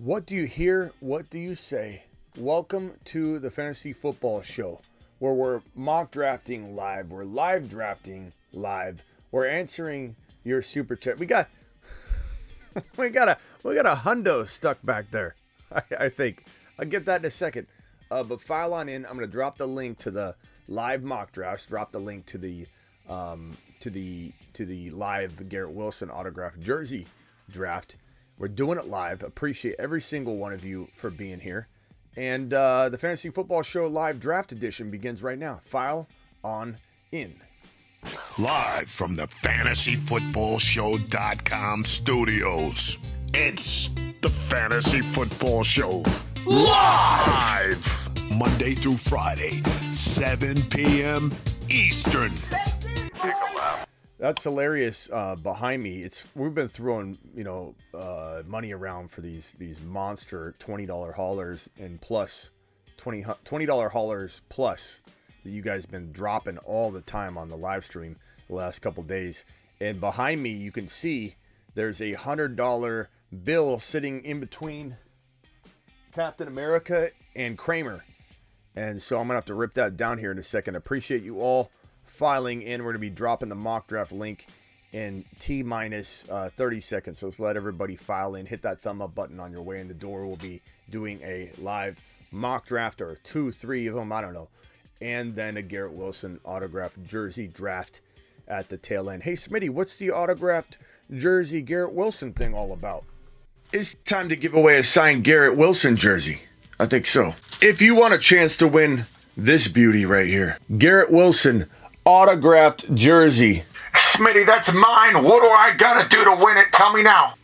What do you hear? What do you say? Welcome to the Fantasy Football Show, where we're mock drafting live, we're live drafting live, we're answering your super chat. We got a hundo stuck back there. I think I'll get that in a second. But file on in. I'm gonna drop the link to the live mock drafts. Drop the link to the live Garrett Wilson autographed jersey draft. We're doing it live. Appreciate every single one of you for being here. And the Fantasy Football Show live draft edition begins right now. File on in. Live from the FantasyFootballShow.com studios. It's the Fantasy Football Show. Live! Monday through Friday, 7 p.m. Eastern. That's hilarious. Behind me, we've been throwing money around for these monster $20 haulers and plus $20 haulers plus that you guys been dropping all the time on the live stream the last couple days. And behind me, you can see there's a $100 bill sitting in between Captain America and Kramer. And so I'm gonna have to rip that down here in a second. Appreciate you all filing in. We're going to be dropping the mock draft link in T-minus 30 seconds. So let's let everybody file in. Hit that thumb up button on your way in the door. We'll be doing a live mock draft, or 2-3 of them, I don't know. And then a Garrett Wilson autographed jersey draft at the tail end. Hey, Smitty, what's the autographed jersey Garrett Wilson thing all about? It's time to give away a signed Garrett Wilson jersey. I think so. If you want a chance to win this beauty right here, Garrett Wilson autographed jersey. Smitty, that's mine. What do I gotta do to win it? Tell me now.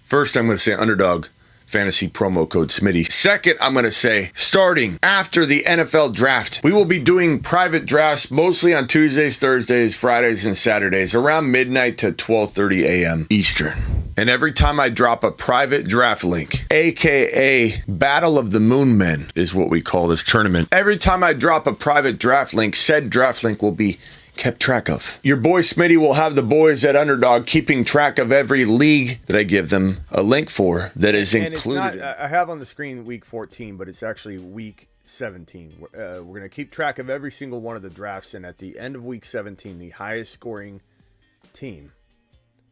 First, I'm going to say Underdog Fantasy promo code Smitty. Second, I'm going to say starting after the NFL draft, we will be doing private drafts mostly on Tuesdays, Thursdays, Fridays, and Saturdays around midnight to 12:30 a.m. Eastern. And every time I drop a private draft link, aka Battle of the Moon Men is what we call this tournament. Every time I drop a private draft link, said draft link will be kept track of. Your boy Smitty will have the boys at Underdog keeping track of every league that I give them a link for that is included. I have on the screen week 14, but it's actually week 17. We're going to keep track of every single one of the drafts, and at the end of week 17, the highest scoring team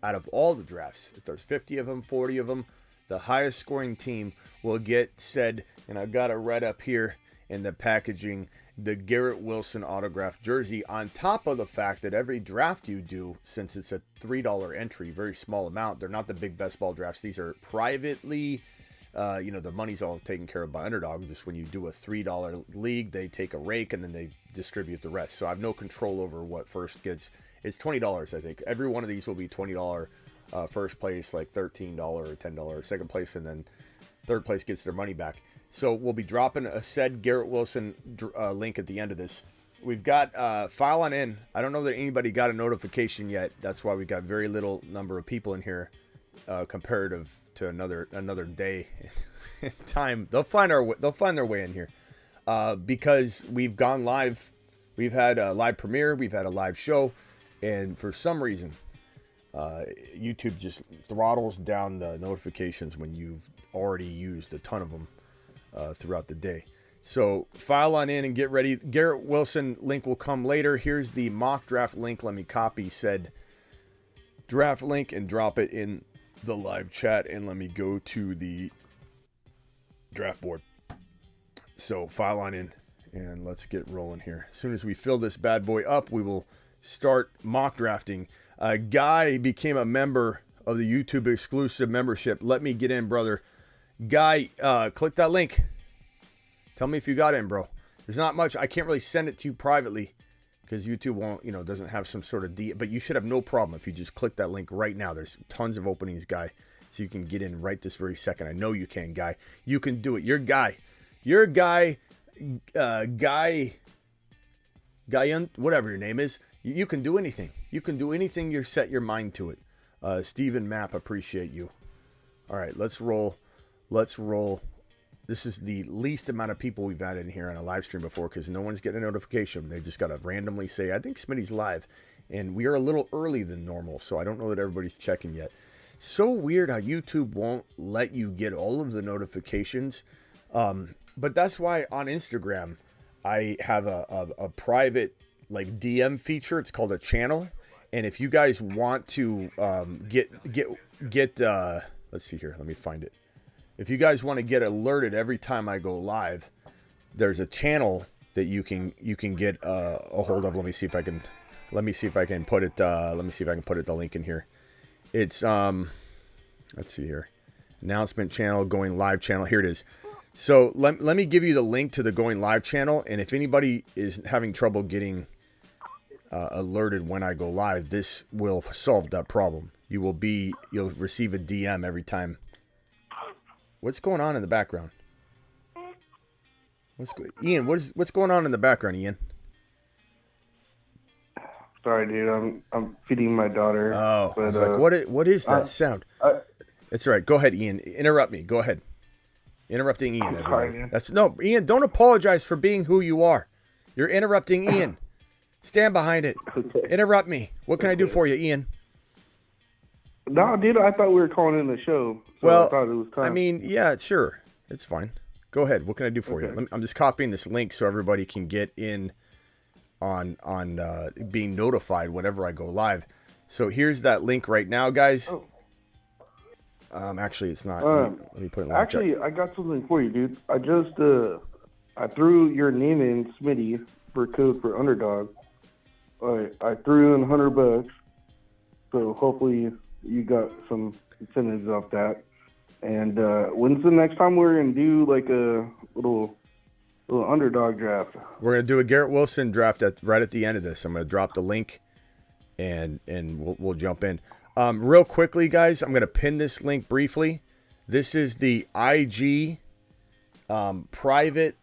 out of all the drafts, if there's 50 of them, 40 of them, the highest scoring team will get said, and I've got it right up here in the packaging, the Garrett Wilson autographed jersey, on top of the fact that every draft you do, since it's a $3 entry, very small amount, they're not the big best ball drafts. These are privately, the money's all taken care of by Underdog. Just when you do a $3 league, they take a rake and then they distribute the rest. So I have no control over what first gets. It's $20, I think. Every one of these will be $20 first place, like $13 or $10 second place, and then third place gets their money back. So we'll be dropping a said Garrett Wilson link at the end of this. We've got file on in. I don't know that anybody got a notification yet. That's why we got very little number of people in here comparative to another day in time. They'll find their way in here because we've gone live. We've had a live premiere. We've had a live show, and for some reason, YouTube just throttles down the notifications when you've already used a ton of them throughout the day. So file on in and get ready. Garrett Wilson link will come later. Here's the mock draft link. Let me copy said draft link and drop it in the live chat, and let me go to the draft board. So file on in and let's get rolling here. As soon as we fill this bad boy up, we will start mock drafting. Guy became a member of the YouTube exclusive membership. Let me get in, brother. Guy, click that link. Tell me if you got in, bro. There's not much. I can't really send it to you privately because YouTube won't, doesn't have some sort of but you should have no problem if you just click that link right now. There's tons of openings, Guy, so you can get in right this very second. I know you can, Guy. You can do it. You're Guy, whatever your name is. You can do anything. You can do anything you set your mind to it. Steven Mapp, appreciate you. All right, let's roll. This is the least amount of people we've had in here on a live stream before because no one's getting a notification. They just got to randomly say, I think Smitty's live. And we are a little early than normal, so I don't know that everybody's checking yet. so weird how YouTube won't let you get all of the notifications. But that's why on Instagram, I have a private like DM feature. It's called a channel. And if you guys want to get let's see here, let me find it. If you guys want to get alerted every time I go live, there's a channel that you can get a hold of. Let me see if I can put it the link in here. It's let's see here. Announcement channel, going live channel. Here it is. So let me give you the link to the going live channel, and if anybody is having trouble getting alerted when I go live, this will solve that problem. You'll receive a DM every time. What's going on in the background? Ian, what's going on in the background, Ian? Sorry, dude. I'm feeding my daughter. Oh, I was like, what is that sound? That's right. Go ahead, Ian. Interrupt me. Go ahead. Interrupting Ian. I'm sorry, Ian. Don't apologize for being who you are. You're interrupting Ian. Stand behind it. Okay. Interrupt me. What can I do for you, Ian? No, dude. I thought we were calling in the show. So Well, I thought it was time. I mean, yeah, sure. It's fine. Go ahead. What can I do for you? I'm just copying this link so everybody can get in on being notified whenever I go live. So here's that link right now, guys. Oh. Actually, it's not. Let me put it in. Actually, I got something for you, dude. I just I threw your name in, Smitty, for code for Underdog. I threw in $100, so hopefully you got some incentives off that. And when's the next time we're gonna do like a little underdog draft? We're gonna do a Garrett Wilson draft right at the end of this. I'm gonna drop the link, and we'll jump in. Real quickly, guys, I'm gonna pin this link briefly. This is the IG private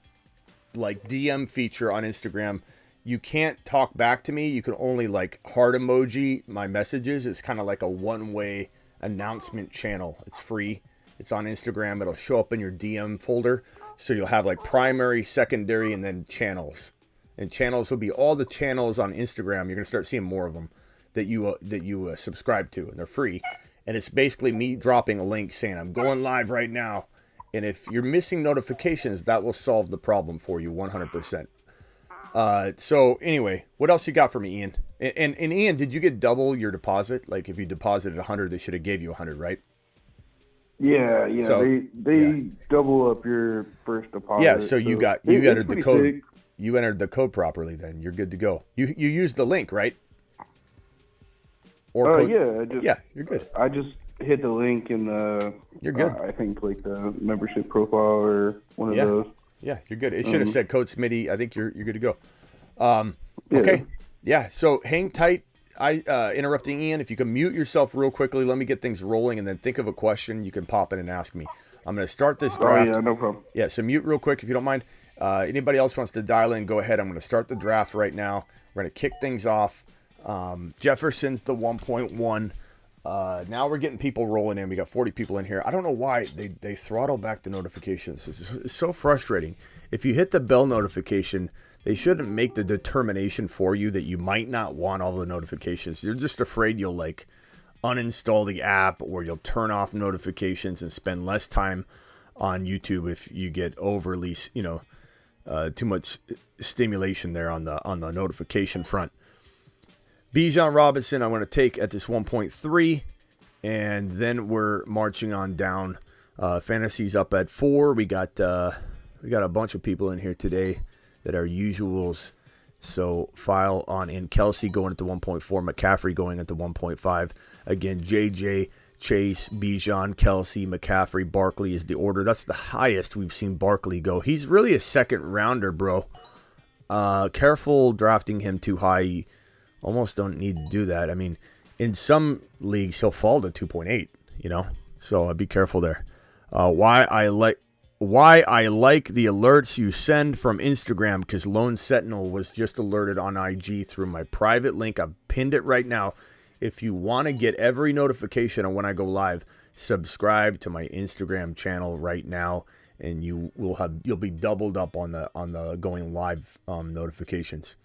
like DM feature on Instagram. You can't talk back to me. You can only like heart emoji my messages. It's kind of like a one-way announcement channel. It's free. It's on Instagram. It'll show up in your DM folder. So you'll have like primary, secondary, and then channels. And channels will be all the channels on Instagram. You're going to start seeing more of them that you subscribe to, and they're free. And it's basically me dropping a link saying I'm going live right now. And if you're missing notifications, that will solve the problem for you 100%. So anyway, what else you got for me, Ian? And Ian, did you get double your deposit? Like if you deposited 100, they should have gave you 100, right? Yeah. So, they double up your first deposit. Yeah, so you entered the code. Big. You entered the code properly. Then you're good to go. You used the link, right? Or yeah, you're good. I just hit the link in the. You're good. I think like the membership profile or one of those. Yeah, you're good. It should have said code Smitty. I think you're good to go. Okay. Yeah. So hang tight. Interrupting Ian. If you can mute yourself real quickly, let me get things rolling, and then think of a question you can pop in and ask me. I'm going to start this draft. Oh yeah, no problem. Yeah. So mute real quick if you don't mind. Anybody else wants to dial in? Go ahead. I'm going to start the draft right now. We're going to kick things off. Jefferson's the 1.1. Now we're getting people rolling in. We got 40 people in here. I don't know why they throttle back the notifications. It's so frustrating. If you hit the bell notification, they shouldn't make the determination for you that you might not want all the notifications. You're just afraid you'll like uninstall the app, or you'll turn off notifications and spend less time on YouTube if you get overly, too much stimulation there on the notification front. Bijan Robinson, I want to take at this 1.3, and then we're marching on down. Fantasy's up at 4. We got a bunch of people in here today that are usuals. So file on in. Kelsey going at the 1.4, McCaffrey going at the 1.5. Again, JJ, Chase, Bijan, Kelsey, McCaffrey, Barkley is the order. That's the highest we've seen Barkley go. He's really a second rounder, bro. Careful drafting him too high. You almost don't need to do that. I mean, in some leagues he'll fall to 2.8, so be careful there. Why I like the alerts you send from Instagram, because Lone Sentinel was just alerted on IG through my private link. I've pinned it right now. If you want to get every notification on when I go live, subscribe to my Instagram channel right now, and you'll be doubled up on the going live notifications.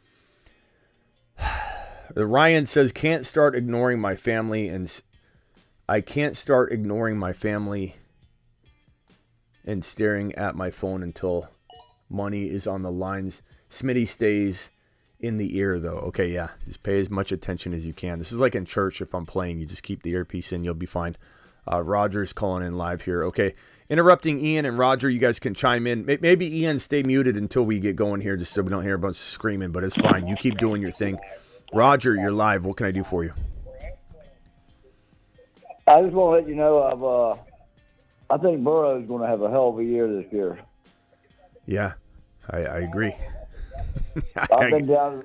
Ryan says, can't start ignoring my family and I can't start ignoring my family and staring at my phone until money is on the lines. Smitty stays in the ear, though. Okay, yeah. Just pay as much attention as you can. This is like in church. If I'm playing, you just keep the earpiece in. You'll be fine. Roger's calling in live here. Okay. Interrupting Ian and Roger, you guys can chime in. Maybe Ian stay muted until we get going here, just so we don't hear a bunch of screaming, but it's fine. You keep doing your thing. Roger, you're live. What can I do for you? I just want to let you know I think Burrow's going to have a hell of a year this year. Yeah, I agree. I've been down.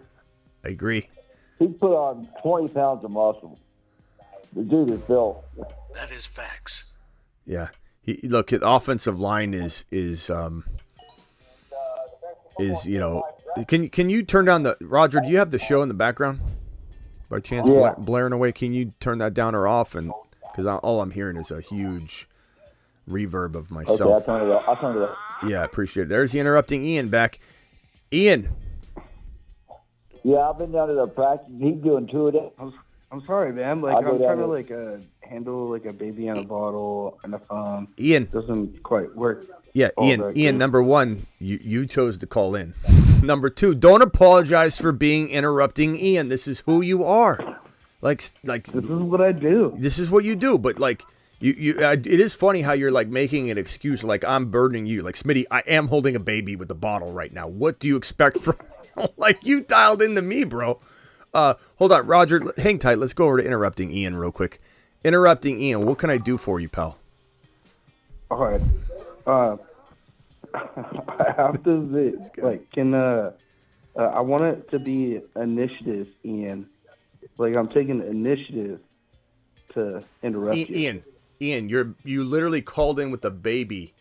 I agree. He put on 20 pounds of muscle. The dude is built. That is facts. Yeah. Look, the offensive line is Can you turn down the Roger? Do you have the show in the background by chance? Yeah. Blaring away. Can you turn that down or off? And because all I'm hearing is a huge reverb of myself. Okay, I'll turn it up. Yeah, I appreciate it. There's the interrupting Ian back. Ian. Yeah, I've been down to the practice. He's doing 2 a day. I'm sorry, man. Like, I'll go I'm trying down to handle a baby in a bottle and a phone. Ian. Doesn't quite work. Yeah, all Ian. that Ian. good. Number one, you chose to call in. Number two, don't apologize for being interrupting Ian. This is who you are. Like This is what I do. this is what you do. But like it is funny how you're like making an excuse. Like I'm burdening you. Like Smitty, I am holding a baby with a bottle right now. What do you expect from? Like you dialed into me, bro. Hold on, Roger. Hang tight. Let's go over to interrupting Ian real quick. Interrupting Ian. What can I do for you, pal? All right. I have to admit, I want it to be initiative, Ian. Like, I'm taking initiative to interrupt you. Ian, you literally called in with a baby,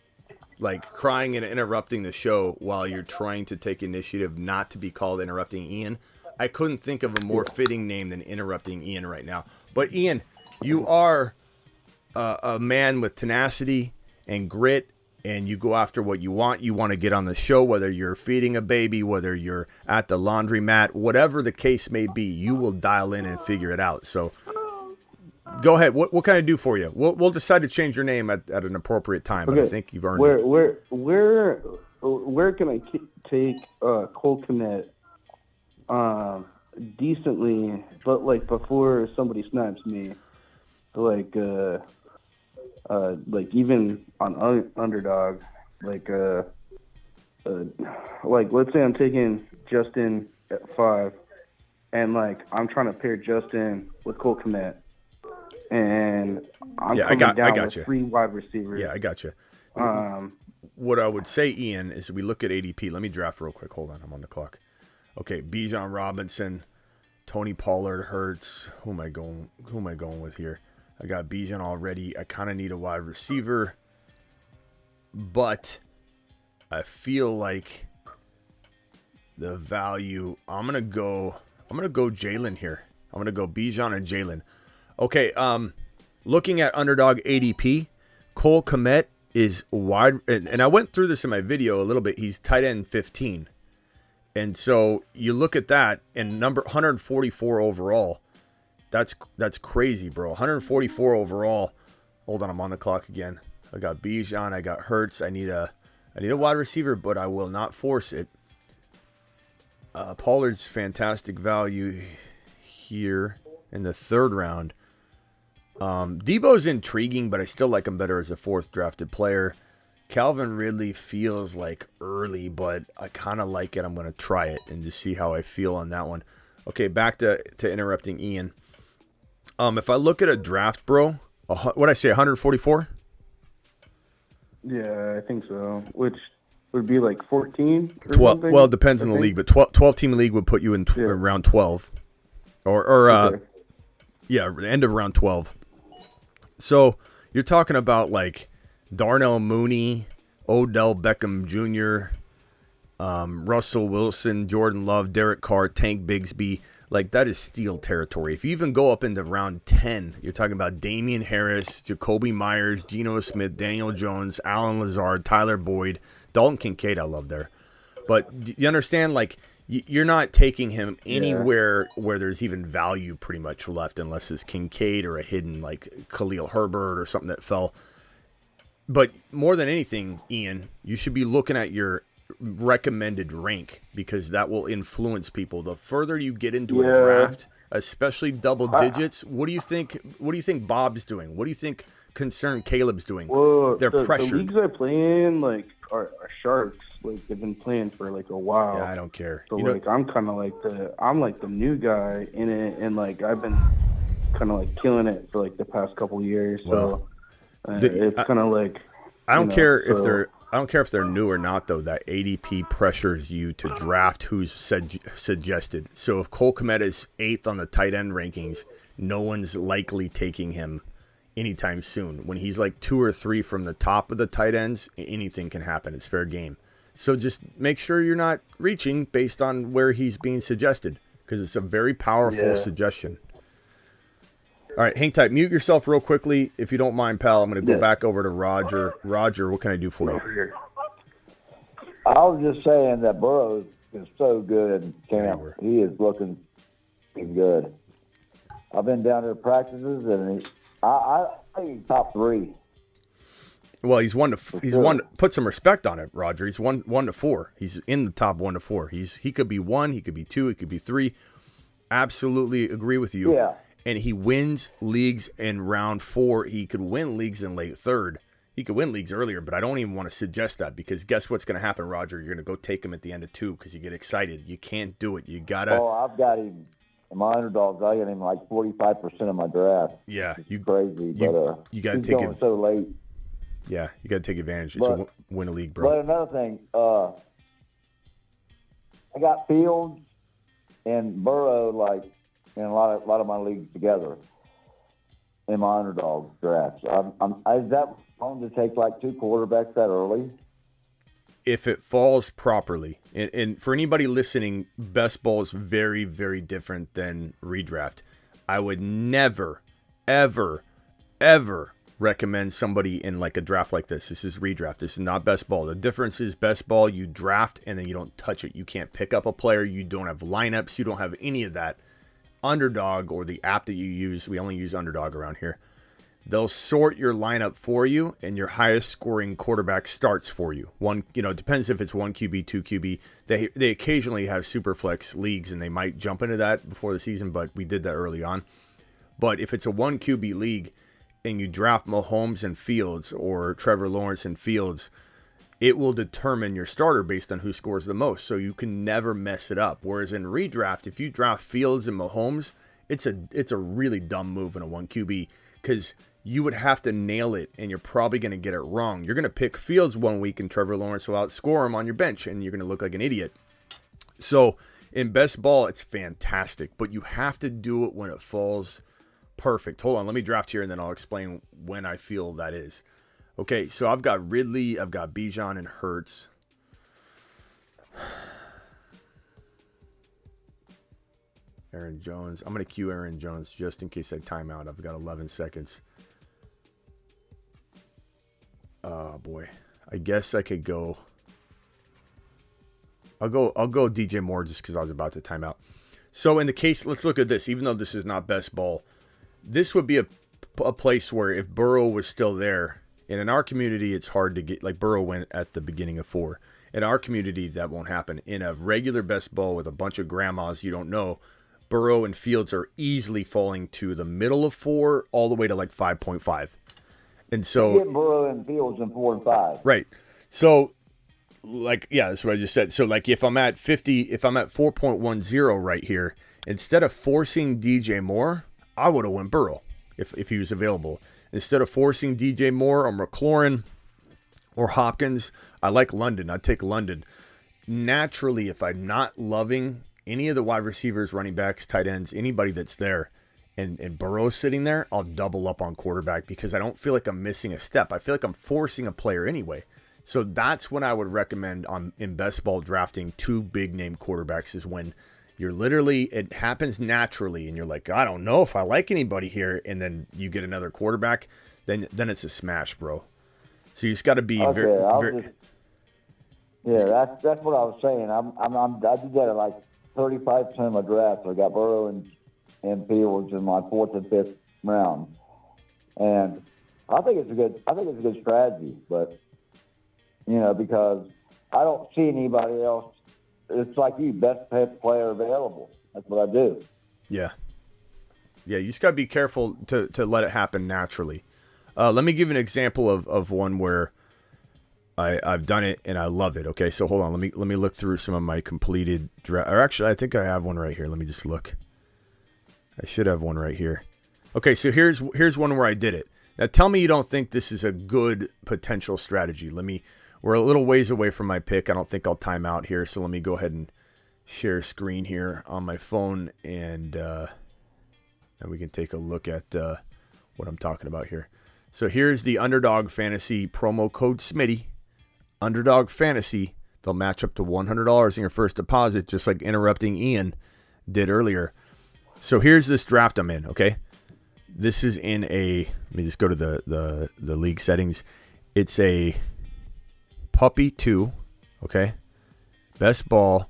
like crying and interrupting the show while you're trying to take initiative not to be called interrupting Ian. I couldn't think of a more fitting name than interrupting Ian right now. But Ian, you are a man with tenacity and grit, and you go after what you want. You want to get on the show, whether you're feeding a baby, whether you're at the laundromat, whatever the case may be, you will dial in and figure it out. So go ahead. What can I do for you? We'll decide to change your name at an appropriate time, but I think you've earned it. Where can I take Cole Kmet decently, but like before somebody snaps me, like even on underdog, like let's say I'm taking Justin at 5, and like I'm trying to pair Justin with Cole Kmet, and I'm coming down with you. 3 wide receivers. Yeah, I got you. What I would say, Ian, is we look at ADP. Let me draft real quick. Hold on, I'm on the clock. Okay, Bijan Robinson, Tony Pollard, Hurts. Who am I going with here? I got Bijan already. I kind of need a wide receiver, but I feel like the value. I'm gonna go Jalen here. I'm gonna go Bijan and Jalen. Okay. Looking at underdog ADP, Cole Kmet is wide, and I went through this in my video a little bit. He's tight end 15. And so you look at that, and number 144 overall. That's crazy, bro. 144 overall. Hold on, I'm on the clock again. I got Bijan, I got Hurts. I need a wide receiver, but I will not force it. Pollard's fantastic value here in the 3rd round. Debo's intriguing, but I still like him better as a 4th drafted player. Calvin Ridley feels like early, but I kind of like it. I'm going to try it and just see how I feel on that one. Okay, back to interrupting Ian. If I look at a draft, bro, what'd I say, 144? Yeah, I think so. Which would be like 14 or 12. something? Well, it depends on the league, but 12-team league would put you in around 12. Okay. Yeah, end of round 12. So you're talking about like Darnell Mooney, Odell Beckham Jr., Russell Wilson, Jordan Love, Derek Carr, Tank Bigsby. Like, that is steal territory. If you even go up into round 10, you're talking about Damian Harris, Jacoby Myers, Geno Smith, Daniel Jones, Alan Lazard, Tyler Boyd, Dalton Kincaid I love there. But you understand, like, you're not taking him anywhere where there's even value pretty much left, unless it's Kincaid or a hidden like Khalil Herbert or something that fell. But more than anything, Ian, you should be looking at your recommended rank, because that will influence people. The further you get into a draft, especially double digits, what do you think? What do you think Bob's doing? What do you think Concerned Caleb's doing? Well, They're pressured. The leagues I play in, like, are Sharks. Like, they've been playing for like a while. Yeah, I don't care. So like, I'm kind of like the new guy in it, and like I've been kind of like killing it for like the past couple years. So it's kind of like I don't care if they're new or not, though. That ADP pressures you to draft who's suggested. So if Cole Kmet is 8th on the tight end rankings, no one's likely taking him anytime soon. When he's like 2 or 3 from the top of the tight ends, anything can happen. It's fair game. So just make sure you're not reaching based on where he's being suggested, because it's a very powerful suggestion. All right, hang tight. Mute yourself real quickly, if you don't mind, pal. I'm going to go back over to Roger. Roger, what can I do for you? I was just saying that Burrows is so good in camp. He is looking good. I've been down there practices, and I think he's top 3. Well, he's one. Put some respect on it, Roger. He's 1 to 4. He's in the top 1 to 4. He could be 1. He could be 2. He could be 3. Absolutely agree with you. Yeah. And he wins leagues in round 4. He could win leagues in late 3rd. He could win leagues earlier, but I don't even want to suggest that, because guess what's going to happen, Roger? You're going to go take him at the end of 2 because you get excited. You can't do it. You gotta. Oh, I've got him in my underdogs. I got him like 45% of my draft. Yeah, it's crazy. But you got to he's take going so late. Yeah, you got to take advantage. It's a win a league, bro. But another thing, I got Fields and Burrow like in a lot of my leagues together in my underdog drafts. Is that wrong to take like 2 quarterbacks that early? If it falls properly, and for anybody listening, best ball is very, very different than redraft. I would never, ever, ever recommend somebody in like a draft like this. This is redraft. This is not best ball. The difference is best ball, you draft and then you don't touch it. You can't pick up a player. You don't have lineups. You don't have any of that. Underdog, or the app that you use, we only use Underdog around here. They'll sort your lineup for you, and your highest scoring quarterback starts for you. It depends if it's 1 QB, 2 QB. They occasionally have super flex leagues, and they might jump into that before the season, but we did that early on. But if it's a 1 QB league and you draft Mahomes and Fields, or Trevor Lawrence and Fields, it will determine your starter based on who scores the most. So you can never mess it up. Whereas in redraft, if you draft Fields and Mahomes, it's a really dumb move in a 1 QB, because you would have to nail it, and you're probably going to get it wrong. You're going to pick Fields 1 week, and Trevor Lawrence will outscore him on your bench, and you're going to look like an idiot. So in best ball, it's fantastic, but you have to do it when it falls perfect. Hold on, let me draft here, and then I'll explain when I feel that is. Okay, so I've got Ridley, I've got Bijan and Hurts. Aaron Jones. I'm going to cue Aaron Jones just in case I time out. I've got 11 seconds. Oh, boy. I guess I could go. I'll go DJ Moore just because I was about to time out. So in the case, let's look at this. Even though this is not best ball, this would be a place where if Burrow was still there, and in our community, it's hard to get, like Burrow went at the beginning of 4. In our community, that won't happen. In a regular best ball with a bunch of grandmas you don't know, Burrow and Fields are easily falling to the middle of 4 all the way to like 5.5. And so get Burrow and Fields in 4 and 5. Right. So like, yeah, that's what I just said. So like if I'm at 4.10 right here, instead of forcing DJ Moore, I would have went Burrow if he was available. Instead of forcing DJ Moore or McLaurin or Hopkins, I like London. I'd take London. Naturally, if I'm not loving any of the wide receivers, running backs, tight ends, anybody that's there, and Burrow's sitting there, I'll double up on quarterback because I don't feel like I'm missing a step. I feel like I'm forcing a player anyway. So that's when I would recommend in best ball drafting 2 big name quarterbacks, is when you're literally, it happens naturally and you're like, I don't know if I like anybody here, and then you get another quarterback, then it's a smash, bro. So you just got to be okay, Yeah, that's what I was saying. I did that at like 35% of my draft. So I got Burrow and Fields in my 4th and 5th round, and I think it's a good strategy. But because I don't see anybody else. It's like you, best player available. That's what I do. Yeah. Yeah, you just got to be careful to let it happen naturally. Let me give you an example of one where I've done it and I love it. Okay, so hold on. Let me look through some of my completed draft. Or actually, I think I have one right here. Let me just look. I should have one right here. Okay, so here's one where I did it. Now tell me you don't think this is a good potential strategy. We're a little ways away from my pick. I don't think I'll time out here, so let me go ahead and share screen here on my phone, and we can take a look at what I'm talking about here. So here's the Underdog Fantasy promo code Smitty. Underdog Fantasy. They'll match up to $100 in your first deposit, just like interrupting Ian did earlier. So here's this draft I'm in, okay? This is in let me just go to the league settings. It's a Puppy 2, okay? Best ball,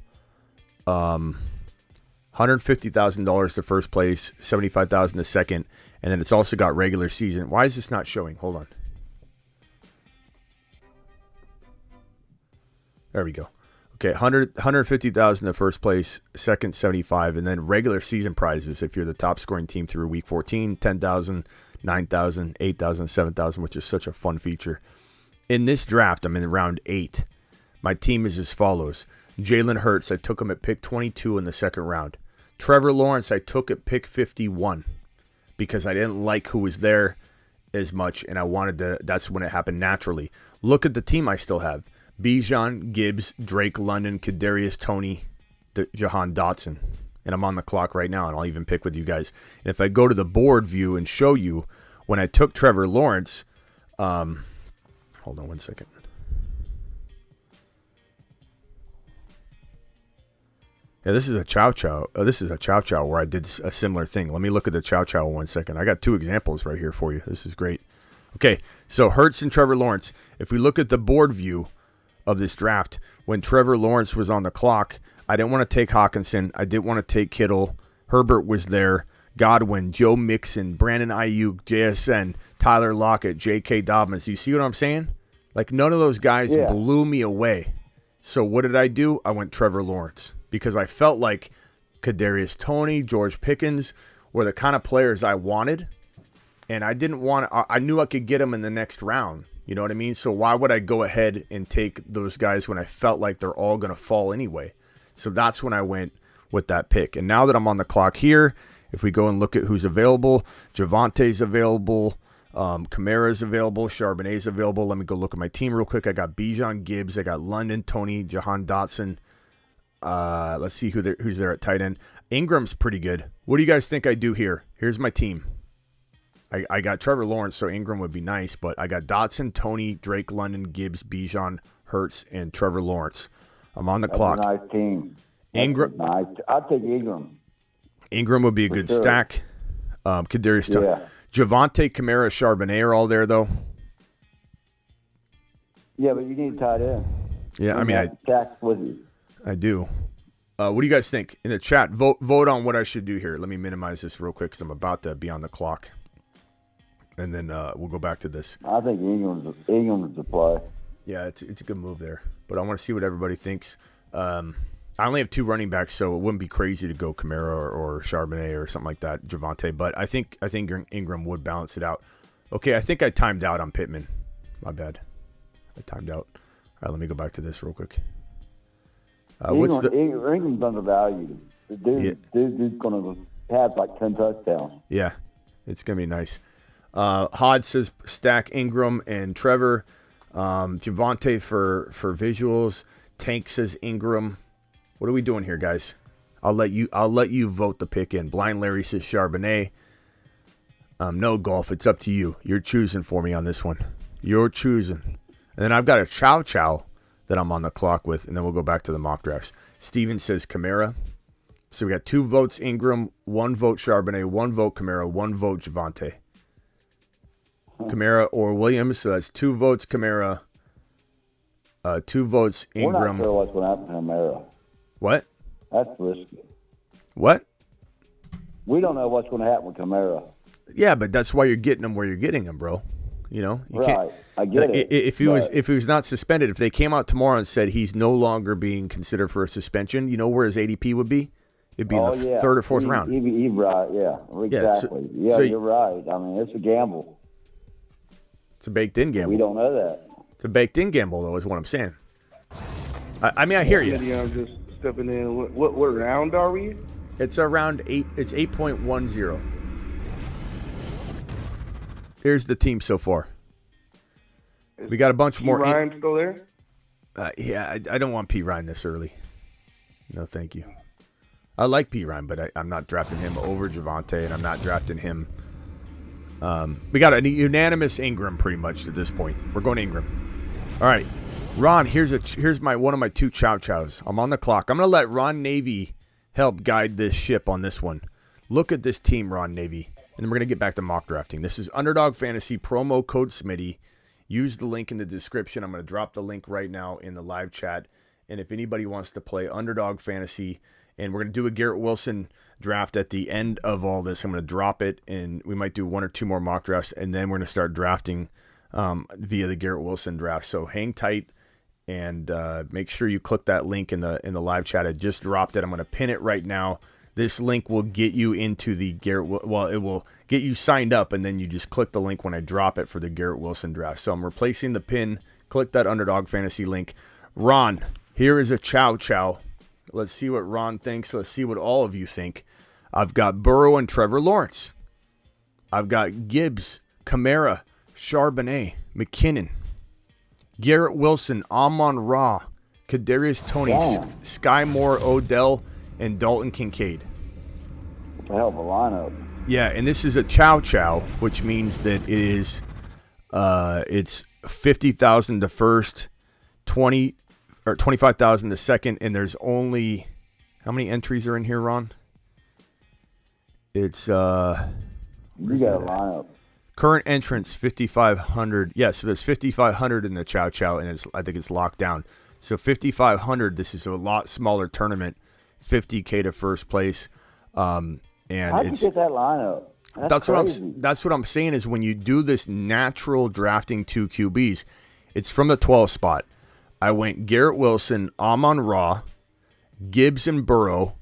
$150,000 to first place, $75,000 to second, and then it's also got regular season. Why is this not showing? Hold on. There we go. Okay, $150,000 to first place, second $75,000, and then regular season prizes if you're the top scoring team through week 14, $10,000, $9,000, $8,000, $7,000, which is such a fun feature. In this draft, I'm in round 8. My team is as follows. Jalen Hurts, I took him at pick 22 in the second round. Trevor Lawrence, I took at pick 51 because I didn't like who was there as much, and I wanted to. That's when it happened naturally. Look at the team I still have. Bijan, Gibbs, Drake London, Kadarius Toney, Jahan Dotson. And I'm on the clock right now, and I'll even pick with you guys. And if I go to the board view and show you, when I took Trevor Lawrence, hold on one second. Yeah, this is a Chow Chow. This is a Chow Chow where I did a similar thing. Let me look at the Chow Chow 1 second. I got 2 examples right here for you. This is great. Okay, so Hurts and Trevor Lawrence. If we look at the board view of this draft, when Trevor Lawrence was on the clock, I didn't want to take Hawkinson. I didn't want to take Kittle. Herbert was there. Godwin, Joe Mixon, Brandon Ayuk, JSN, Tyler Lockett, J.K. Dobbins. You see what I'm saying? Like, none of those guys blew me away. So what did I do? I went Trevor Lawrence because I felt like Kadarius Toney, George Pickens were the kind of players I wanted, and I didn't want to, I knew I could get them in the next round. You know what I mean? So why would I go ahead and take those guys when I felt like they're all going to fall anyway? So that's when I went with that pick. And now that I'm on the clock here, if we go and look at who's available, Javante's available, Kamara's available, Charbonnet's available. Let me go look at my team real quick. I got Bijan, Gibbs, I got London, Toney, Jahan Dotson. Let's see who's there at tight end. Ingram's pretty good. What do you guys think I do here? Here's my team. I got Trevor Lawrence, so Ingram would be nice, but I got Dotson, Toney, Drake London, Gibbs, Bijan, Hurts, and Trevor Lawrence. I'm on the clock. That's a nice team. Ingram. Nice. I'd take Ingram. Ingram would be a good stack. Kadarius Toney. Yeah. Javonte, Kamara, Charbonnet are all there, though. Yeah, but you need a tight end. Yeah, I mean, Jack with you. I do. What do you guys think? In the chat, vote on what I should do here. Let me minimize this real quick because I'm about to be on the clock. And then we'll go back to this. I think Ingram's the play. Yeah, it's a good move there. But I want to see what everybody thinks. I only have 2 running backs, so it wouldn't be crazy to go Kamara or Charbonnet or something like that, Javonte. But I think Ingram would balance it out. Okay, I think I timed out on Pittman. My bad. I timed out. All right, let me go back to this real quick. Ingram's undervalued. The dude's going to have like 10 touchdowns. Yeah, it's going to be nice. Hod says stack Ingram and Trevor. Javonte for visuals. Tank says Ingram. What are we doing here, guys? I'll let you vote the pick in. Blind Larry says Charbonnet. No golf. It's up to you. You're choosing for me on this one. You're choosing. And then I've got a Chow Chow that I'm on the clock with, and then we'll go back to the mock drafts. Steven says Kamara. So we got 2 votes Ingram, 1 vote Charbonnet, 1 vote Kamara, 1 vote Javonte. Kamara or Williams, so that's 2 votes Kamara, 2 votes We're not Ingram. sure what's going to happen to Camara. What? That's risky. What? We don't know what's going to happen with Camara. Yeah, but that's why you're getting him where you're getting him, bro. You know, you Right. I get it. If he was not suspended, if they came out tomorrow and said he's no longer being considered for a suspension, you know where his ADP would be? It'd be in the third or fourth round. He right, yeah, exactly. so you're right. I mean, it's a gamble. It's a baked-in gamble. We don't know that. It's a baked-in gamble, though, is what I'm saying. I mean, I hear you. Smitty, I'm just stepping in. What round are we? It's around 8. It's 8.10. Here's the team so far. We got a bunch more. Ryan still there? Yeah, I don't want P. Ryan this early. No, thank you. I like P. Ryan, but I'm not drafting him over Javonte, and I'm not drafting him. We got a unanimous Ingram pretty much at this point. We're going Ingram. All right, Ron. Here's one of my 2 chows. I'm on the clock. I'm gonna let Ron Navy help guide this ship on this one. Look at this team, Ron Navy, and then we're gonna get back to mock drafting. This is Underdog Fantasy promo code Smitty. Use the link in the description. I'm gonna drop the link right now in the live chat. And if anybody wants to play Underdog Fantasy, and we're going to do a Garrett Wilson draft at the end of all this, I'm going to drop it, and we might do 1 or 2 more mock drafts, and then we're going to start drafting via the Garrett Wilson draft. So hang tight and make sure you click that link in the live chat. I just dropped it. I'm going to pin it right now. This link will get you into the Garrett. Well, it will get you signed up, and then you just click the link when I drop it for the Garrett Wilson draft. So I'm replacing the pin. Click that Underdog Fantasy link. Ron, here is a chow. Let's see what Ron thinks. Let's see what all of you think. I've got Burrow and Trevor Lawrence. I've got Gibbs, Kamara, Charbonnet, McKinnon, Garrett Wilson, Amon-Ra, Kadarius Toney, Sky Moore, Odell, and Dalton Kincaid. What the hell of a lineup. Yeah, and this is a chow, which means that it is it's 50,000 to first, 25,000 to second, and there's only how many entries are in here, Ron? It's you got a lineup. Current entrance 5,500. Yeah, so there's 5,500 in the chow, and I think it's locked down. So 5,500. This is a lot smaller tournament. 50K to first place. And how'd you get that lineup? That's crazy. That's what I'm saying is when you do this natural drafting 2 QBs, it's from the 12 spot. I went Garrett Wilson, Amon-Ra, Gibbs, and Burrow,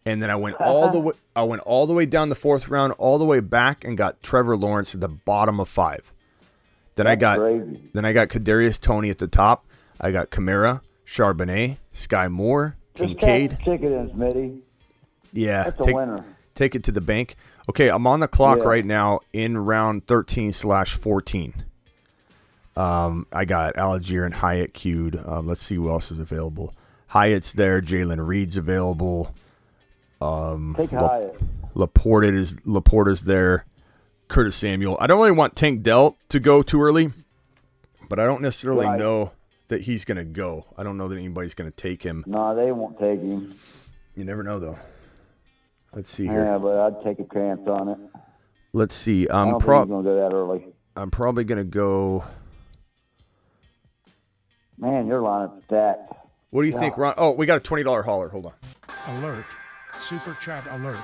and then I went all the way. I went all the way down the 4th round, all the way back, and got Trevor Lawrence at the bottom of 5. Then I got Kadarius Toney at the top. I got Kamara, Charbonnet, Sky Moore, Kincaid. Just take it in, Smitty. Yeah, that's a winner. Take it to the bank. Okay, I'm on the clock right now in round 13/14. I got Algier and Hyatt queued. Let's see who else is available. Hyatt's there. Jalen Reed's available. Take Hyatt. Laporta's there. Curtis Samuel. I don't really want Tank Dell to go too early, but I don't necessarily know that he's going to go. I don't know that anybody's going to take him. No, they won't take him. You never know, though. Let's see here. Yeah, but I'd take a chance on it. Let's see. I don't think he's going to go that early. I'm probably going to go. Man, your lineup's stacked. What do you think, Ron? Oh, we got a $20 hauler. Hold on. Alert. Super chat alert.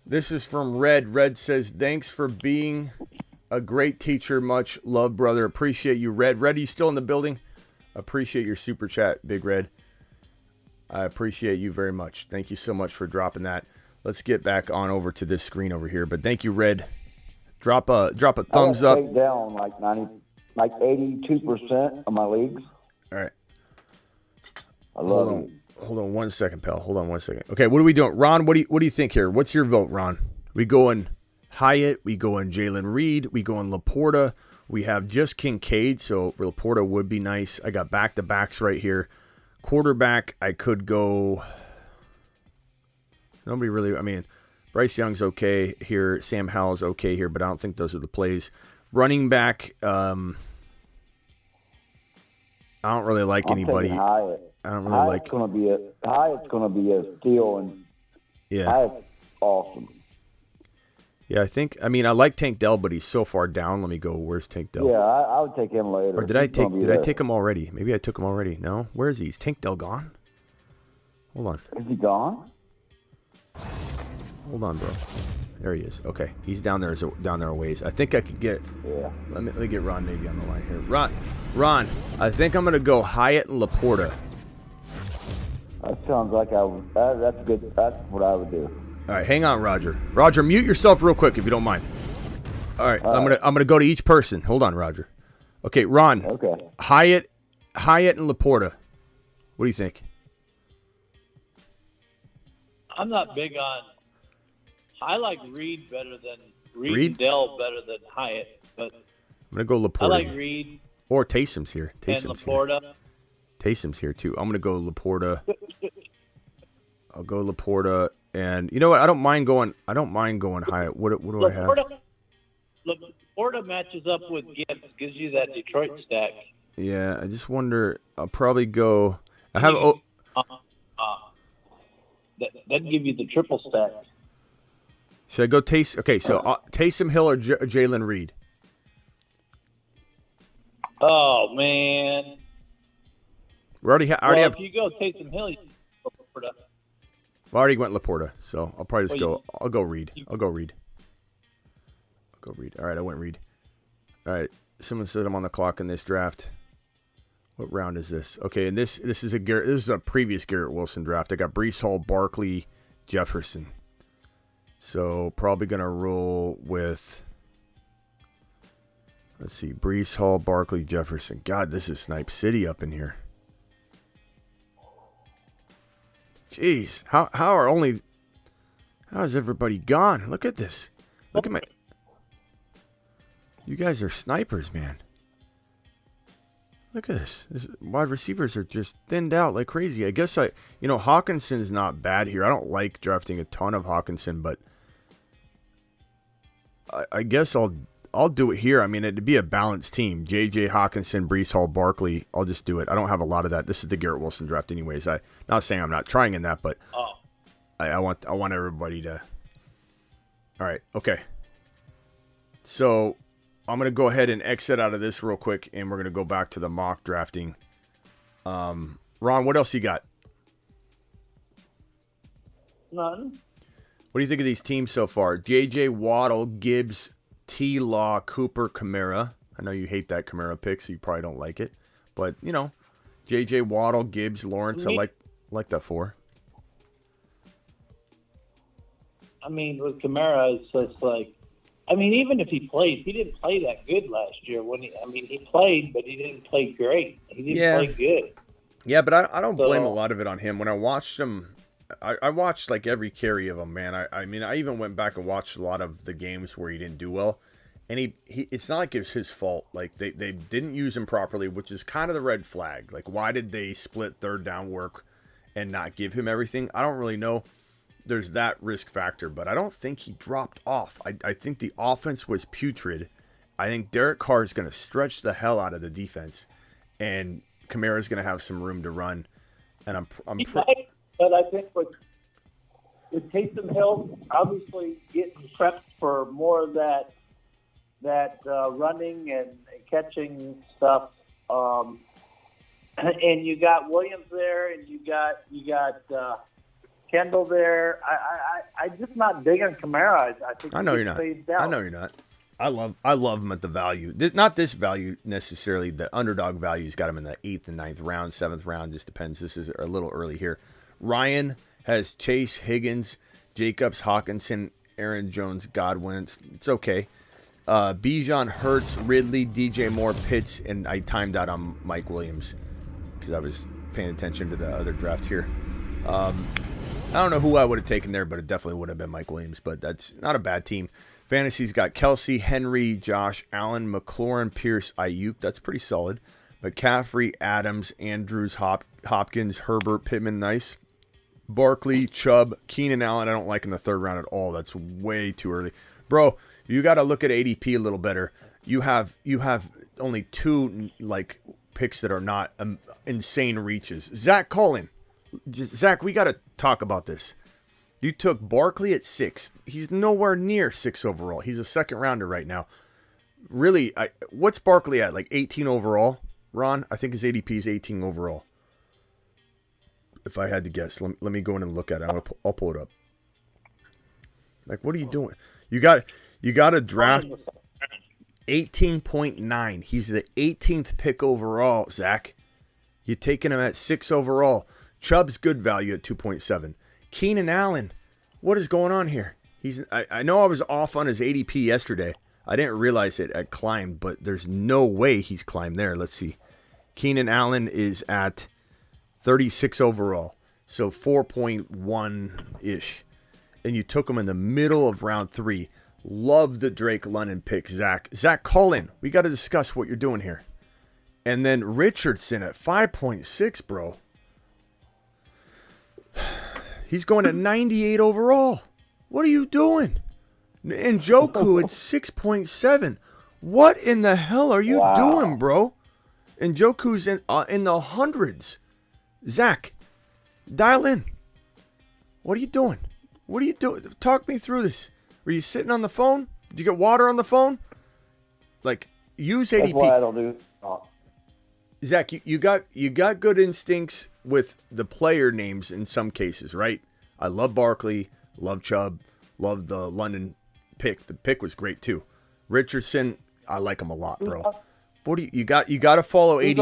This is from Red. Red says, thanks for being a great teacher. Much love, brother. Appreciate you, Red. Red, are you still in the building? Appreciate your super chat, Big Red. I appreciate you very much. Thank you so much for dropping that. Let's get back on over to this screen over here. But thank you, Red. Drop a thumbs up. Take down like 82% of my leagues. All right. I love it. Hold on 1 second, pal. Hold on 1 second. Okay, what are we doing? Ron, what do you think here? What's your vote, Ron? We going Hyatt, we going Jalen Reed, we going Laporta. We have just Kincaid, so Laporta would be nice. I got back-to-backs right here. Quarterback, I could go. Nobody really. I mean, Bryce Young's okay here. Sam Howell's okay here, but I don't think those are the plays. Running back, I don't really like I'm anybody. taking Hyatt. I don't really like. Hyatt's gonna be a steal, and Yeah. Hyatt's awesome. Yeah, I mean, I like Tank Dell, but he's so far down. Let me go. Where's Tank Dell? Yeah, I would take him later. Or did I He's gonna take? be Did I there. take him already? Maybe I took him already. No. Where is he? Is Tank Dell gone? Hold on. Is he gone? Hold on, bro. There he is. Okay, he's down there. Down there a ways. I think I could get. Yeah. Let me get Ron maybe on the line here. Ron. I think I'm gonna go Hyatt and Laporta. That sounds like that's good. That's what I would do. All right, hang on, Roger. Roger, mute yourself real quick if you don't mind. All right, I'm gonna go to each person. Hold on, Roger. Okay, Ron. Okay. Hyatt and Laporta. What do you think? I'm not big on. I like Reed better than Reed? and Dell better than Hyatt, but I'm gonna go Laporta. I like Reed Or Taysom's here. and Taysom's here. Laporta. Taysom's here too. I'm gonna go Laporta. I'll go Laporta, and you know what? I don't mind going Hyatt. What do I have? Laporta matches up with Gibbs, gives you that Detroit stack. Yeah, I just wonder. I'll probably go. I have. That'd give you the triple stack. Should I go Taysom? Okay, so Taysom Hill or Jalen Reed? Oh man! We already have. If you go Taysom Hill, you can go Laporta. I already went Laporta, so I'll probably just Well, go. I'll go Reed. I'll go Reed. All right, I went Reed. All right, someone said I'm on the clock in this draft. What round is this? Okay, and this is a previous Garrett Wilson draft. I got Breece Hall, Barkley, Jefferson. So probably gonna roll with. Let's see, Breece Hall, Barkley, Jefferson. God, this is Snipe City up in here. Jeez, how is everybody gone? Look at this. Look at my. You guys are snipers, man. Look at this. Wide receivers are just thinned out like crazy. I guess Hawkinson's not bad here. I don't like drafting a ton of Hawkinson, but I guess I'll do it here. I mean, it'd be a balanced team. JJ, Hawkinson, Breece Hall, Barkley. I'll just do it. I don't have a lot of that. This is the Garrett Wilson draft anyways. Not saying I'm not trying in that, but I want everybody to. All right. Okay. So I'm going to go ahead and exit out of this real quick, and we're going to go back to the mock drafting. Ron, what else you got? None. What do you think of these teams so far? JJ, Waddle, Gibbs, T-Law, Cooper, Kamara. I know you hate that Kamara pick, so you probably don't like it. But, JJ, Waddle, Gibbs, Lawrence, I like that four. I mean, with Kamara, it's just like, even if he played, he didn't play that good last year. He played, but he didn't play great. He didn't play good. Yeah, but I don't blame a lot of it on him. When I watched him, I watched like every carry of him, man. I even went back and watched a lot of the games where he didn't do well. And he it's not like it was his fault. Like they didn't use him properly, which is kind of the red flag. Like, why did they split third down work and not give him everything? I don't really know. There's that risk factor, but I don't think he dropped off. I think the offense was putrid. I think Derek Carr is going to stretch the hell out of the defense, and Kamara is going to have some room to run. And But I think with Taysom Hill, obviously getting prepped for more of that running and catching stuff, and you got Williams there, and you got Kendall there. I'm just not big on Kamara. I think I know you're not. I know you're not. I love him at the value. Not this value necessarily. The underdog value's got him in the 8th and 9th round, 7th round. Just depends. This is a little early here. Ryan has Chase, Higgins, Jacobs, Hawkinson, Aaron Jones, Godwin. It's okay. Bijan, Hurts, Ridley, DJ Moore, Pitts, and I timed out on Mike Williams because I was paying attention to the other draft here. I don't know who I would have taken there, but it definitely would have been Mike Williams. But that's not a bad team. Fantasy's got Kelsey, Henry, Josh Allen, McLaurin, Pierce, Ayuk. That's pretty solid. McCaffrey, Adams, Andrews, Hopkins, Herbert, Pittman, nice. Barkley, Chubb, Keenan Allen. I don't like in the 3rd round at all. That's way too early, bro. You got to look at ADP a little better. You have only 2 like picks that are not insane reaches. Zach, call in. Zach, we got to talk about this. You took Barkley at 6. He's nowhere near 6 overall. He's a second rounder right now. Really, what's Barkley at? Like 18 overall, Ron? I think his ADP is 18 overall. If I had to guess, let me go in and look at it. I'll pull it up. Like, what are you doing? You got to draft 18.9. He's the 18th pick overall, Zach. You're taking him at 6 overall. Chubb's good value at 2.7. Keenan Allen, what is going on here? I know I was off on his ADP yesterday. I didn't realize it had climbed, but there's no way he's climbed there. Let's see. Keenan Allen is at 36 overall, so 4.1-ish. And you took him in the middle of round 3. Love the Drake London pick, Zach. Zach, call in. We got to discuss what you're doing here. And then Richardson at 5.6, bro. He's going at 98 overall. What are you doing? And Njoku at 6.7. What in the hell are you doing, bro? And Njoku's in the hundreds. Zach, dial in. What are you doing? What are you doing? Talk me through this. Were you sitting on the phone? Did you get water on the phone? Like, use ADP. That's why I don't do. Zach, you got good instincts with the player names in some cases, right? I love Barkley, love Chubb, love the London pick. The pick was great too. Richardson, I like him a lot, bro. What do you got to follow AD.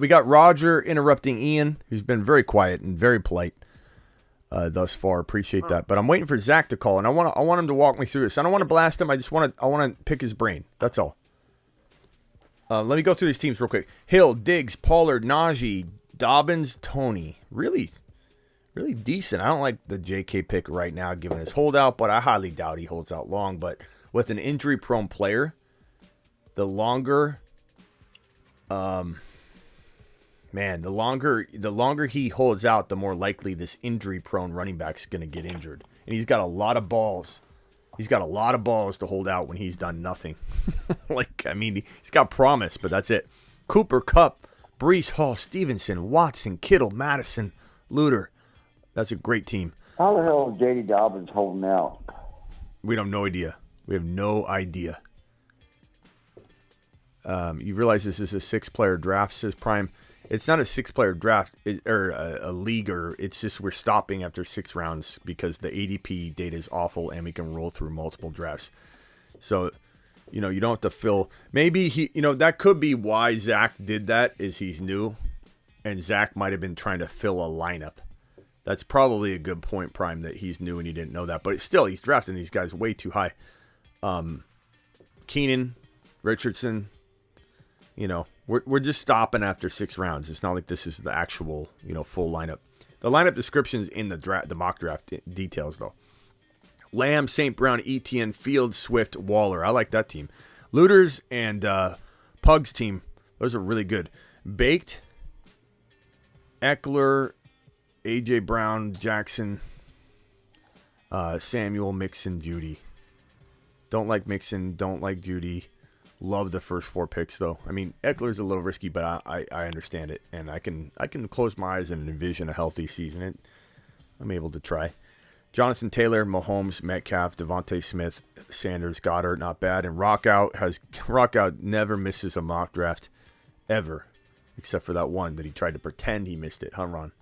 We got Roger interrupting Ian, who's been very quiet and very polite thus far. Appreciate that. But I'm waiting for Zach to call, and I want him to walk me through this. I don't want to blast him. I want to pick his brain. That's all. Let me go through these teams real quick. Hill, Diggs, Pollard, Najee, Dobbins, Tony. Really decent. I don't like the JK pick right now given his holdout, but I highly doubt he holds out long. But with an injury-prone player, the longer he holds out, the more likely this injury-prone running back's going to get injured. And he's got a lot of balls. He's got a lot of balls to hold out when he's done nothing. He's got promise, but that's it. Cooper, Kupp, Breece Hall, Stevenson, Watson, Kittle, Madison, Luter. That's a great team. How the hell is J.D. Dobbins holding out? We have no idea. You realize this is a 6-player draft, says Prime. It's not a 6-player draft or a league, or it's just we're stopping after 6 rounds because the ADP data is awful and we can roll through multiple drafts. So, you don't have to fill. Maybe that could be why Zach did that, is he's new, and Zach might have been trying to fill a lineup. That's probably a good point, Prime, that he's new and he didn't know that. But still, he's drafting these guys way too high. Keenan, Richardson. We're just stopping after 6 rounds. It's not like this is the actual, full lineup. The lineup description's in the mock draft details, though. Lamb, St. Brown, Etienne, Fields, Swift, Waller. I like that team. Looters and Pugs team. Those are really good. Baked, Eckler, A.J. Brown, Jackson, Samuel, Mixon, Judy. Don't like Mixon. Don't like Judy. Love the first 4 picks, though. Eckler's a little risky, but I understand it, and I can close my eyes and envision a healthy season. I'm able to try. Jonathan Taylor, Mahomes, Metcalf, Devontae Smith, Sanders, Goddard, not bad. And Rockout never misses a mock draft, ever, except for that one that he tried to pretend he missed it, huh, Ron?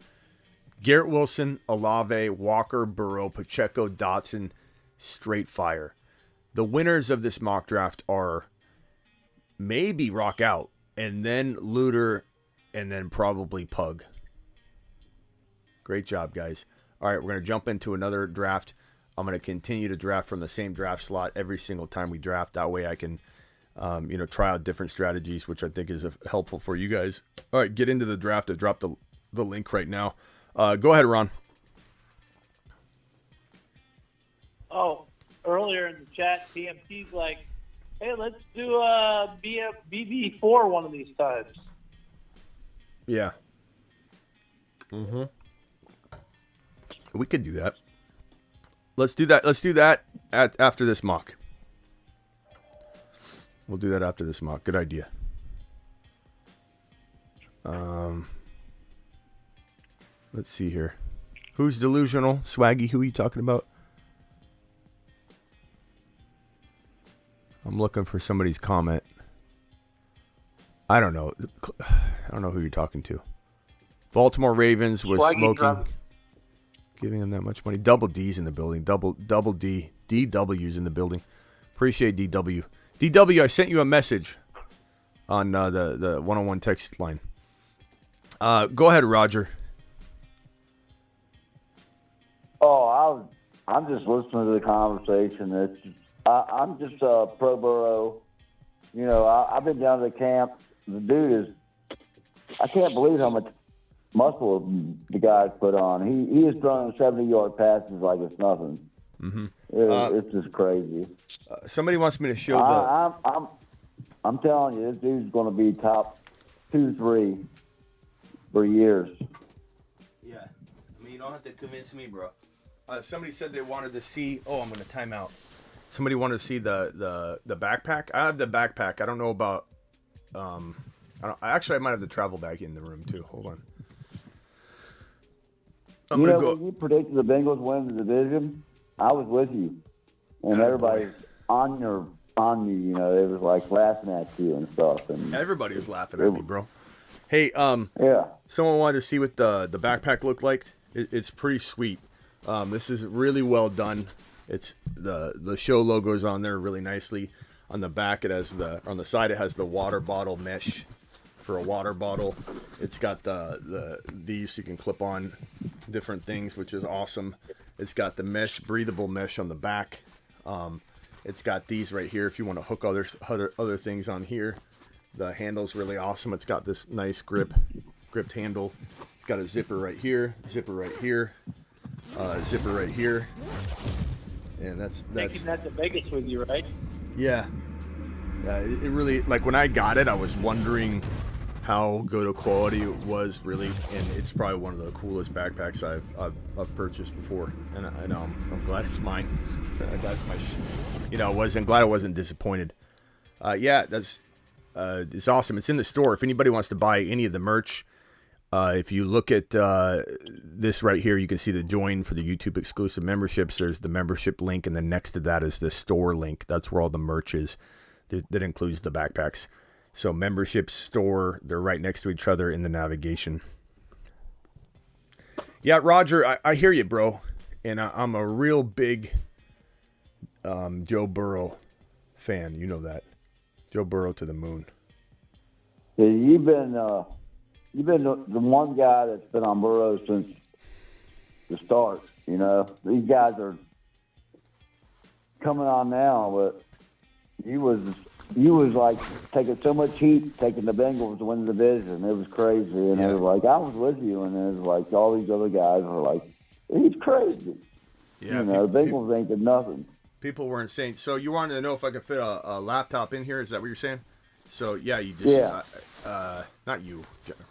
Garrett Wilson, Olave, Walker, Burrow, Pacheco, Dotson, straight fire. The winners of this mock draft are maybe Rock Out, and then Luter, and then probably Pug. Great job, guys. All right, we're going to jump into another draft. I'm going to continue to draft from the same draft slot every single time we draft. That way I can, try out different strategies, which I think is helpful for you guys. All right, get into the draft. I dropped the link right now. Go ahead, Ron. Oh, earlier in the chat, TMT's like, hey, let's do BB4 one of these times. Yeah. Mm-hmm. We could do that. Let's do that. Let's do that after this mock. We'll do that after this mock. Good idea. Let's see here. Who's delusional? Swaggy, who are you talking about? I'm looking for somebody's comment. I don't know. I don't know who you're talking to. Baltimore Ravens was Swaggy smoking, drunk. giving them that much money. Double D's in the building. Double D. DW's in the building. Appreciate DW. DW, I sent you a message on the one-on-one text line. Go ahead, Roger. Oh, I'm just listening to the conversation. I'm just pro Burrow. You know, I've been down to the camp. The dude is, I can't believe how much muscle the guy's put on. He is throwing 70-yard passes like it's nothing. Mm-hmm. It's just crazy. Somebody wants me to show I'm telling you, this dude's going to be top 2-3 for years. Yeah. I mean, you don't have to convince me, bro. Somebody said they wanted to see. Oh, I'm going to time out. Somebody wanted to see the backpack. I have the backpack. I don't know about. I might have the travel bag in the room too. Hold on. I'm gonna go. When you predicted the Bengals win the division, I was with you, and everybody on me. You know, they was like laughing at you and stuff. And everybody was laughing at me, bro. Hey, yeah. Someone wanted to see what the backpack looked like. It's pretty sweet. This is really well done. It's the show logos on there really nicely. On the back, on the side it has the water bottle mesh for a water bottle. It's got these you can clip on different things, which is awesome. It's got the breathable mesh on the back. It's got these right here if you want to hook other things on here. The handle's really awesome. It's got this nice gripped handle. It's got a zipper right here, zipper right here, zipper right here. And that's Taking that to Vegas with you, right? Yeah. It really, like when I got it, I was wondering how good a quality it was, really, and it's probably one of the coolest backpacks I've purchased before, and I'm glad it's mine. That's my, I'm glad I wasn't disappointed. Yeah, it's awesome. It's in the store. If anybody wants to buy any of the merch, if you look at this right here, you can see the join for the YouTube exclusive memberships. There's the membership link, and then next to that is the store link. That's where all the merch is. That includes the backpacks. So membership, store, they're right next to each other in the navigation. Yeah, Roger, I hear you, bro. And I'm a real big Joe Burrow fan. You know that. Joe Burrow to the moon. Yeah, you've been the one guy that's been on Burrow since the start. You know, these guys are coming on now, but you was like taking so much heat, taking the Bengals to win the division. It was crazy, and it was like I was with you, and it was like all these other guys were like, "He's crazy." Yeah, you know, the Bengals ain't did nothing. People were insane. So you wanted to know if I could fit a laptop in here? Is that what you're saying? So yeah, you just not you,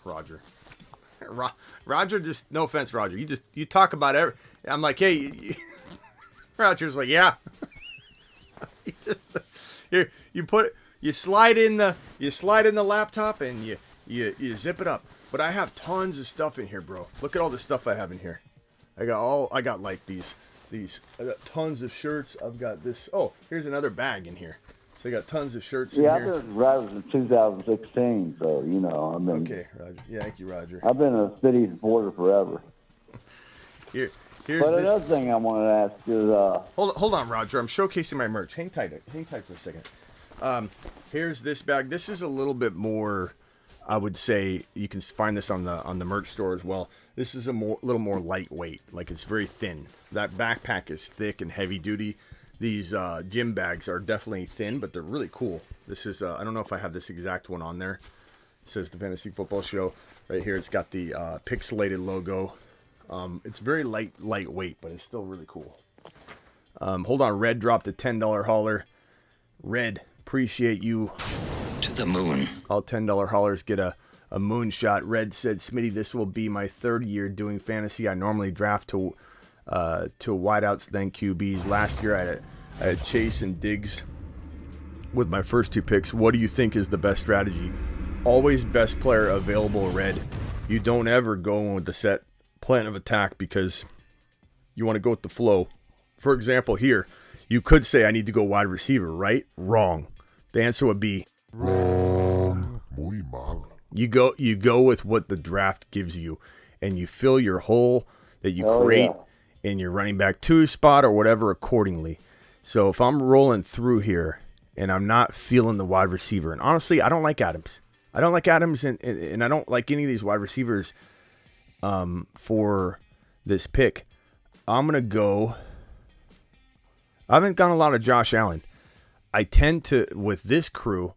Roger. Roger, just no offense, Roger. You talk about every. I'm like, hey, Roger's like, yeah. You slide in the laptop and you zip it up. But I have tons of stuff in here, bro. Look at all the stuff I have in here. I got like these. I got tons of shirts. I've got this. Oh, here's another bag in here. So I got tons of shirts in here. Yeah, I've been Riders in 2016, so you know. I mean, okay, Roger. Yeah, thank you, Roger. I've been a Smitty supporter forever. Here's another thing I wanted to ask is hold on, Roger. I'm showcasing my merch. Hang tight for a second. Here's this bag. This is a little bit more. I would say you can find this on the merch store as well. This is little more lightweight. Like it's very thin. That backpack is thick and heavy duty. These gym bags are definitely thin, but they're really cool. This is I don't know if I have this exact one on there. It says the Fantasy Football Show right here. It's got the pixelated logo. It's very lightweight, but it's still really cool. Hold on, Red dropped a $10 hauler. Red, appreciate you. To the moon. All $10 haulers get a moonshot. Red said, Smitty, this will be my third year doing fantasy. I normally draft to wideouts, then QBs. Last year I had Chase and Diggs with my first two picks. What do you think is the best strategy? always best player available, Red. You don't ever go in with the set plan of attack because you want to go with the flow. For example, here, you could say I need to go wide receiver, right? Wrong. The answer would be wrong. Muy mal. You go with what the draft gives you, and you fill your hole that you create in your running back 2 spot or whatever accordingly. So if I'm rolling through here and I'm not feeling the wide receiver, and honestly, I don't like Adams. I don't like Adams, and I don't like any of these wide receivers for this pick. I'm going to go. I haven't gone a lot of Josh Allen. I tend to, with this crew,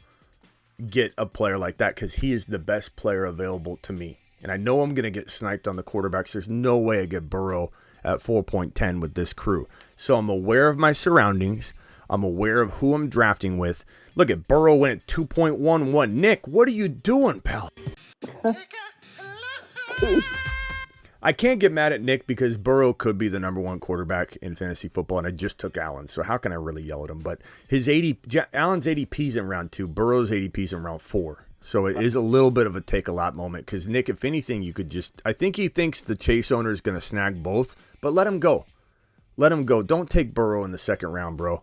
get a player like that because he is the best player available to me. And I know I'm going to get sniped on the quarterbacks. There's no way I get Burrow at 4.10 with this crew. So I'm aware of my surroundings. I'm aware of who I'm drafting with. Look at Burrow went at 2.11. Nick, what are you doing, pal? I can't get mad at Nick because Burrow could be the number 1 quarterback in fantasy football, and I just took Allen. So how can I really yell at him? But Allen's ADP's in round 2. Burrow's ADP's in round 4. So it is a little bit of a take-a-lot moment because, Nick, if anything, you could just – I think he thinks the Chase owner is going to snag both, but let him go. Let him go. Don't take Burrow in the second round, bro.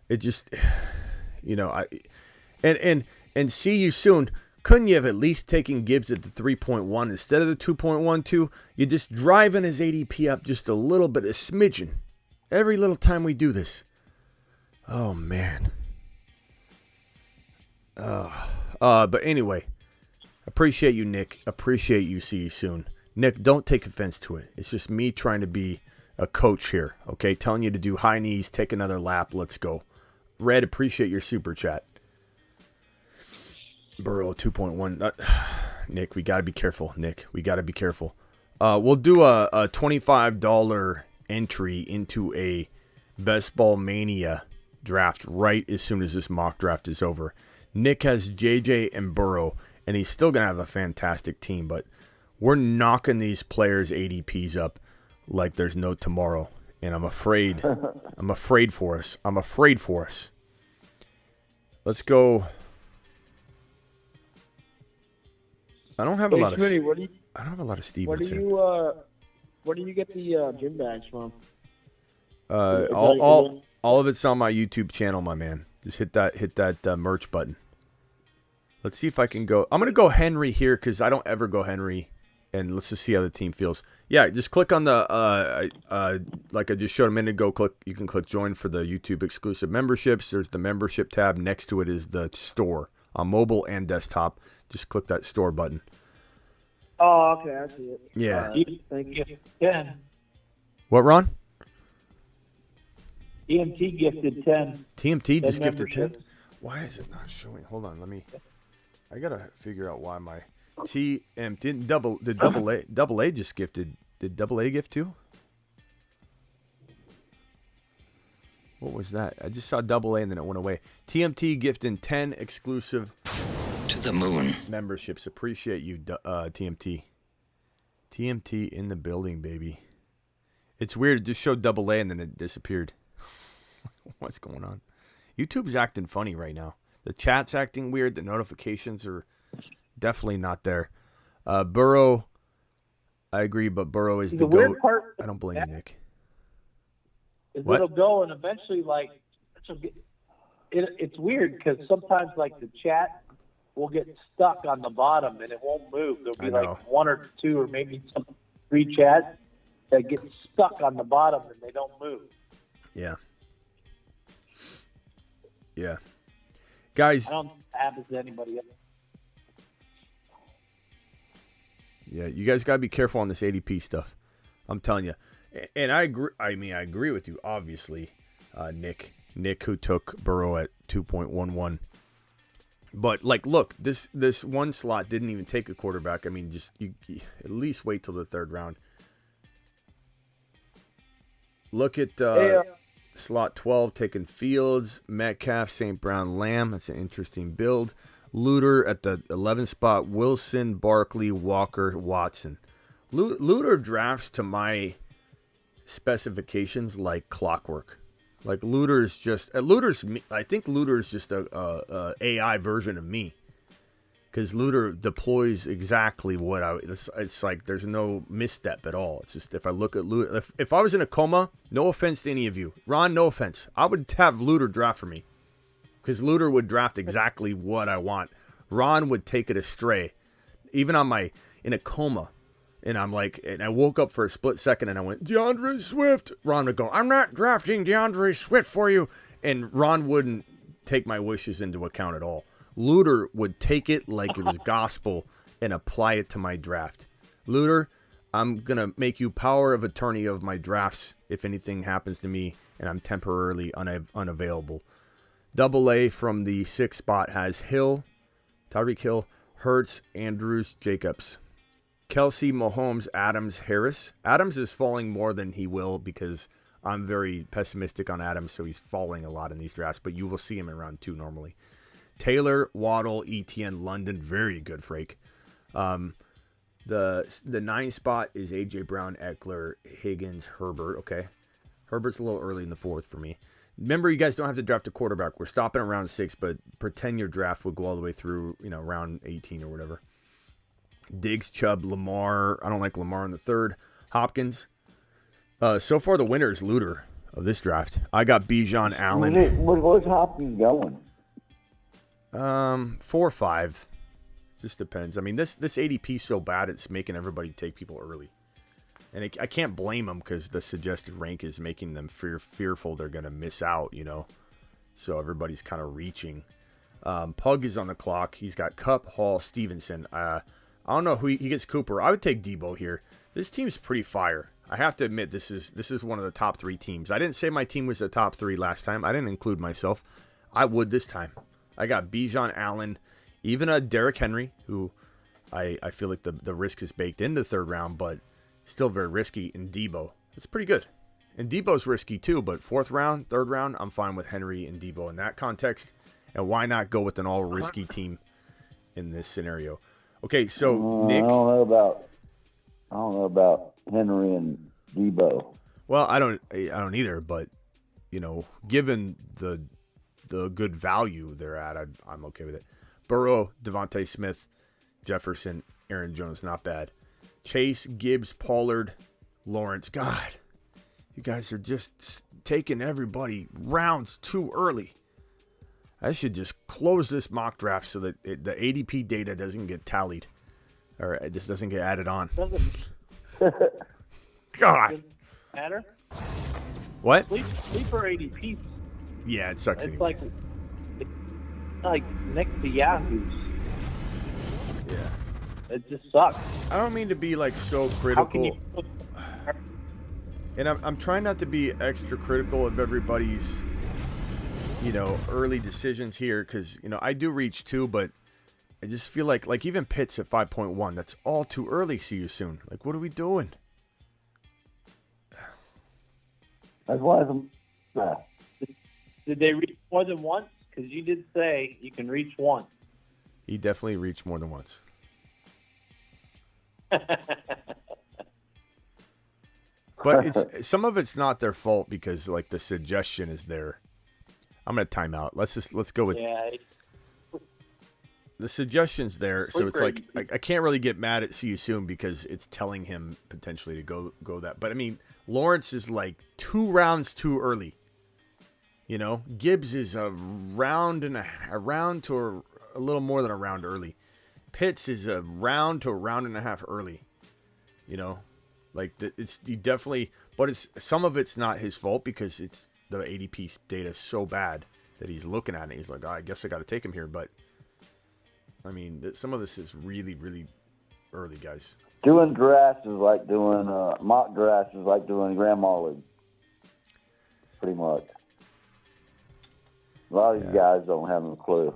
It just – and see you soon. Couldn't you have at least taken Gibbs at the 3.1 instead of the 2.12? You're just driving his ADP up just a little bit, a smidgen. Every little time we do this. Oh, man. But anyway, appreciate you, Nick. Appreciate you. See you soon. Nick, don't take offense to it. It's just me trying to be a coach here, okay? Telling you to do high knees, take another lap. Let's go. Red, appreciate your super chat. Burrow 2.1. Nick, we got to be careful. Nick, we got to be careful. We'll do a $25 entry into a Best Ball Mania draft right as soon as this mock draft is over. Nick has JJ and Burrow, and he's still going to have a fantastic team, but we're knocking these players' ADPs up like there's no tomorrow, and I'm afraid. I'm afraid for us. I'm afraid for us. Let's go. I don't have a lot of. I don't have a lot of Stevenson. Where do you get the gym bags from? All of it's on my YouTube channel, my man. Just hit that merch button. Let's see if I can go. I'm gonna go Henry here because I don't ever go Henry, and let's just see how the team feels. Yeah, just click on the like I just showed a minute ago. You can click join for the YouTube exclusive memberships. There's the membership tab. Next to it is the store on mobile and desktop. Just click that store button. Oh, okay, I see it. Yeah. Thank you. Yeah. What, Ron? TMT gifted 10. TMT just gifted membership. 10? Why is it not showing? Hold on, I gotta figure out why my TMT double A just gifted. Did double A gift too? What was that? I just saw double A and then it went away. TMT gifting 10 exclusive to the moon memberships. Appreciate you, TMT. TMT in the building, baby. It's weird. It just showed double A and then it disappeared. What's going on? YouTube's acting funny right now. The chat's acting weird. The notifications are definitely not there. Burrow, I agree, but Burrow is the GOAT. Weird part. I don't blame you, Nick. What? It'll go and eventually, like, it's weird because sometimes, like, the chat will get stuck on the bottom and it won't move. There'll be like 1 or 2 or maybe some 3 chats that get stuck on the bottom and they don't move. Yeah. Yeah. Guys. I don't happen to anybody else. Yeah, you guys got to be careful on this ADP stuff. I'm telling you. And I agree. I mean, I agree with you, obviously, Nick. Nick, who took Burrow at 2.11. But, like, look, this one slot didn't even take a quarterback. I mean, just you at least wait till the 3rd round. Look at slot 12 taking Fields, Metcalf, St. Brown, Lamb. That's an interesting build. Luter at the 11th spot. Wilson, Barkley, Walker, Watson. Luter drafts to my specifications like clockwork. Like I think Luter's just a AI version of me. because Luter deploys exactly what it's like there's no misstep at all. It's just if I look at Luter, if I was in a coma, no offense to any of you, Ron, no offense, I would have Luter draft for me because Luter would draft exactly what I want. Ron would take it astray, even in a coma, and I'm like, and I woke up for a split second and I went DeAndre Swift. Ron would go, I'm not drafting DeAndre Swift for you, and Ron wouldn't take my wishes into account at all. Luter would take it like it was gospel and apply it to my draft. Luter, I'm going to make you power of attorney of my drafts if anything happens to me and I'm temporarily unavailable. Double A from the 6th spot has Hill, Tyreek Hill, Hurts, Andrews, Jacobs. Kelsey, Mahomes, Adams, Harris. Adams is falling more than he will because I'm very pessimistic on Adams, so he's falling a lot in these drafts, but you will see him in round 2 normally. Taylor, Waddle, ETN, London, very good, Frake. The 9 spot is A.J. Brown, Eckler, Higgins, Herbert. Okay. Herbert's a little early in the 4th for me. Remember, you guys don't have to draft a quarterback. We're stopping at round 6, but pretend your draft would go all the way through, round 18 or whatever. Diggs, Chubb, Lamar. I don't like Lamar in the 3rd. Hopkins. So far, the winner is Luter of this draft. I got Bijan Allen. Where's Hopkins going? 4 or 5. Just depends. I mean, this ADP is so bad, it's making everybody take people early. And I can't blame them because the suggested rank is making them fearful they're going to miss out, So everybody's kind of reaching. Pug is on the clock. He's got Kupp, Hall, Stevenson. I don't know who he gets. Cooper. I would take Debo here. This team's pretty fire. I have to admit, this is one of the top 3 teams. I didn't say my team was the top 3 last time. I didn't include myself. I would this time. I got Bijan Allen, even a Derrick Henry, who I feel like the risk is baked into the 3rd round, but still very risky, in Debo. It's pretty good. And Debo's risky too, but 4th round, 3rd round, I'm fine with Henry and Debo in that context. And why not go with an all-risky team in this scenario? Okay, so Nick. I don't know about Henry and Debo. Well, I don't either, but given the good value they're at, I'm okay with it. Burrow, Devontae Smith, Jefferson, Aaron Jones, not bad. Chase, Gibbs, Pollard, Lawrence. God, you guys are just taking everybody rounds too early. I should just close this mock draft so that the ADP data doesn't get tallied, or it just doesn't get added on. God. Matter? What? Sleeper ADP. Yeah, it sucks. It's anyway. like next to Yahoo's. Yeah. It just sucks. I don't mean to be like so critical. And I'm trying not to be extra critical of everybody's, early decisions here, because, I do reach 2, but I just feel like even Pitts at 5.1, that's all too early. See you soon. Like, what are we doing? That's why Did they reach more than once? Because you did say you can reach once. He definitely reached more than once. But some of it's not their fault because the suggestion is there. I'm gonna time out. Let's go with the suggestion's there, so it's like I can't really get mad at see you soon because it's telling him potentially to go that. But I mean, Lawrence is 2 rounds too early. Gibbs is a round to a little more than a round early. Pitts is a round to a round and a half early. He definitely, but some of it's not his fault because it's the ADP data is so bad that he's looking at it. He's like, I guess I got to take him here. But I mean, some of this is really, really early, guys. Doing drafts is like doing mock drafts is like doing grandma league. Pretty much. A lot of you guys don't have a clue.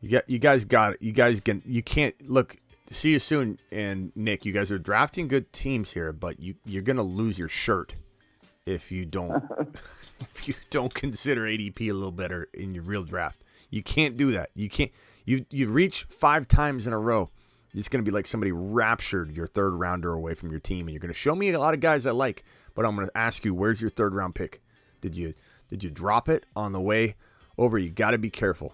You guys got it. You can't look. See you soon. And Nick, you guys are drafting good teams here, but you're gonna lose your shirt if you don't consider ADP a little better in your real draft. You can't do that. You can't. You've reached 5 times in a row. It's gonna be like somebody raptured your 3rd rounder away from your team, and you're gonna show me a lot of guys I like, but I'm gonna ask you, where's your 3rd round pick? Did you drop it on the way over? You got to be careful.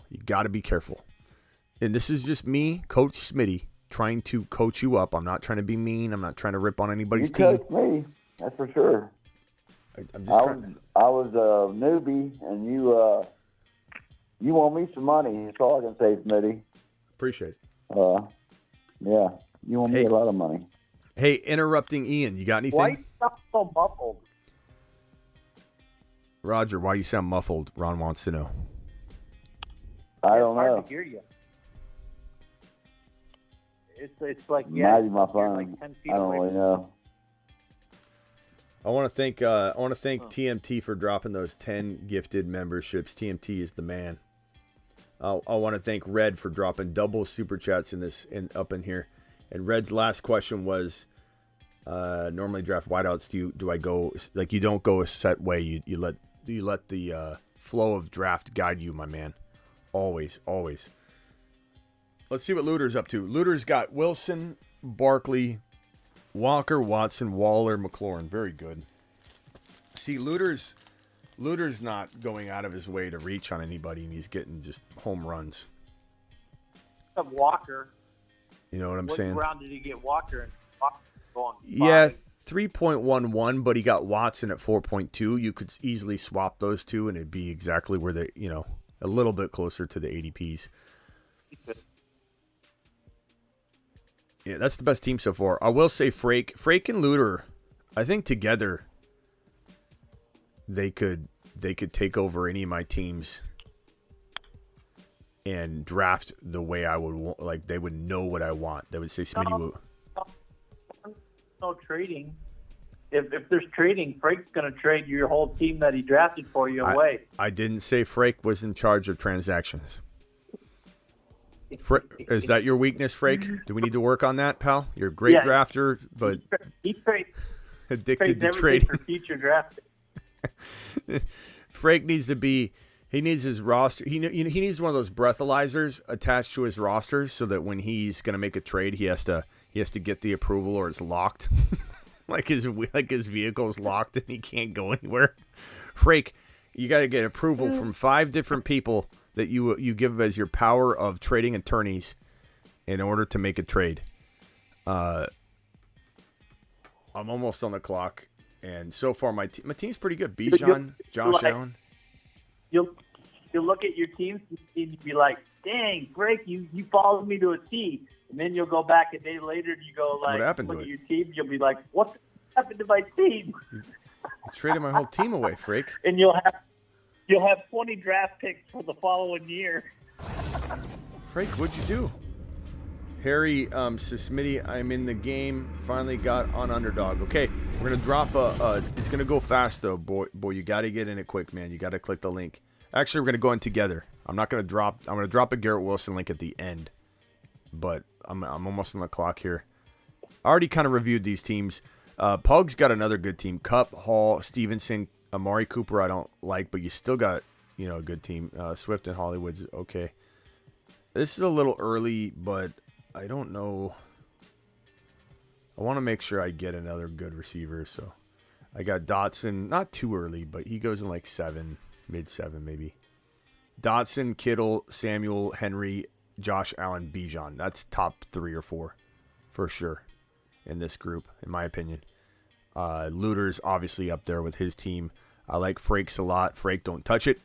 and this is just me, Coach Smitty, trying to coach you up. I'm not trying to be mean. I'm not trying to rip on anybody's You team. coached me, that's for sure. I'm just trying. I was a newbie, and you want me some money. That's all I can say, Smitty. Appreciate it. Yeah, you want me a lot of money. Hey, interrupting Ian, you got anything? Why you sound so muffled? Roger, why you sound muffled? Ron wants to know. I don't Hard know. to hear you. It's like Maybe my you're phone. like 10 feet I don't away really from- know. I want to thank TMT for dropping those 10 gifted memberships. TMT is the man. I want to thank Red for dropping double super chats up in here. And Red's last question was, normally draft wideouts. Do I go like you don't go a set way? You let the flow of draft guide you, my man. Always. Let's see what Luter's up to. Luter's got Wilson, Barkley, Walker, Watson, Waller, McLaurin. Very good. See, Luter's not going out of his way to reach on anybody, and he's getting just home runs. Of Walker. You know what I'm What saying? round did he get Walker? And Walker's going Yeah, 5. 3.11, but he got Watson at 4.2. You could easily swap those two, and it'd be exactly where they, a little bit closer to the ADPs. Yeah, that's the best team so far. I will say Frake and Luter, I think together they could take over any of my teams and draft the way I would want. Like, they would know what I want. They would say, Smitty, No trading. If there's trading, Frake's going to trade your whole team that he drafted for you away. I didn't say Frake was in charge of transactions. Is that your weakness, Frake? Do we need to work on that, pal? You're a great drafter, but he trades addicted to everything trading. for future drafting. Frake needs to be. He needs his roster. He needs one of those breathalyzers attached to his rosters, so that when he's going to make a trade, he has to get the approval, or it's locked. like his vehicle's locked and he can't go anywhere. Frake, you got to get approval from 5 different people that you give as your power of trading attorneys in order to make a trade. I'm almost on the clock, and so far my team's pretty good. Bijan, Josh Allen. You'll look at your teams and you'd be like, "Dang, Greg, you followed me to a T." And then you'll go back a day later and you go like, What happened to look it? at your team. You'll be like, "What happened to my team?" I traded my whole team away, Frake. And you'll have 20 draft picks for the following year. Frake, what'd you do? Harry says, Smitty, I'm in the game. Finally got on underdog. Okay, we're gonna drop it's gonna go fast though, boy. You got to get in it quick, man. You got to click the link. Actually, we're gonna go in together. I'm gonna drop a Garrett Wilson link at the end, but I'm almost on the clock here. I already kind of reviewed these teams. Pug's got another good team. Cup, Hall, Stevenson, Amari Cooper. I don't like, but you still got a good team. Swift and Hollywood's okay. This is a little early, but I don't know. I want to make sure I get another good receiver. So I got Dotson, not too early, but he goes in like 7, mid-7 maybe. Dotson, Kittle, Samuel, Henry, Josh Allen, Bijan. That's top 3 or 4 for sure in this group, in my opinion. Luter's obviously up there with his team. I like Frakes a lot. Frake, don't touch it.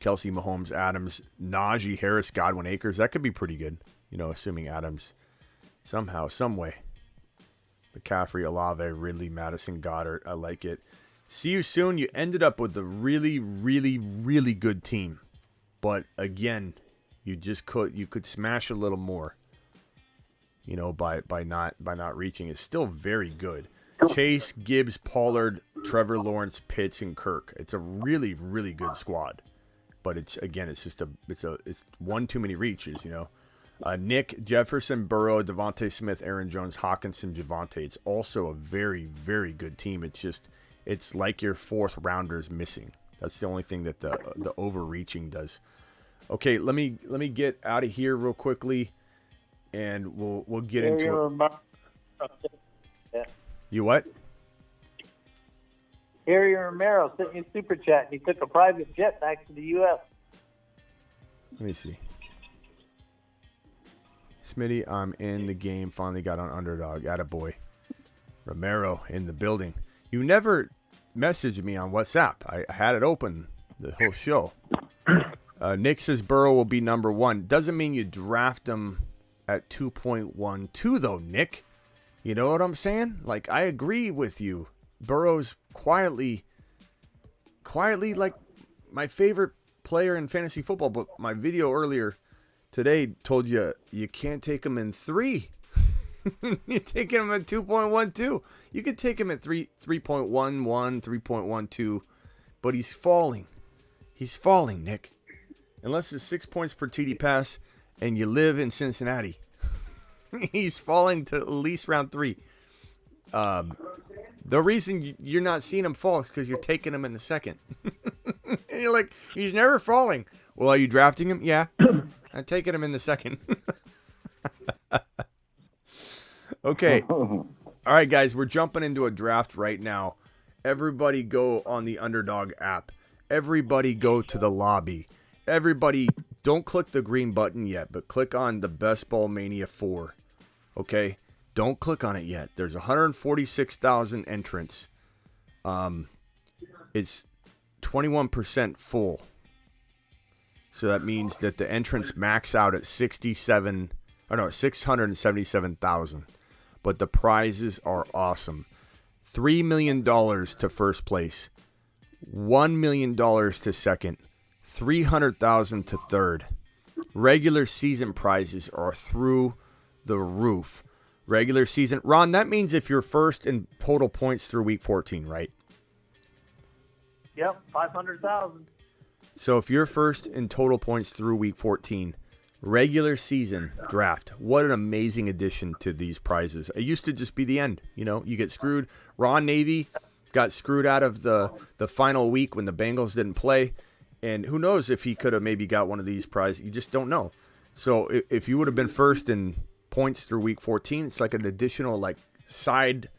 Kelsey, Mahomes, Adams, Najee, Harris, Godwin, Akers. That could be pretty good, assuming Adams somehow, some way. McCaffrey, Olave, Ridley, Madison, Goddard. I like it. See you soon. You ended up with a really, really, really good team. But again, you could smash a little more, by not reaching. It's still very good. Chase, Gibbs, Pollard, Trevor Lawrence, Pitts, and Kirk. It's a really, really good squad. But it's one too many reaches, Nick, Jefferson, Burrow, Devontae Smith, Aaron Jones, Hawkinson, Javonte. It's also a very, very good team. It's like your 4th rounder's missing. That's the only thing that the overreaching does. Okay, let me get out of here real quickly, and we'll get into it. You what? Harry Romero sent me a super chat. He took a private jet back to the U.S. Let me see. Smitty, I'm in the game. Finally got on Underdog. Attaboy. Romero in the building. You never messaged me on WhatsApp. I had it open the whole show. Nick says Burrow will be number 1. Doesn't mean you draft him at 2.12 though, Nick. You know what I'm saying? Like, I agree with you. Burrow's quietly like my favorite player in fantasy football, but my video earlier today told you can't take him in 3. You're taking him at 2.12. You could take him at 3.11, 3.12, but he's falling. He's falling, Nick. Unless it's 6 points per TD pass and you live in Cincinnati. He's falling to at least round 3. The reason you're not seeing him fall is because you're taking him in the second. And you're like, he's never falling. Well, are you drafting him? Yeah. I'm taking him in the second. Okay. All right, guys, we're jumping into a draft right now. Everybody go on the Underdog app. Everybody go to the lobby. Everybody, don't click the green button yet, but click on the Best Ball Mania 4. Okay? Don't click on it yet. There's 146,000 entrants. It's 21% full. So that means that the entrants max out at 677,000. But the prizes are awesome. $3 million to first place. $1 million to second. $300,000 to third. Regular season prizes are through the roof. Regular season. Ron, that means if you're first in total points through week 14, right? Yep, 500,000. So if you're first in total points through week 14, regular season draft. What an amazing addition to these prizes. It used to just be the end. You know, you get screwed. Ron Navy got screwed out of the final week when the Bengals didn't play. And who knows if he could have maybe got one of these prizes. You just don't know. So if you would have been first in points through week 14, it's like an additional like side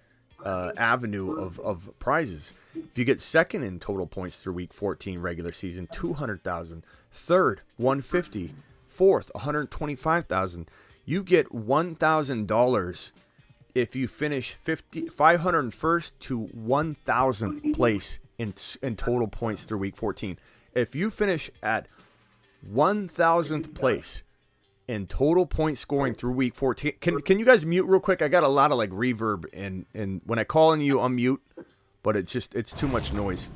avenue of prizes. If you get second in total points through week 14 regular season, 200,000. Third, 150. Fourth, 125,000. You get $1,000 if you finish 501st to 1,000th place in total points through week 14. If you finish at 1,000th place in total point scoring through week 14, can you guys mute real quick? I got a lot of like reverb and when I call on you, unmute, but it's too much noise.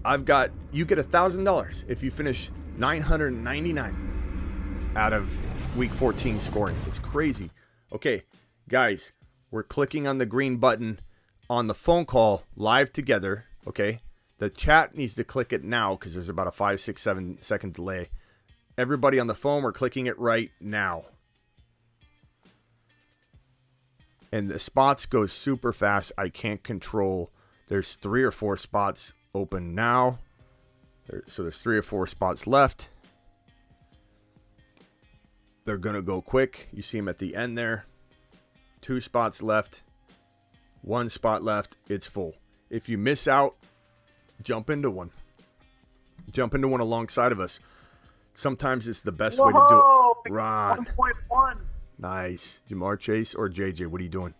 You get $1,000 if you finish 999 out of week 14 scoring. It's crazy. Okay, guys, we're clicking on the green button on the phone call live together. Okay, the chat needs to click it now because there's about a 5, 6, 7 second delay. Everybody on the phone, we're clicking it right now. And the spots go super fast. I can't control. There's 3 or 4 spots open now. So there's 3 or 4 spots left. They're going to go quick. You see them at the end there. 2 spots left. 1 spot left. It's full. If you miss out, jump into one. Jump into one alongside of us. Sometimes it's the best way to do it. Ron. 1.1. Nice. Jamar Chase or JJ? What are you doing?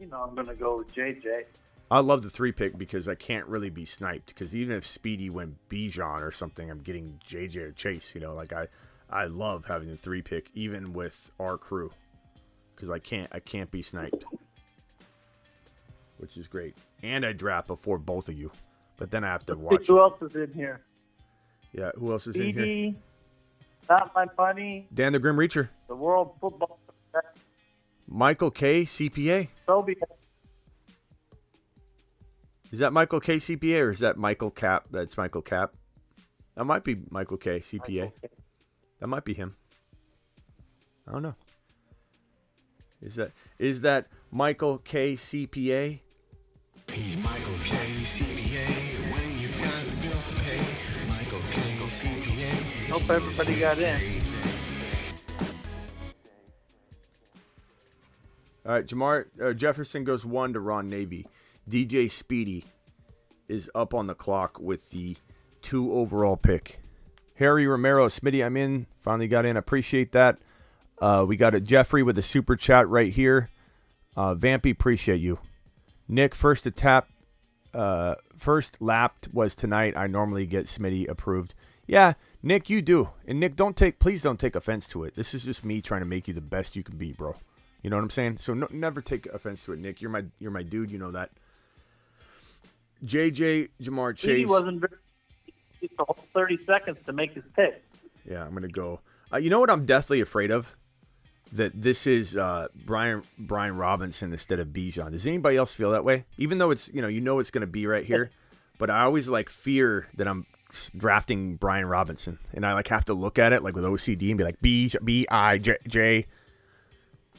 You know I'm going to go with JJ. I love the 3 pick because I can't really be sniped. Because even if Speedy went Bijan or something, I'm getting JJ or Chase. You know, like I love having the 3 pick even with our crew because I can't be sniped, which is great. And I draft before both of you, but then I have to watch. Who else is in here? Yeah, who else is in here? Speedy, Not My Money, Dan the Grim Reacher, the World Football, Michael K. CPA. Soviet. Is that Michael K. CPA or is that Michael Cap? That's Michael Cap. That might be Michael K. CPA. That might be him. I don't know. Is that Michael K. CPA? He's Michael K. CPA. When you've got bills to pay, Michael K. CPA. Hope everybody got in. All right, Jefferson goes 1 to Ron Navy. DJ Speedy is up on the clock with the 2 overall pick. Harry Romero, Smitty, I'm in. Finally got in. Appreciate that. We got a Jeffrey with a super chat right here. Vampy, appreciate you. Nick, first lapped was tonight. I normally get Smitty approved. Yeah, Nick, you do. And Nick, please don't take offense to it. This is just me trying to make you the best you can be, bro. You know what I'm saying? So never take offense to it, Nick. You're my dude. You know that. JJ Jamar Chase. He wasn't very, the whole 30 seconds to make his pick. Yeah, I'm gonna go. You know what I'm deathly afraid of? That this is Brian Robinson instead of Bijan. Does anybody else feel that way? Even though it's it's gonna be right here, but I always fear that I'm drafting Brian Robinson, and I have to look at it with OCD and be like B-I-J,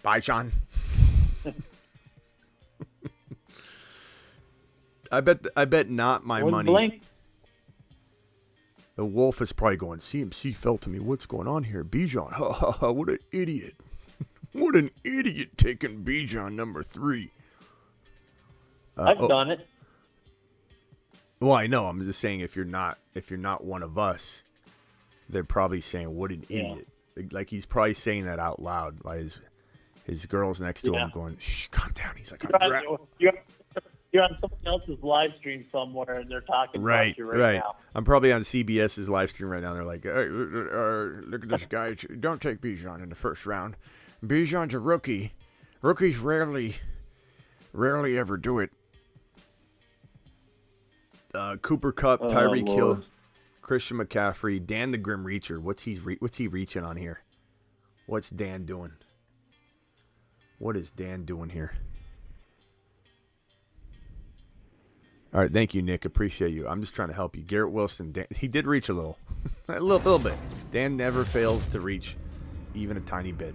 Bijan. I bet not my money. Blink. The wolf is probably going, CMC fell to me. What's going on here? Bijan. Ha ha ha. What an idiot. What an idiot taking Bijan number 3. I've done it. Well, I know. I'm just saying if you're not one of us, they're probably saying, what an idiot. Like he's probably saying that out loud by his girls next to him going, shh, calm down. He's like, you're on someone else's live stream somewhere, and they're talking about you right now. I'm probably on CBS's live stream right now. They're like, hey, look at this guy. Don't take Bijan in the first round. Bijan's a rookie. Rookies rarely ever do it. Cooper Kupp, Tyreek Hill, Christian McCaffrey, Dan the Grim Reacher. What's he reaching on here? What's Dan doing? What is Dan doing here? All right, thank you, Nick. Appreciate you. I'm just trying to help you. Garrett Wilson, Dan, he did reach a little. a little bit. Dan never fails to reach even a tiny bit.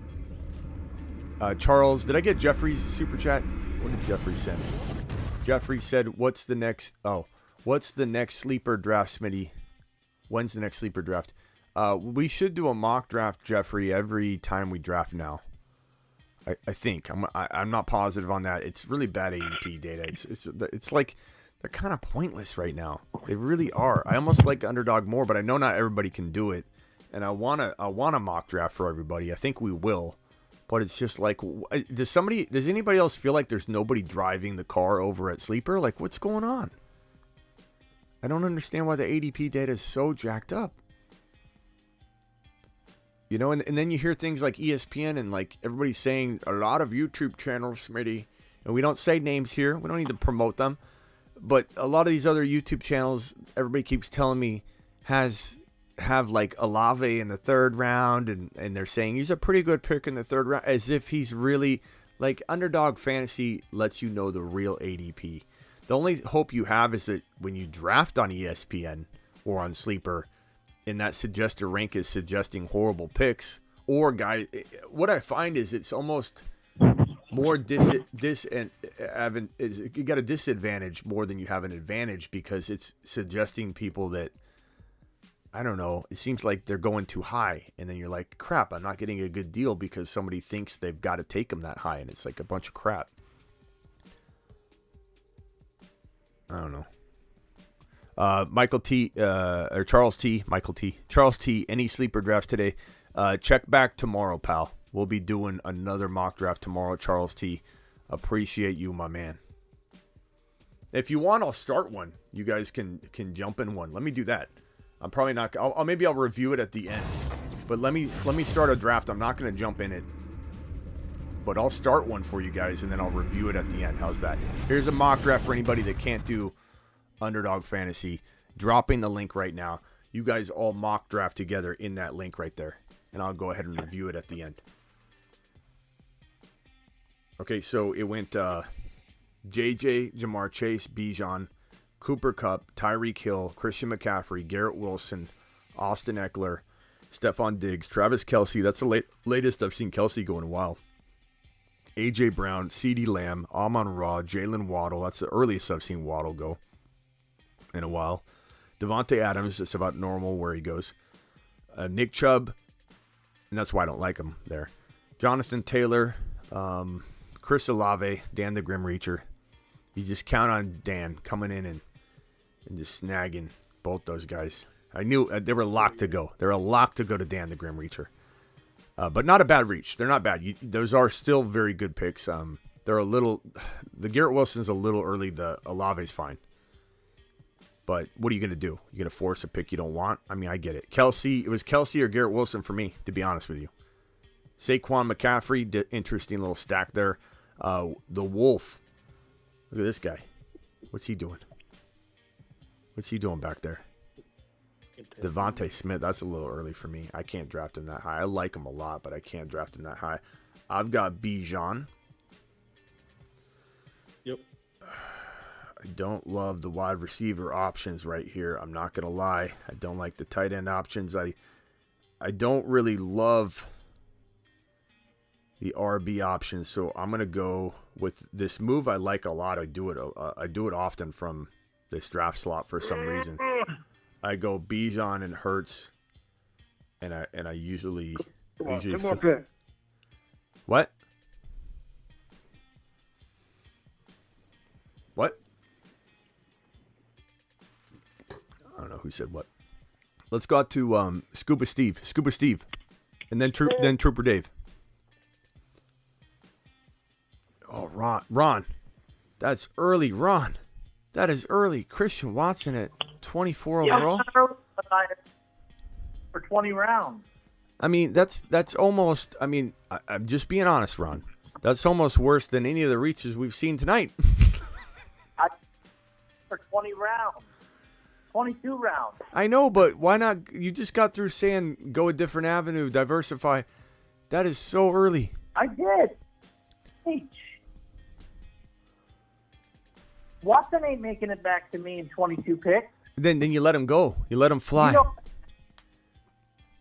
Charles, did I get Jeffrey's super chat? What did Jeffrey send? Jeffrey said, what's the next sleeper draft, Smitty? When's the next sleeper draft? We should do a mock draft, Jeffrey, every time we draft now. I think. I'm not positive on that. It's really bad ADP data. It's like they're kind of pointless right now. They really are. I almost like Underdog more, but I know not everybody can do it. And I want a mock draft for everybody. I think we will. But it's just does anybody else feel like there's nobody driving the car over at Sleeper? Like, what's going on? I don't understand why the ADP data is so jacked up. You know, and then you hear things like ESPN and everybody's saying a lot of YouTube channels, Smitty, and we don't say names here. We don't need to promote them. But a lot of these other YouTube channels, everybody keeps telling me have Olave in the 3rd round, and they're saying he's a pretty good pick in the 3rd round, as if he's really Underdog Fantasy lets you know the real ADP. The only hope you have is that when you draft on ESPN or on Sleeper, and that suggestor rank is suggesting horrible picks, or guys, what I find is it's almost more you got a disadvantage more than you have an advantage, because it's suggesting people that, I don't know, it seems like they're going too high, and then you're like, crap, I'm not getting a good deal because somebody thinks they've got to take them that high, and it's like a bunch of crap. I don't know. Charles T, any sleeper drafts today? Check back tomorrow, pal. We'll be doing another mock draft tomorrow, Charles T. Appreciate you, my man. If you want, I'll start one. You guys can jump in one. Let me do that. I'm probably not. Maybe I'll review it at the end. But let me start a draft. I'm not going to jump in it. But I'll start one for you guys, and then I'll review it at the end. How's that? Here's a mock draft for anybody that can't do Underdog Fantasy. Dropping the link right now. You guys all mock draft together in that link right there. And I'll go ahead and review it at the end. Okay, so it went JJ, Jamar Chase, Bijan, Cooper Kupp, Tyreek Hill, Christian McCaffrey, Garrett Wilson, Austin Eckler, Stephon Diggs, Travis Kelce. That's the latest I've seen Kelce go in a while. A.J. Brown, CeeDee Lamb, Amon-Ra, Jalen Waddle. That's the earliest I've seen Waddle go in a while. Devontae Adams, it's about normal where he goes. Nick Chubb, and that's why I don't like him there. Jonathan Taylor, Chris Olave, Dan the Grim Reacher. You just count on Dan coming in and just snagging both those guys. I knew they were locked to go. They're a lock to go to Dan the Grim Reacher. But not a bad reach. They're not bad. Those are still very good picks. They're a little. The Garrett Wilson's a little early. The Olave's fine. But what are you going to do? You're going to force a pick you don't want? I mean, I get it. It was Kelsey or Garrett Wilson for me, to be honest with you. Saquon McCaffrey, interesting little stack there. The Wolf. Look at this guy. What's he doing? What's he doing back there? Devontae Smith. That's a little early for me. I can't draft him that high. I like him a lot, but I can't draft him that high. I've got Bijan. Yep. I don't love the wide receiver options right here. I'm not going to lie. I don't like the tight end options. I don't really love the RB options, so I'm going to go with this move I like a lot. I do it often from this draft slot for some reason. I go Bijan and Hurts, and I usually What? What? I don't know who said what. Let's go out to Scuba Steve, and then Trooper Dave. Oh, Ron, that's early, Ron. That is early. Christian Watson at 24 overall. For 20 rounds. I mean, that's almost. I mean, I'm just being honest, Ron. That's almost worse than any of the reaches we've seen tonight. For 20 rounds. 22 rounds. I know, but why not? You just got through saying go a different avenue, diversify. That is so early. I did. H. Watson ain't making it back to me in 22 picks. Then you let him go. You let him fly.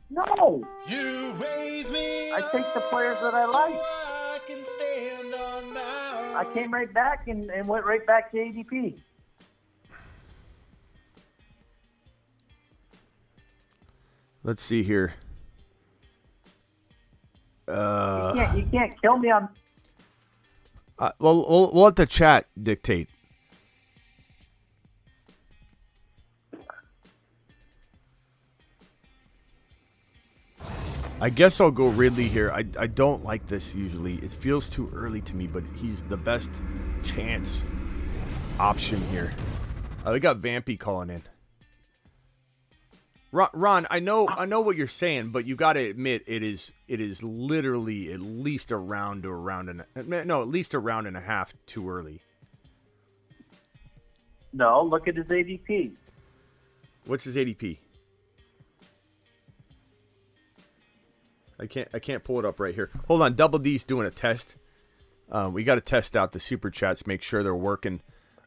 No. You raise me I take the players that I like. I can stand on my I came right back and went right back to ADP. Let's see here. You can't kill me on. We'll let the chat dictate. I guess I'll go Ridley here. I don't like this usually. It feels too early to me, but he's the best chance option here. We got Vampy calling in. Ron, I know what you're saying, but you got to admit it is literally at least a round at least a round and a half too early. No, look at his ADP. What's his ADP? I can't pull it up right here. Hold on, Double D's doing a test. We got to test out the super chats, make sure they're working.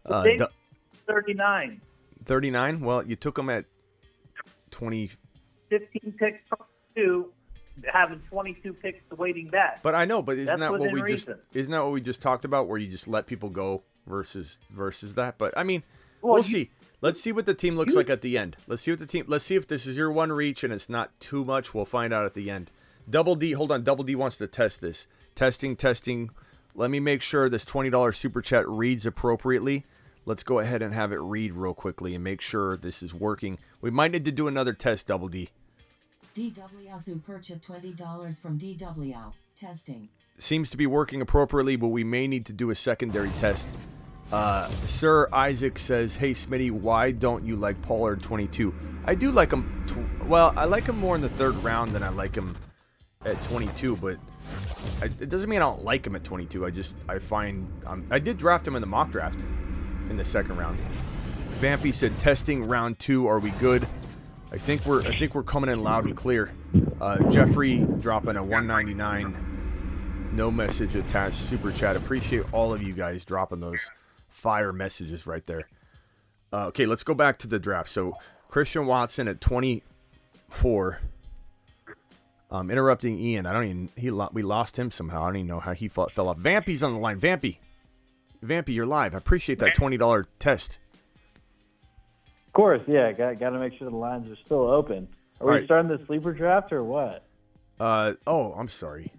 39. 39? Well, you took them at 20. 15 picks from 2, having 22 picks awaiting that. But I know, but isn't that what we just talked about, where you just let people go versus that? But I mean, we'll see. Let's see what the team looks like at the end. Let's see if this is your one reach and it's not too much. We'll find out at the end. Double D, hold on. Double D wants to test this. Testing. Let me make sure this $20 super chat reads appropriately. Let's go ahead and have it read real quickly and make sure this is working. We might need to do another test, Double D. DWSU purchased $20 from DW. Testing. Seems to be working appropriately, but we may need to do a secondary test. Sir Isaac says, hey, Smitty, why don't you like Pollard 22? I do like him. I like him more in the third round than I like him at 22, but it doesn't mean I don't like him at 22. I did draft him in the mock draft in the second round. Vampy said, testing round 2. Are we good? I think we're coming in loud and clear. Jeffrey dropping a 199. No message attached. Super chat. Appreciate all of you guys dropping those fire messages right there. Okay, let's go back to the draft. So Christian Watson at 24. Interrupting Ian. We lost him somehow. I don't even know how he fell off. Vampy's on the line. Vampy, you're live. I appreciate that $20 test. Of course, yeah. Got to make sure the lines are still open. Are we starting the sleeper draft or what? I'm sorry.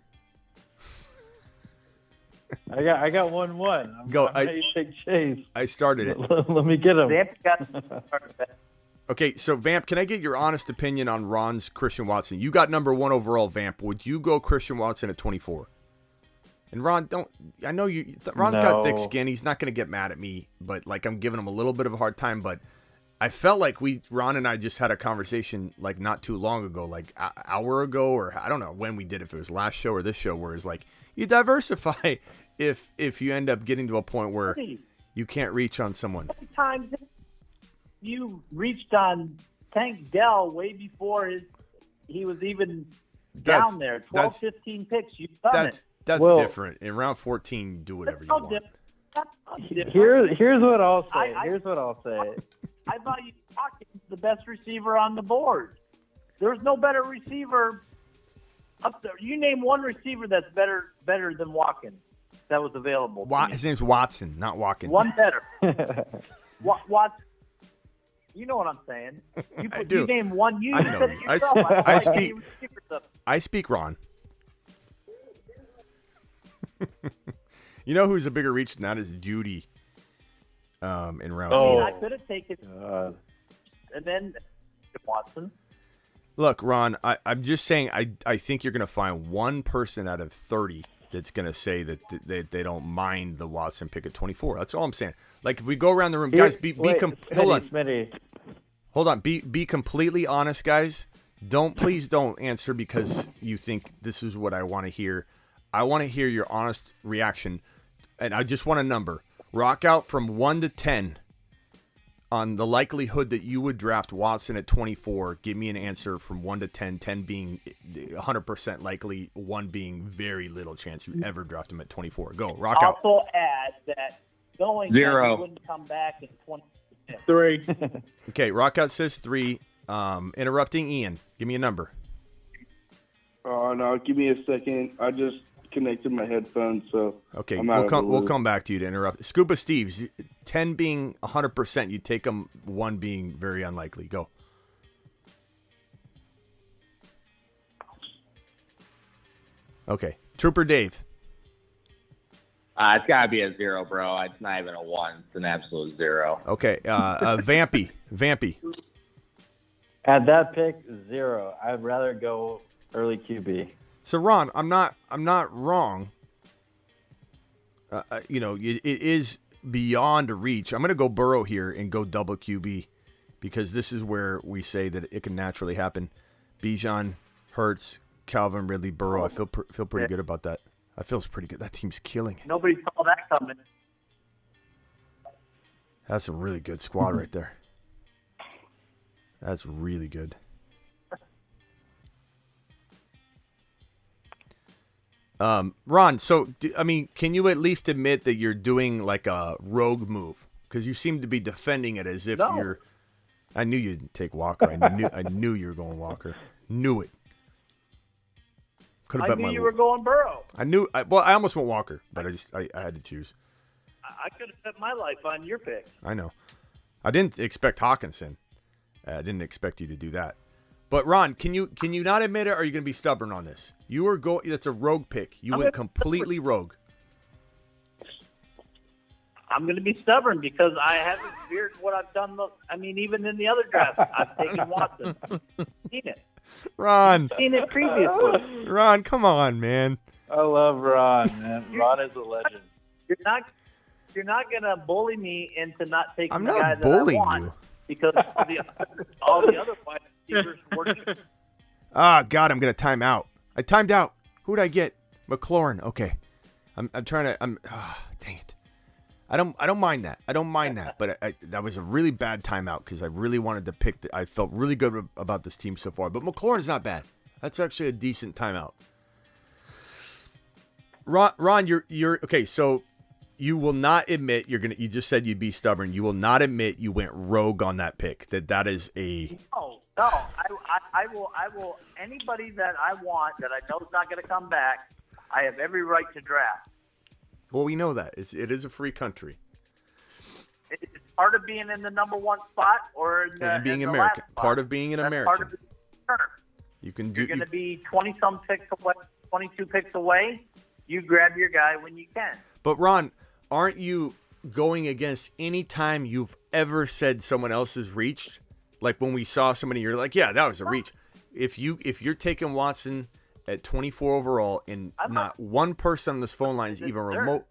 I got 1-1. Go. I take Chase. I started it. Let me get him. Okay, so Vamp, can I get your honest opinion on Ron's Christian Watson? You got number 1 overall, Vamp. Would you go Christian Watson at 24? And Ron, I know Ron's got thick skin. He's not going to get mad at me, but like I'm giving him a little bit of a hard time. But I felt like Ron and I just had a conversation like not too long ago, like an hour ago, or I don't know when we did, if it was last show or this show, where it's like you diversify if you end up getting to a point where you can't reach on someone. Times you reached on Tank Dell way before he was even down there. 12, 15 picks. You've done it. That's different. In round 14, do whatever you want. Here's what I'll say. I thought you Watkins the best receiver on the board. There's no better receiver up there. You name one receiver that's better than Watkins that was available. His name's Watson, not Watkins. One better. Watson. You know what I'm saying. I do. You name one. You I know. said it yourself. I speak Ron. You know who's a bigger reach than that is Judy in round 4. I could have taken and then Watson. Look, Ron, I'm just saying I think you're going to find one person out of 30 that's going to say that they don't mind the Watson pick at 24. That's all I'm saying. Like, if we go around the room, guys, hold on. Be completely honest, guys. Please don't answer because you think this is what I want to hear. I want to hear your honest reaction, and I just want a number. Rock out from 1 to 10 on the likelihood that you would draft Watson at 24. Give me an answer from 1 to 10, 10 being 100% likely, 1 being very little chance you ever draft him at 24. Go, rock out. Also add that going 0. he wouldn't come back in 20. 3. Okay, rock out says 3. Interrupting Ian. Give me a number. Oh, no, give me a second. I just connected my headphones, so okay, I'm out we'll come back to you to interrupt. Scuba Steve's 10 being 100%, you take them, 1 being very unlikely. Go. Okay, Trooper Dave. It's gotta be a 0, bro. It's not even a 1. It's an absolute 0. Okay, Vampy. At that pick, 0. I'd rather go early QB. So Ron, I'm not wrong. It is beyond a reach. I'm going to go Burrow here and go double QB because this is where we say that it can naturally happen. Bijan, Hurts, Calvin Ridley, Burrow. I feel pretty good about that. I feel pretty good. That team's killing it. Nobody saw that coming. That's a really good squad right there. That's really good. Ron, so, can you at least admit that you're doing like a rogue move? Because you seem to be defending it as if you're... I knew you'd take Walker. I knew you were going Walker. Knew it. I knew you were going Burrow. I almost went Walker, but I had to choose. I could have bet my life on your pick. I know. I didn't expect Hawkinson. I didn't expect you to do that. But Ron, can you not admit it, or are you going to be stubborn on this? You were that's a rogue pick. You went completely rogue. I'm going to be stubborn because I haven't veered what I've done. Even in the other draft, I've taken Watson. Seen it. Ron. Seen it previously. Ron, come on, man. I love Ron, man. Ron is a legend. You're not going to bully me into not taking I'm the not guy that bullying I want you. because all the other wide receivers working. God, I'm going to time out. I timed out. Who'd I get? McLaurin. Okay. I'm trying to dang it. I don't mind that. But that was a really bad timeout because I really wanted to pick I felt really good about this team so far. But McLaurin's not bad. That's actually a decent timeout. Ron, you're okay, so you will not admit you just said you'd be stubborn. You will not admit you went rogue on that pick. That is a No. I will. Anybody that I want that I know is not going to come back, I have every right to draft. Well, we know that it is a free country. It's part of being in the number 1 spot, or and being in the American. last spot. Part of being an That's American. Part of the You're going to be 20-some picks away, 22 picks away. You grab your guy when you can. But Ron, aren't you going against any time you've ever said someone else has reached? Like when we saw somebody, you're like, yeah, that was a reach. If you're taking Watson at 24 overall and not one person on this phone line is even remote.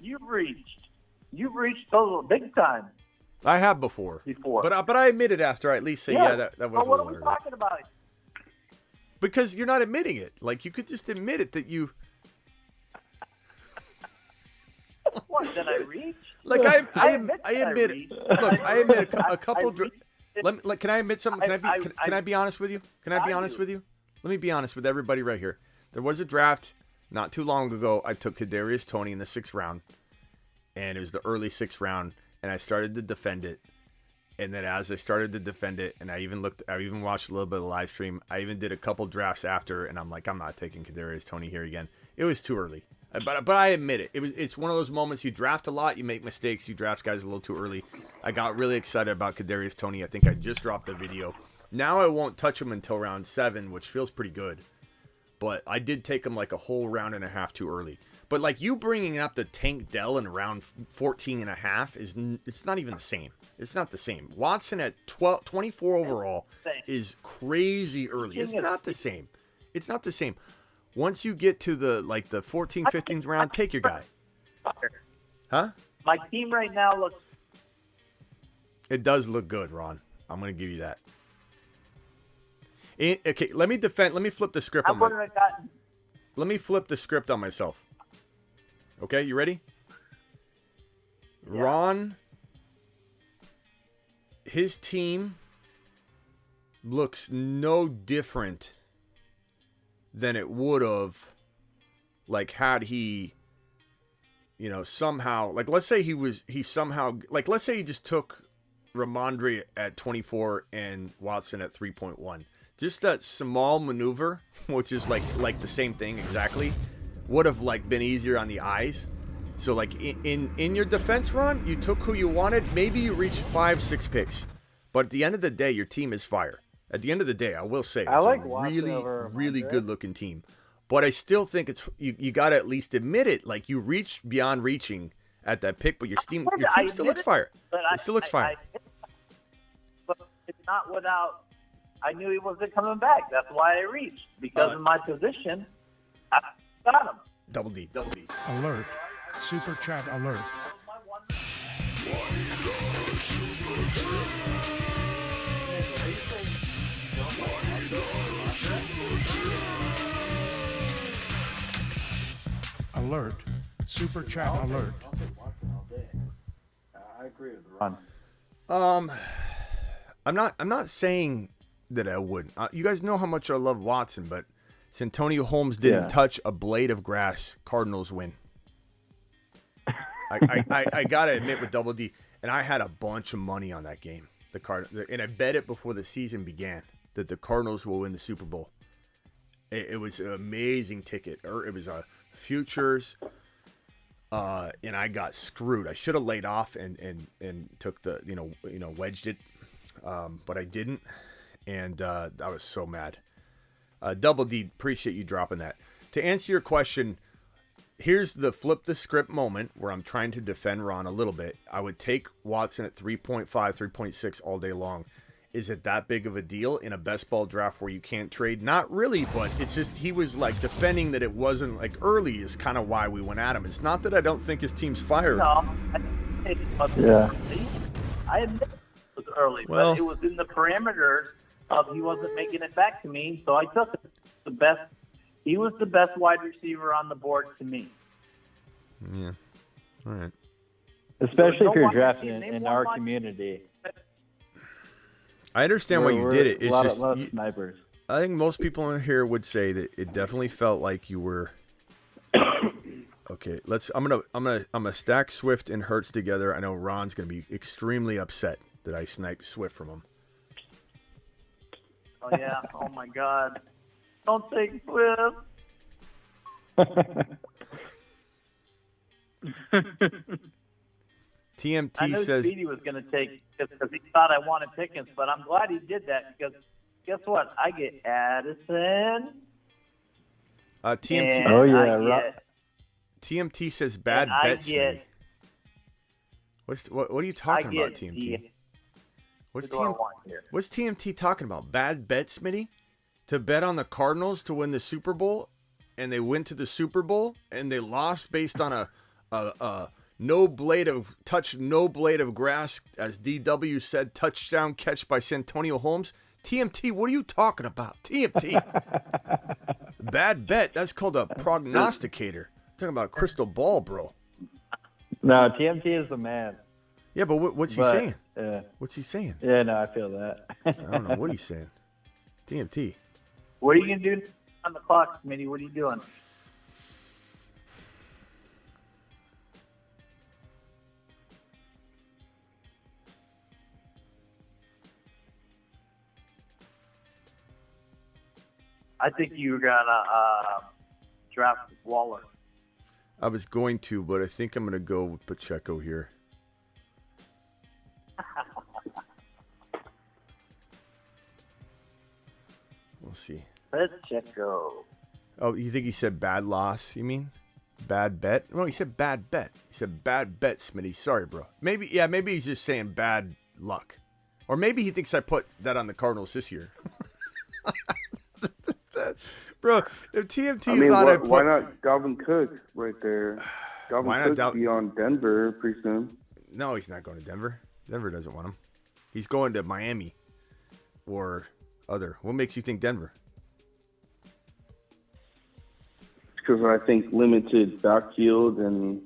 You've reached those big time. I have before. But I admit it after I at least say, that was a what little are we early. talking about? Because you're not admitting it. Like, you could just admit it that you... What, did I reach? Like, I admit reached. Look, I admit a couple... Can I admit something? Can I be honest with you? Can I be honest with you? Let me be honest with everybody right here. There was a draft not too long ago. I took Kadarius Toney in the 6th round. And it was the early 6th round. And I started to defend it. And then as I started to defend it, and I even watched a little bit of the live stream. I even did a couple drafts after, and I'm like, I'm not taking Kadarius Toney here again. It was too early, but I admit it. It's one of those moments you draft a lot, you make mistakes, you draft guys a little too early. I got really excited about Kadarius Toney. I think I just dropped a video. Now I won't touch him until round 7, which feels pretty good. But I did take him like a whole round and a half too early. But like you bringing up the Tank Dell in round 14 and a half it's not even the same. It's not the same. Watson at 24 overall is crazy early. It's not the same. It's not the same. Once you get to the 14, 15th round, take your guy. Huh? My team right now looks... It does look good, Ron. I'm going to give you that. Okay, let me flip the script on myself. Let me flip the script on myself. Okay, you ready? Yeah. Ron, his team looks no different than it would have, like, had he, somehow, like, let's say let's say he just took Ramondre at 24 and Watson at 3.1. Just that small maneuver, which is like the same thing exactly, would have been easier on the eyes. So in your defense, Ron, you took who you wanted. Maybe you reached 5-6 picks, but at the end of the day, your team is fire. At the end of the day, I will say it's a really good looking team. But I still think it's you got to at least admit it. Like, you reached beyond reaching at that pick, but your team still looks fire. It still looks fire. But it's not without. I knew he wasn't coming back. That's why I reached, because of my position. I got him. Double D. Alert. Super chat alert. Alert. Super chat alert. I agree with Ron. I'm not saying that I wouldn't. You guys know how much I love Watson, but Santonio Holmes didn't touch a blade of grass. Cardinals win. I gotta admit, with Double D, and I had a bunch of money on that game. And I bet it before the season began that the Cardinals will win the Super Bowl. It was an amazing ticket. It was a futures, and I got screwed. I should have laid off and took the wedged it, but I didn't, and I was so mad. Double D, appreciate you dropping that. To answer your question, here's the flip the script moment where I'm trying to defend Ron a little bit. I would take Watson at 3.5, 3.6 all day long. Is it that big of a deal in a best ball draft where you can't trade? Not really, but it's just he was defending that it wasn't early is kind of why we went at him. It's not that I don't think his team's fired. No, I admit it was early, but it was in the parameters of he wasn't making it back to me, so I took it. He was the best wide receiver on the board to me. Yeah. All right. Especially if you're drafting in our community. I understand why you did it. It's a just lot of snipers. I think most people in here would say that it definitely felt like you were. Okay, I'm gonna stack Swift and Hurts together. I know Ron's gonna be extremely upset that I sniped Swift from him. Oh yeah! Oh my God! Don't take Swift. TMT I knew says Speedy was going to take because he thought I wanted Pickens, but I'm glad he did that because guess what? I get Addison. TMT. Oh yeah. TMT says bad bet. What are you talking about, TMT? What's TMT talking about? Bad bet, Smitty? To bet on the Cardinals to win the Super Bowl, and they went to the Super Bowl and they lost based on a no blade of grass, as DW said, touchdown catch by Santonio Holmes. TMT, what are you talking about? TMT. Bad bet. That's called a prognosticator. Talking about a crystal ball, bro. No, TMT is the man. Yeah, but what's he saying? What's he saying? Yeah, no, I feel that. I don't know what he's saying. TMT. What are you going to do on the clock, Smitty? What are you doing? I think you were going to draft Waller. I was going to, but I think I'm going to go with Pacheco here. We'll see. Pacheco. Oh, you think he said bad loss, you mean? Bad bet? No, he said bad bet. He said bad bet, Smitty. Sorry, bro. Maybe he's just saying bad luck. Or maybe he thinks I put that on the Cardinals this year. Bro, if TMT thought I put... Why not Dalvin Cook right there? Dalvin Cook be on Denver pretty soon. No, he's not going to Denver. Denver doesn't want him. He's going to Miami or other. What makes you think Denver? Because I think limited backfield and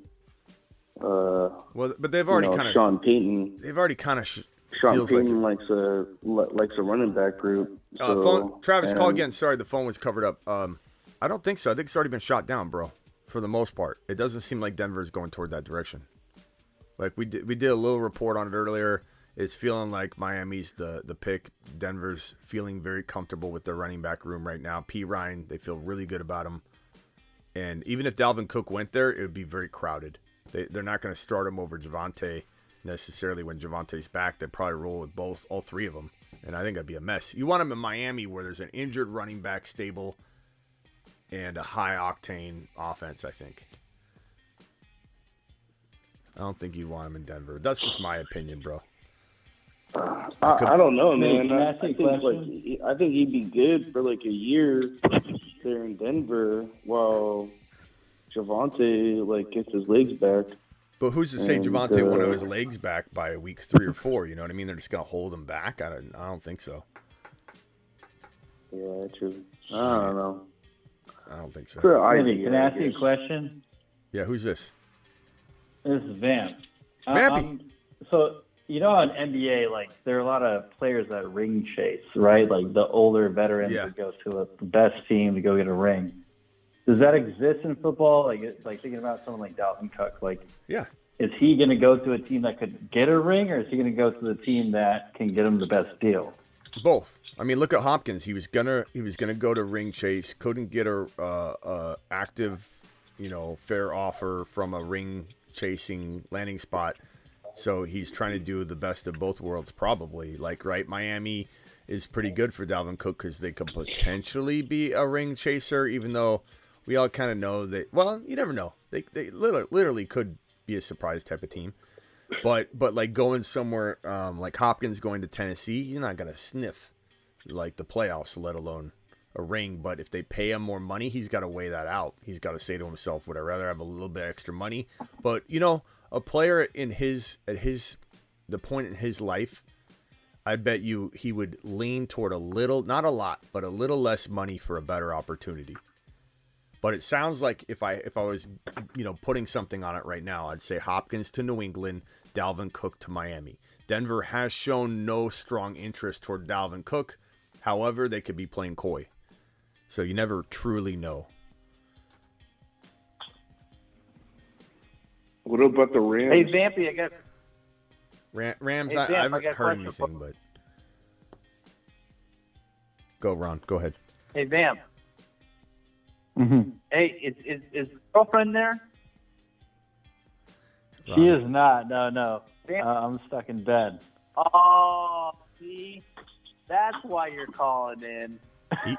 well, but they've already kind of Sean Payton. They've already kind of Sean Payton likes a running back group. So, Travis, call again. Sorry, the phone was covered up. I don't think so. I think it's already been shot down, bro. For the most part, it doesn't seem like Denver is going toward that direction. Like we did a little report on it earlier. It's feeling like Miami's the pick. Denver's feeling very comfortable with their running back room right now. P. Ryan, they feel really good about him. And even if Dalvin Cook went there, it would be very crowded. They're not going to start him over Javonte necessarily when Javonte's back. They'd probably roll with all three of them. And I think that'd be a mess. You want him in Miami where there's an injured running back stable and a high-octane offense, I think. I don't think you want him in Denver. That's just my opinion, bro. I don't know, man. Can I I ask you a think question? I think he'd be good for like a year there in Denver while Javonte gets his legs back. But who's to say Javonte won't have his legs back by week 3 or 4? You know what I mean? They're just gonna hold him back. I don't think so. Yeah, true. I don't know. I don't think so. Maybe, can I ask you a question? Yeah, who's this? This is Vamp. Vampy. So, you know, in NBA, there are a lot of players that ring chase, right? Like the older veterans that go to the best team to go get a ring. Does that exist in football? Like thinking about someone like Dalvin Cook, yeah, is he going to go to a team that could get a ring, or is he going to go to the team that can get him the best deal? Both. I mean, look at Hopkins. He was gonna go to ring chase, couldn't get a active, fair offer from a ring chasing landing spot. So he's trying to do the best of both worlds, probably. Right, Miami is pretty good for Dalvin Cook because they could potentially be a ring chaser, even though we all kind of know that. Well, you never know. They literally could be a surprise type of team. But going somewhere like Hopkins going to Tennessee, you're not gonna sniff the playoffs, let alone a ring. But if they pay him more money, he's got to weigh that out. He's got to say to himself, would I rather have a little bit extra money? But a player at the point in his life, I bet you he would lean toward a little, not a lot, but a little less money for a better opportunity. But it sounds like if I was, putting something on it right now, I'd say Hopkins to New England, Dalvin Cook to Miami. Denver has shown no strong interest toward Dalvin Cook. However, they could be playing coy. So you never truly know. What about the Rams? Hey, Vampy, I got... Rams, Hey, I Vamp, haven't I got a heard question anything, but... Go, Ron. Go ahead. Hey, Vamp. Mm-hmm. Hey, is girlfriend there? She is not. No. I'm stuck in bed. Oh, see? That's why you're calling in. He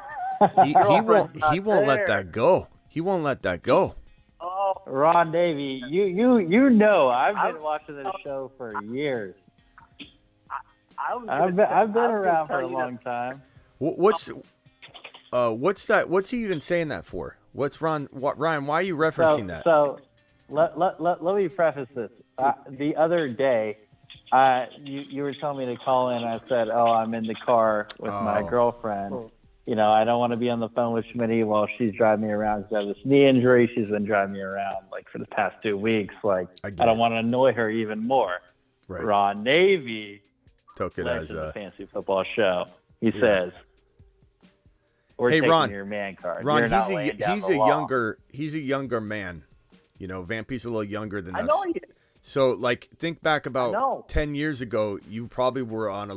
won't let that go. He won't let that go. Oh, Ron Davey, you know I've been watching this show for years. I've been around for a long time. What's that? What's he even saying that for? What's Ryan? Why are you referencing that? So let me preface this. The other day, you were telling me to call in. I said, "Oh, I'm in the car with my girlfriend. You know, I don't want to be on the phone with Schmitty while she's driving me around because I have this knee injury. She's been driving me around like for the past 2 weeks. Like I don't want to annoy her even more." Right. Ron Navy took it as a fantasy football show. He says, "We're taking Ron, your man card. Ron, You're not laying down the law." He's a younger man. You know, Vampy's a little younger than us. I know he is. So, like, think back about 10 years ago. You probably were on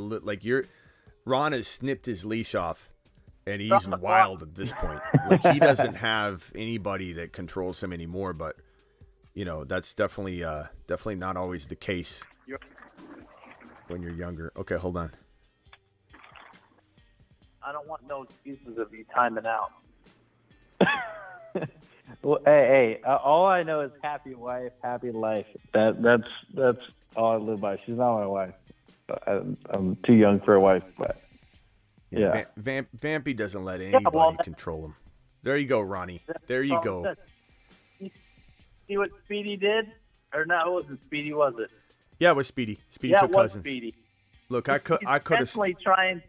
Ron has snipped his leash off, and he's wild at this point. Like, he doesn't have anybody that controls him anymore. But, you know, that's definitely not always the case when you're younger. Okay, hold on. I don't want no excuses of you timing out. Well, hey, all I know is happy wife, happy life. That's all I live by. She's not my wife. I'm too young for a wife, but yeah. Vampy doesn't let anybody control him. There you go, Ronnie. There you go. See what Speedy did? Or no, it wasn't Speedy, was it? Yeah, it was Speedy. Speedy yeah, took it was Cousins. Speedy. Look, I could have trying.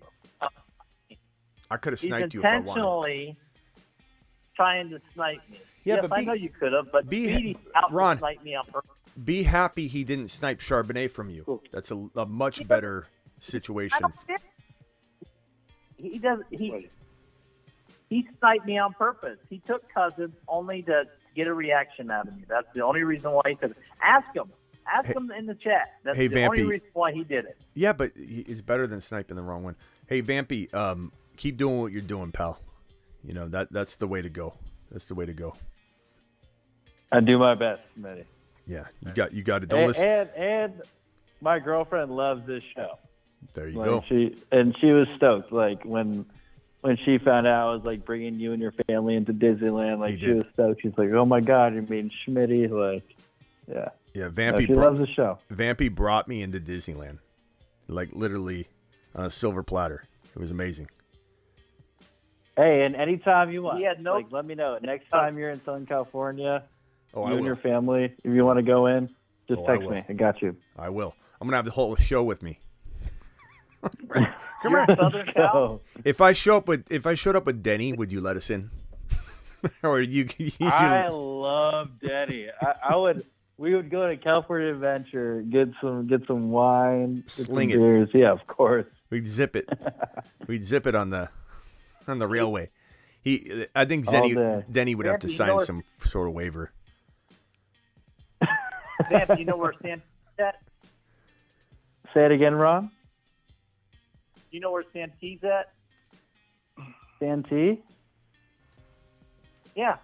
I could have sniped you He's if I wanted. intentionally trying to snipe me. Yeah, yes, but I know you could have, but Speedy out to snipe me on purpose. Be happy he didn't snipe Charbonnet from you. That's a much better situation. He does. He sniped me on purpose. He took Cousins only to get a reaction out of me. That's the only reason why he took it. Ask him. Ask him in the chat. That's the only reason why he did it. Yeah, but it's better than sniping the wrong one. Hey, Vampy, keep doing what you're doing, pal. You know, that's the way to go. That's the way to go. I do my best, Smitty. Yeah, you got it. Don't listen. And my girlfriend loves this show. There you go. She was stoked. Like when she found out I was like bringing you and your family into Disneyland, like she was stoked. She's like, "Oh my God, you're meeting Schmitty!" Like, yeah. Yeah, Vampy. She loves the show. Vampy brought me into Disneyland, like literally on a silver platter. It was amazing. Hey, and anytime you want, Yeah, like let me know. Next time you're in Southern California, I and will. your family, if you want to go in, just I text will. me. I got you. I will. I'm gonna have the whole show with me. Come You're here. Southern Cal? If I showed up with Denny, would you let us in? Or you? I love Denny. I would. We would go to California Adventure, get some wine, Sling some it. beers. Yeah, of course. We'd zip it. We'd zip it on the railway. I think Denny would have to sign some sort of waiver. Sam, do you know where Santee's at? Say it again, Ron. Do you know where Santee's at? Santee? Yeah.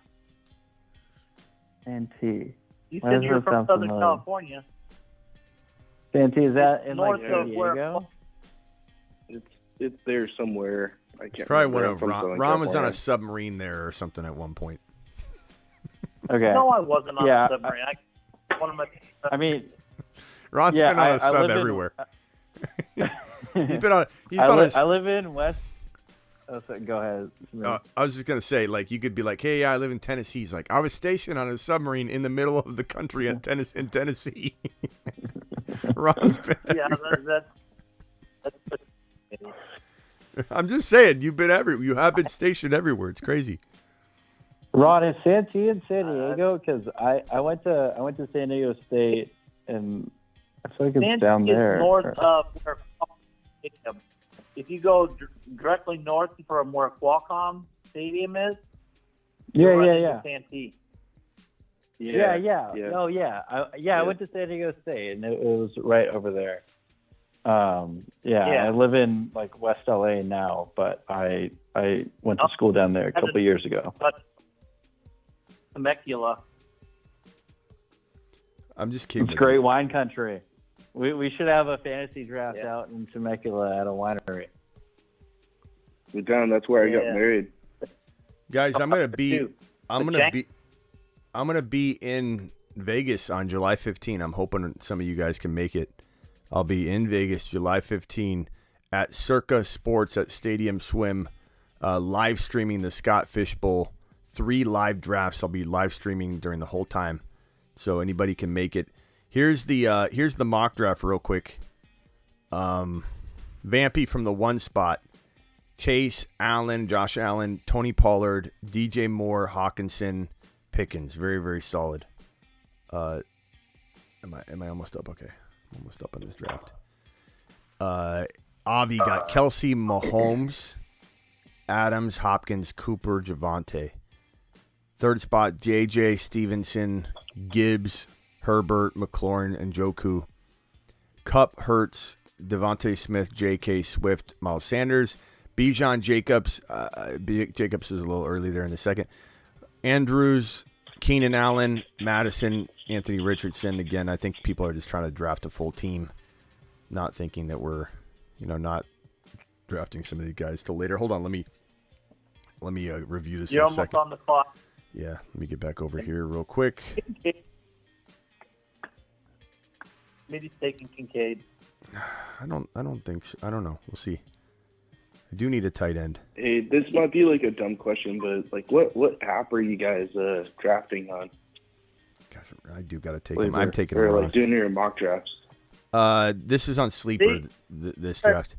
Santee. You Why said does you were that from sound Southern familiar? California. Santee, is that in North like of San where- Diego? It's there somewhere. I can't It's probably remember. one of I'm from Southern Ron was on California. a submarine there or something at one point. Okay. No, I wasn't on Yeah, a submarine. One of my. I mean, Ron's yeah, been on a I sub live in- everywhere. He's been on. I live in West. Oh, so, go ahead. I was just gonna say, like, you could be like, "Hey, I live in Tennessee." He's like, "I was stationed on a submarine in the middle of the country in Tennessee." Ron's been. Yeah, that's I'm just saying, you've been everywhere. You have been stationed everywhere. It's crazy. Ron, is Santee in San Diego? Because I went to San Diego State, and I feel like it's Santee down there. is north of where Stadium. If you go directly north from where Qualcomm Stadium is, Yeah, you're yeah, right yeah. into Santee. Yeah. Oh, yeah. I went to San Diego State, and it was right over there. Yeah. I live in like West LA now, but I went to school down there a couple of years ago. But Temecula. I'm just kidding. It's great wine country. We should have a fantasy draft out in Temecula at a winery. Down. That's where I got Yeah. married. Guys, I'm gonna be. I'm gonna be in Vegas on July 15. I'm hoping some of you guys can make it. I'll be in Vegas July 15 at Circa Sports at Stadium Swim, live streaming the Scott Fish Bowl. 3 live drafts. I'll be live streaming during the whole time, so anybody can make it. Here's the mock draft real quick. Vampy from the 1 spot. Chase Allen, Josh Allen, Tony Pollard, DJ Moore, Hawkinson, Pickens. Very, very solid. Am I almost up? Okay. I'm almost up on this draft. Avi got Kelsey, Mahomes, Adams, Hopkins, Cooper, Javonte. 3rd spot, JJ, Stevenson, Gibbs, Herbert, McLaurin, and Njoku. Kupp, Hurts, Devontae Smith, J.K. Swift, Miles Sanders, Bijan Jacobs. Jacobs is a little early there in the second. Andrews, Keenan Allen, Madison, Anthony Richardson. Again, I think people are just trying to draft a full team, not thinking that we're, not drafting some of these guys till later. Hold on, let me review this You're in a second. almost on the clock. Yeah, let me get back over here real quick. Maybe taking Kincaid. I don't think so. I don't know. We'll see. I do need a tight end. Hey, this might be like a dumb question, but like, what app are you guys drafting on? Gosh, I do got to take him. I'm taking him or on. like doing your mock drafts. This is on Sleeper. This draft.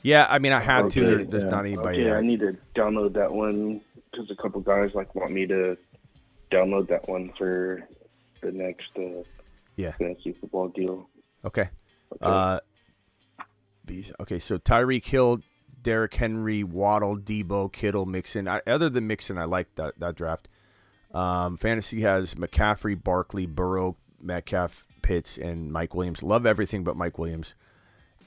Yeah, I mean, I had to. There's not anybody. Yeah, I need to download that one because a couple guys want me to download that one for the next fantasy football deal. Okay. Okay, so Tyreek Hill, Derrick Henry, Waddle, Debo, Kittle, Mixon. Other than Mixon, I like that draft. Fantasy has McCaffrey, Barkley, Burrow, Metcalf, Pitts, and Mike Williams. Love everything but Mike Williams.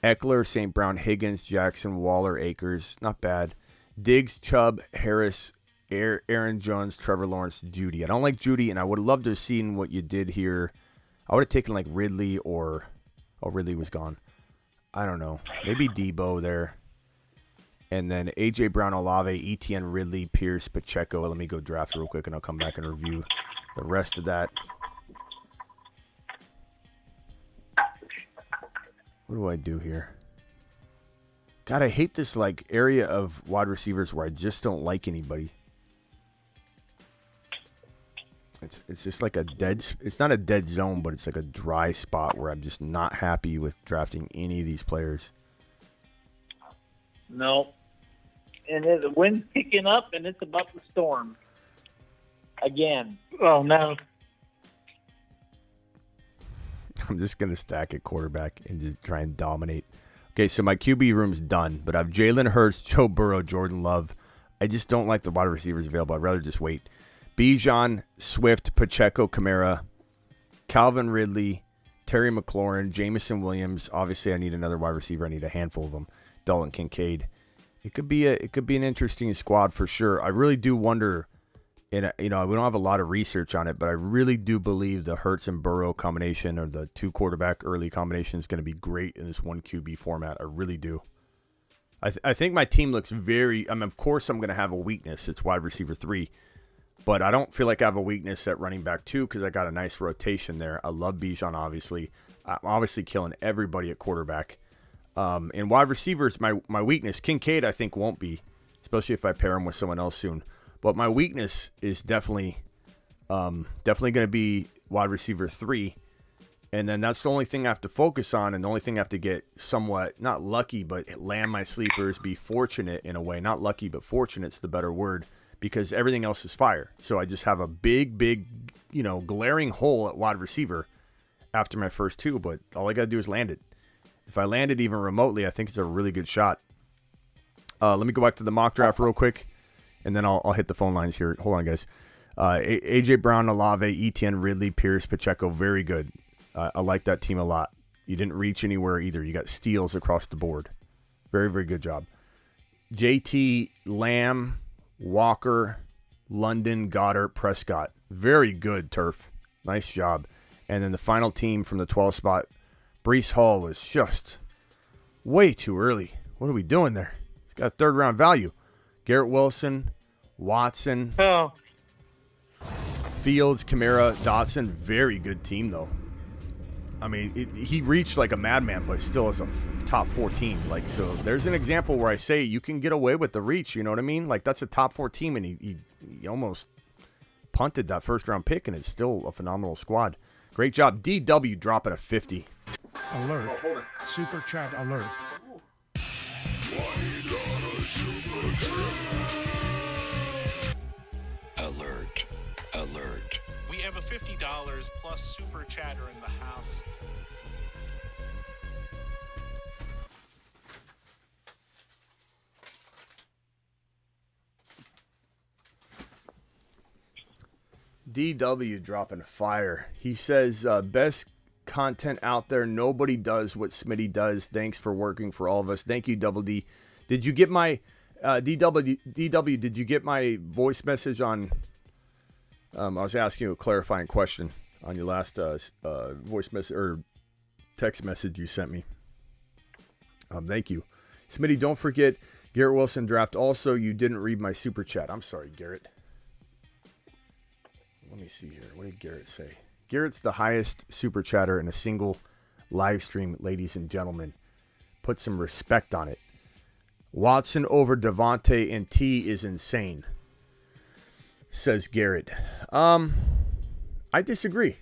Eckler, St. Brown, Higgins, Jackson, Waller, Akers. Not bad. Diggs, Chubb, Harris, Aaron Jones, Trevor Lawrence, Judy. I don't like Judy, and I would have loved to have seen what you did here. I would have taken like Ridley or... Oh, Ridley was gone. I don't know. Maybe Debo there. And then A.J. Brown, Olave, Etienne, Ridley, Pierce, Pacheco. Let me go draft real quick, and I'll come back and review the rest of that. What do I do here? God, I hate this like area of wide receivers where I just don't like anybody. It's just like it's not a dead zone, but it's like a dry spot where I'm just not happy with drafting any of these players. No. And the wind's picking up, and it's about to storm. Again. Oh, no. I'm just going to stack at quarterback and just try and dominate. Okay, so my QB room's done, but I have Jalen Hurts, Joe Burrow, Jordan Love. I just don't like the wide receivers available. I'd rather just wait. Bijan, Swift, Pacheco, Kamara, Calvin Ridley, Terry McLaurin, Jamison Williams. Obviously, I need another wide receiver. I need a handful of them. Dalton Kincaid. It could be an interesting squad for sure. I really do wonder. And we don't have a lot of research on it, but I really do believe the Hurts and Burrow combination or the 2 quarterback early combination is going to be great in this 1 QB format. I really do. I think my team looks very. Of course, I'm going to have a weakness. It's wide receiver 3. But I don't feel like I have a weakness at running back 2 because I got a nice rotation there. I love Bijan, obviously. I'm obviously killing everybody at quarterback. And wide receivers, my weakness. Kincaid, I think, won't be, especially if I pair him with someone else soon. But my weakness is definitely going to be wide receiver 3. And then that's the only thing I have to focus on, and the only thing I have to get somewhat, not lucky, but land my sleepers, be fortunate in a way. Not lucky, but fortunate's the better word. Because everything else is fire. So I just have a big, glaring hole at wide receiver after my first 2, but all I got to do is land it. If I land it even remotely, I think it's a really good shot. Let me go back to the mock draft real quick, and then I'll hit the phone lines here. Hold on, guys. A.J. Brown, Olave, Etienne, Ridley, Pierce, Pacheco, very good. I like that team a lot. You didn't reach anywhere either. You got steals across the board. Very, very good job. JT, Lamb, Walker, London, Goddard, Prescott. Very good, Turf. Nice job. And then the final team from the 12th spot, Breece Hall was just way too early. What are we doing there? He's got 3rd round value. Garrett Wilson, Watson. Oh. Fields, Kamara, Dotson, very good team though. I mean, he reached like a madman, but still is a top 4 team. Like, so there's an example where I say you can get away with the reach. You know what I mean? Like, that's a top 4 team, and he almost punted that first-round pick, and it's still a phenomenal squad. Great job. DW dropping a 50. Alert. Super chat alert. Alert. Alert. We have a $50 plus super chatter in the house. DW dropping fire. He says, best content out there. Nobody does what Smitty does. Thanks for working for all of us. Thank you, Double D. Did you get my DW? Did you get my voice message on? I was asking you a clarifying question on your last voice message or text message you sent me. Thank you, Smitty. Don't forget Garrett Wilson draft. Also, you didn't read my super chat. I'm sorry, Garrett. Let me see here. What did Garrett say? Garrett's the highest super chatter in a single live stream, ladies and gentlemen. Put some respect on it. Watson over Devontae and T is insane, says Garrett. I disagree.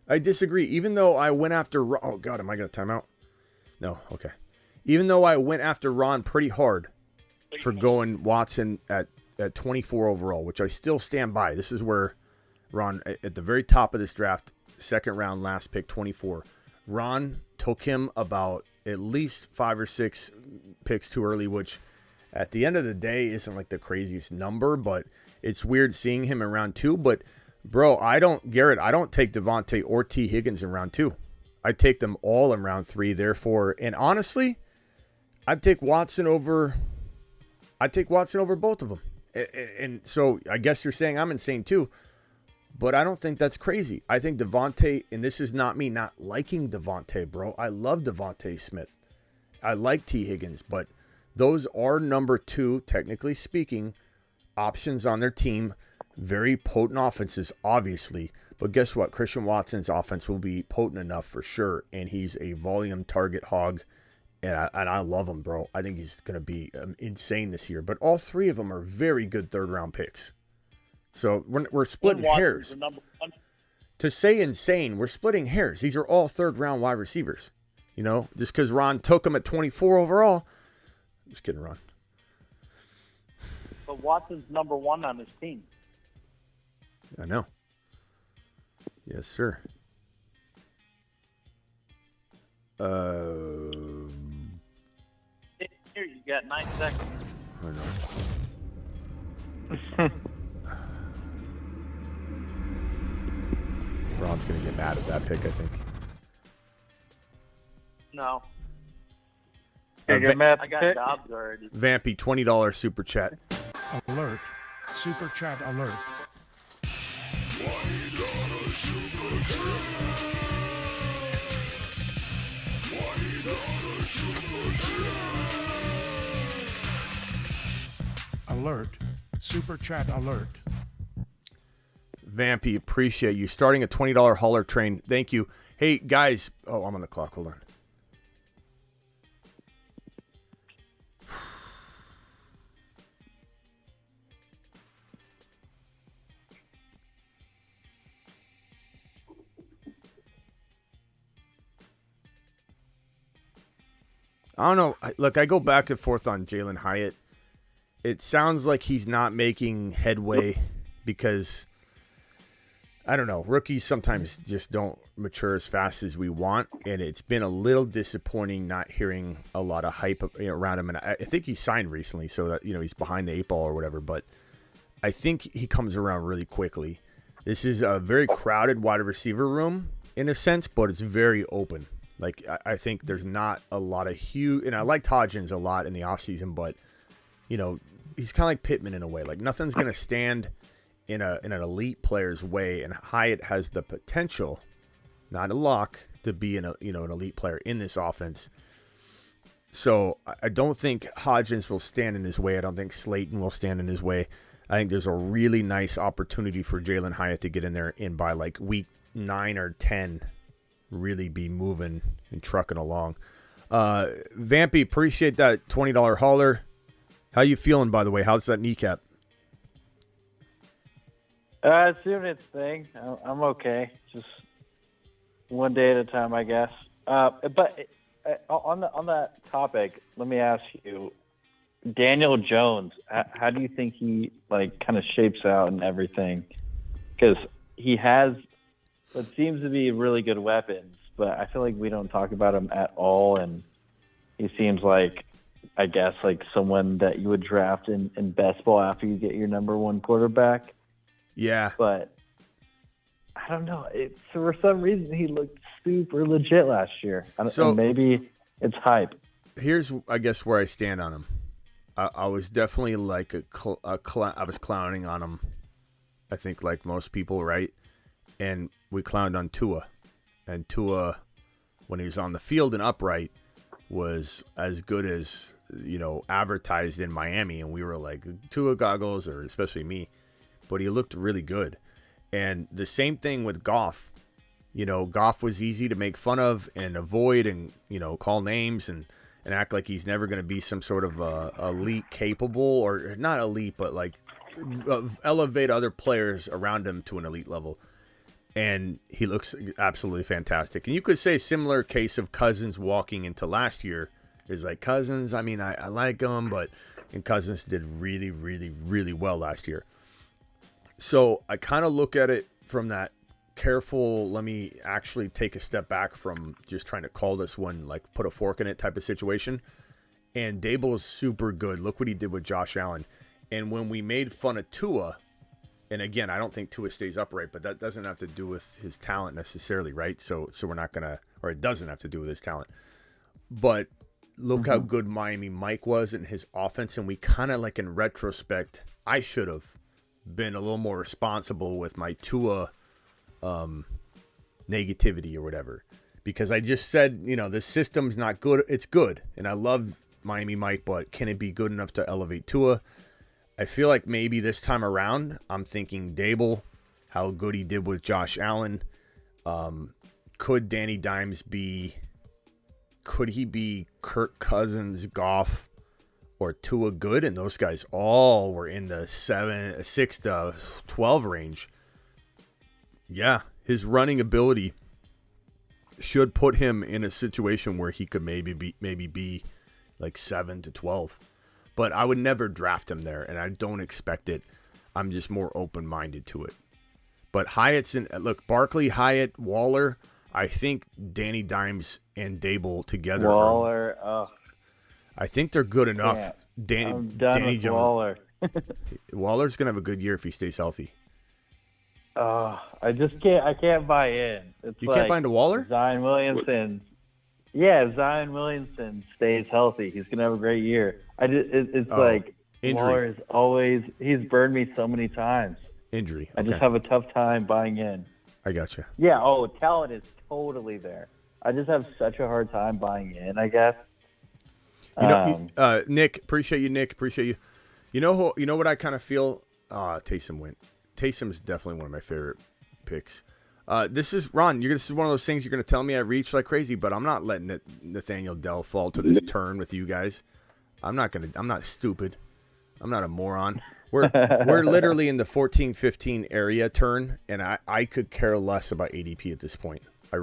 Even though I went after... Oh, God, am I going to time out? No, okay. Even though I went after Ron pretty hard for going Watson at 24 overall, which I still stand by. This is where Ron, at the very top of this draft, second round, last pick, 24. Ron took him about at least 5 or 6 picks too early, which at the end of the day isn't like the craziest number, but it's weird seeing him in round 2. But, bro, I don't take Devontae or T. Higgins in round 2. I take them all in round 3, therefore. And honestly, I'd take Watson over both of them. And so I guess you're saying I'm insane too. But I don't think that's crazy. I think Devontae, and this is not me not liking Devontae, bro. I love Devontae Smith. I like T. Higgins, but those are number 2, technically speaking, options on their team. Very potent offenses, obviously. But guess what? Christian Watson's offense will be potent enough for sure, and he's a volume target hog, and I love him, bro. I think he's going to be insane this year. But all 3 of them are very good third-round picks. So we're splitting hairs. To say insane, we're splitting hairs. These are all third-round wide receivers. You know, just because Ron took them at 24 overall. Just kidding, Ron. But Watson's number 1 on his team. I know. Yes, sir. Here, you got 9 seconds. I know. Ron's going to get mad at that pick, I think. No. I got Dobbs already. Vampy, $20 super chat. Alert. Super chat alert. Alert. Super chat alert. Vampy, appreciate you. Starting a $20 hauler train. Thank you. Hey, guys. Oh, I'm on the clock. Hold on. I don't know. Look, I go back and forth on Jalen Hyatt. It sounds like he's not making headway because, I don't know, rookies sometimes just don't mature as fast as we want, and it's been a little disappointing not hearing a lot of hype around him. And I think he signed recently, so that, he's behind the 8 ball or whatever, but I think he comes around really quickly. This is a very crowded wide receiver room in a sense, but it's very open. Like, I think there's not a lot of huge, and I liked Hodgins a lot in the offseason, but, he's kind of like Pittman in a way. Like, nothing's going to stand in an elite player's way, and Hyatt has the potential, not a lock, to be an elite player in this offense. So I don't think Hodgins will stand in his way. I don't think Slayton will stand in his way. I think there's a really nice opportunity for Jalen Hyatt to get in there and by like week 9 or 10 really be moving and trucking along. Vampy, appreciate that $20 hauler. How you feeling, by the way? How's that kneecap? It's doing its thing. I'm okay. Just one day at a time, I guess. But on that topic, let me ask you, Daniel Jones, how do you think he like kind of shapes out and everything? Because he has what seems to be really good weapons, but I feel like we don't talk about him at all. And he seems like, I guess, like someone that you would draft in best ball after you get your number one quarterback. Yeah. But I don't know. For some reason, he looked super legit last year. So maybe it's hype. Here's, I guess, where I stand on him. I was definitely like I was clowning on him, I think, like most people, right? And we clowned on Tua. And Tua, when he was on the field and upright, was as good as, advertised in Miami. And we were like, Tua goggles, or especially me. But he looked really good. And the same thing with Goff. Goff was easy to make fun of and avoid and, call names and act like he's never going to be some sort of elite capable, or not elite, but like elevate other players around him to an elite level. And he looks absolutely fantastic. And you could say similar case of Cousins walking into last year is like Cousins. I mean, I like him, and Cousins did really, really, really well last year. So I kind of look at it from that careful, let me actually take a step back from just trying to call this one, like put a fork in it type of situation. And Dable is super good. Look what he did with Josh Allen. And when we made fun of Tua, and again, I don't think Tua stays upright, but that doesn't have to do with his talent necessarily, right? So we're not going to, or it doesn't have to do with his talent. But look how good Miami Mike was in his offense. And we kind of, like in retrospect, I should have been a little more responsible with my Tua negativity or whatever, because I just said, the system's not good. It's good, and I love Miami Mike, but can it be good enough to elevate Tua? I feel like maybe this time around, I'm thinking Dable, how good he did with Josh Allen. Could Danny Dimes be? Could he be Kirk Cousins, Goff, or Tua good? And those guys all were in the 6 to 12 range. Yeah, his running ability should put him in a situation where he could maybe be like 7 to 12. But I would never draft him there, and I don't expect it. I'm just more open-minded to it. But Hyatt's Barkley, Hyatt, Waller, I think Danny Dimes and Dable together. Waller, I think they're good enough. Yeah, I'm done Danny with Jones. Waller. Waller's gonna have a good year if he stays healthy. I just can't. I can't buy in. You can't buy into Waller? Zion Williamson. Yeah, Zion Williamson stays healthy. He's gonna have a great year. It's like injury. Waller is always. He's burned me so many times. Injury. I just have a tough time buying in. I gotcha. Yeah. Talent is totally there. I just have such a hard time buying in, I guess. Nick, appreciate you. Nick, appreciate you. You know what I kind of feel? Taysom went. Taysom's definitely one of my favorite picks. This is Ron. This is one of those things you're going to tell me I reach like crazy, but I'm not letting Nathaniel Dell fall to this turn with you guys. I'm not stupid. I'm not a moron. We're literally in the 14-15 area turn, and I could care less about ADP at this point. I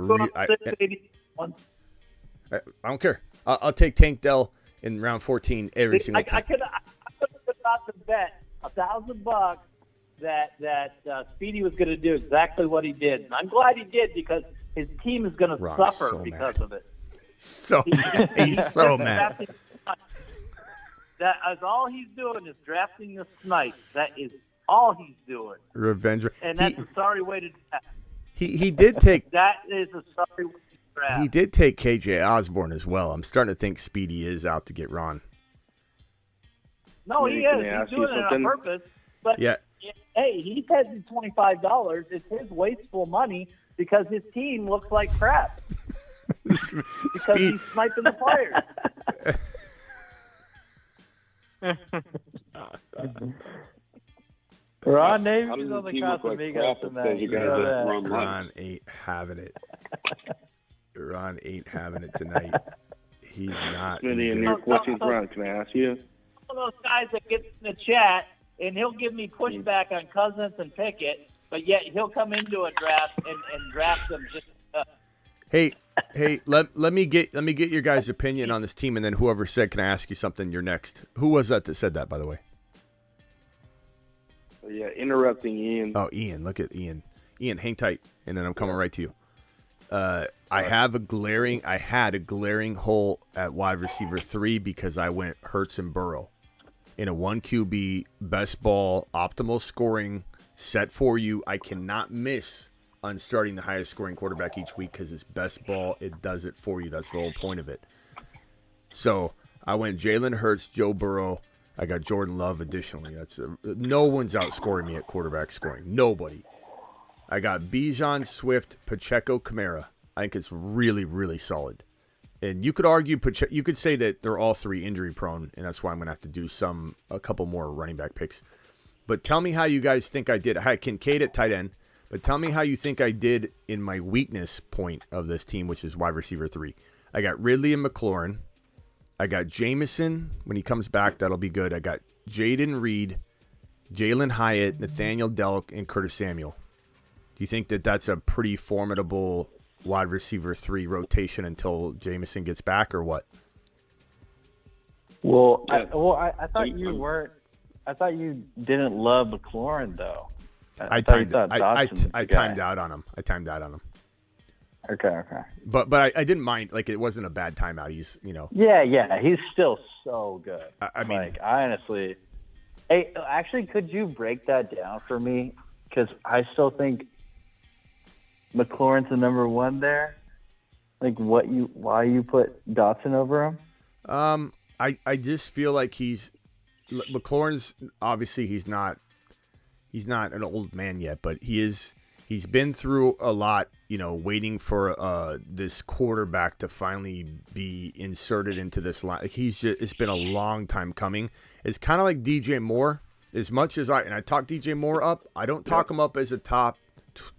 don't care. I'll take Tank Dell in round 14 every single time. I could not to bet $1,000 that Speedy was going to do exactly what he did. And I'm glad he did, because his team is going to suffer so because mad. of it. He's so mad. That is all he's doing is drafting the snipe. That is all he's doing. Revenge. And that's a sorry way to draft. He did take. That is a sorry way to draft. He did take KJ Osborne as well. I'm starting to think Speedy is out to get Ron. No, he is. He's doing it on purpose. But yeah. Hey, he pays me $25. It's his wasteful money because his team looks like crap. Because he's sniping the players. Ron Navy's on the He look like crap Casamigos that says you guys tonight. run Ron ain't having it. Ron ain't having it tonight. He's not. Smitty, and what's his run? Can I ask you? One of those guys that gets in the chat and he'll give me pushback on Cousins and Pickett, but yet he'll come into a draft and draft them just. Hey, let me get your guys' opinion on this team, and then whoever said, "Can I ask you something?" You're next. Who was that said that, by the way? Yeah, interrupting Ian. Oh, Ian. Look at Ian. Ian, hang tight, and then I'm coming right to you. I had a glaring hole at wide receiver 3 because I went Hurts and Burrow in a 1 QB best ball optimal scoring set for you. I cannot miss on starting the highest scoring quarterback each week because it's best ball. It does it for you. That's the whole point of it. So I went Jalen Hurts, Joe Burrow. I got Jordan Love additionally. That's no one's outscoring me at quarterback scoring. Nobody. I got Bijan, Swift, Pacheco, Kamara. I think it's really, really solid. And you could argue, you could say that they're all 3 injury prone, and that's why I'm going to have to do a couple more running back picks. But tell me how you guys think I did. I had Kincaid at tight end, but tell me how you think I did in my weakness point of this team, which is wide receiver 3. I got Ridley and McLaurin. I got Jameson. When he comes back, that'll be good. I got Jaden Reed, Jalen Hyatt, Nathaniel Delk, and Curtis Samuel. Do you think that that's a pretty formidable wide receiver 3 rotation until Jameson gets back, or what? Well, I thought you weren't. I thought you didn't love McLaurin though. I timed out on him. Okay. But I didn't mind. Like, it wasn't a bad timeout. He's, Yeah, he's still so good. I mean, like, I honestly, hey, actually, could you break that down for me? Because I still think McLaurin's the number 1 there. Like, why you put Dotson over him? I just feel like McLaurin's obviously he's not an old man yet, but he's been through a lot, waiting for this quarterback to finally be inserted into this line. Like, it's been a long time coming. It's kind of like DJ Moore. As much as I talk DJ Moore up, I don't talk him up as a top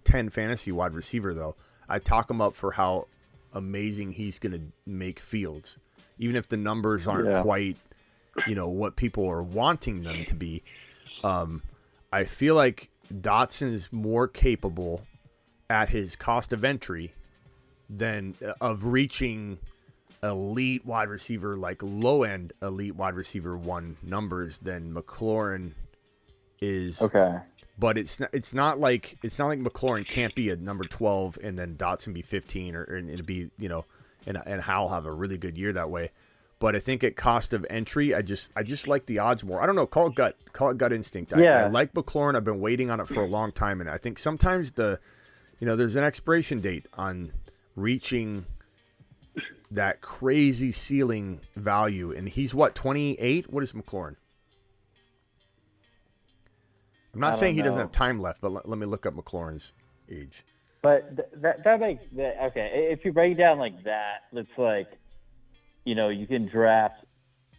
10 fantasy wide receiver, though. I talk him up for how amazing he's going to make Fields, even if the numbers aren't quite, what people are wanting them to be. I feel like Dotson is more capable at his cost of entry than of reaching elite wide receiver, like low end elite wide receiver 1 numbers than McLaurin is. Okay. But it's not like McLaurin can't be a number 12 and then Dotson be 15 or it'd be, and Howell have a really good year that way. But I think at cost of entry, I just like the odds more. I don't know. Call it gut instinct. I like McLaurin. I've been waiting on it for a long time, and I think sometimes there's an expiration date on reaching that crazy ceiling value. And he's what, 28? What is McLaurin? I'm not saying he doesn't have time left, but let me look up McLaurin's age. But that makes okay. If you break it down like that, it's like, you can draft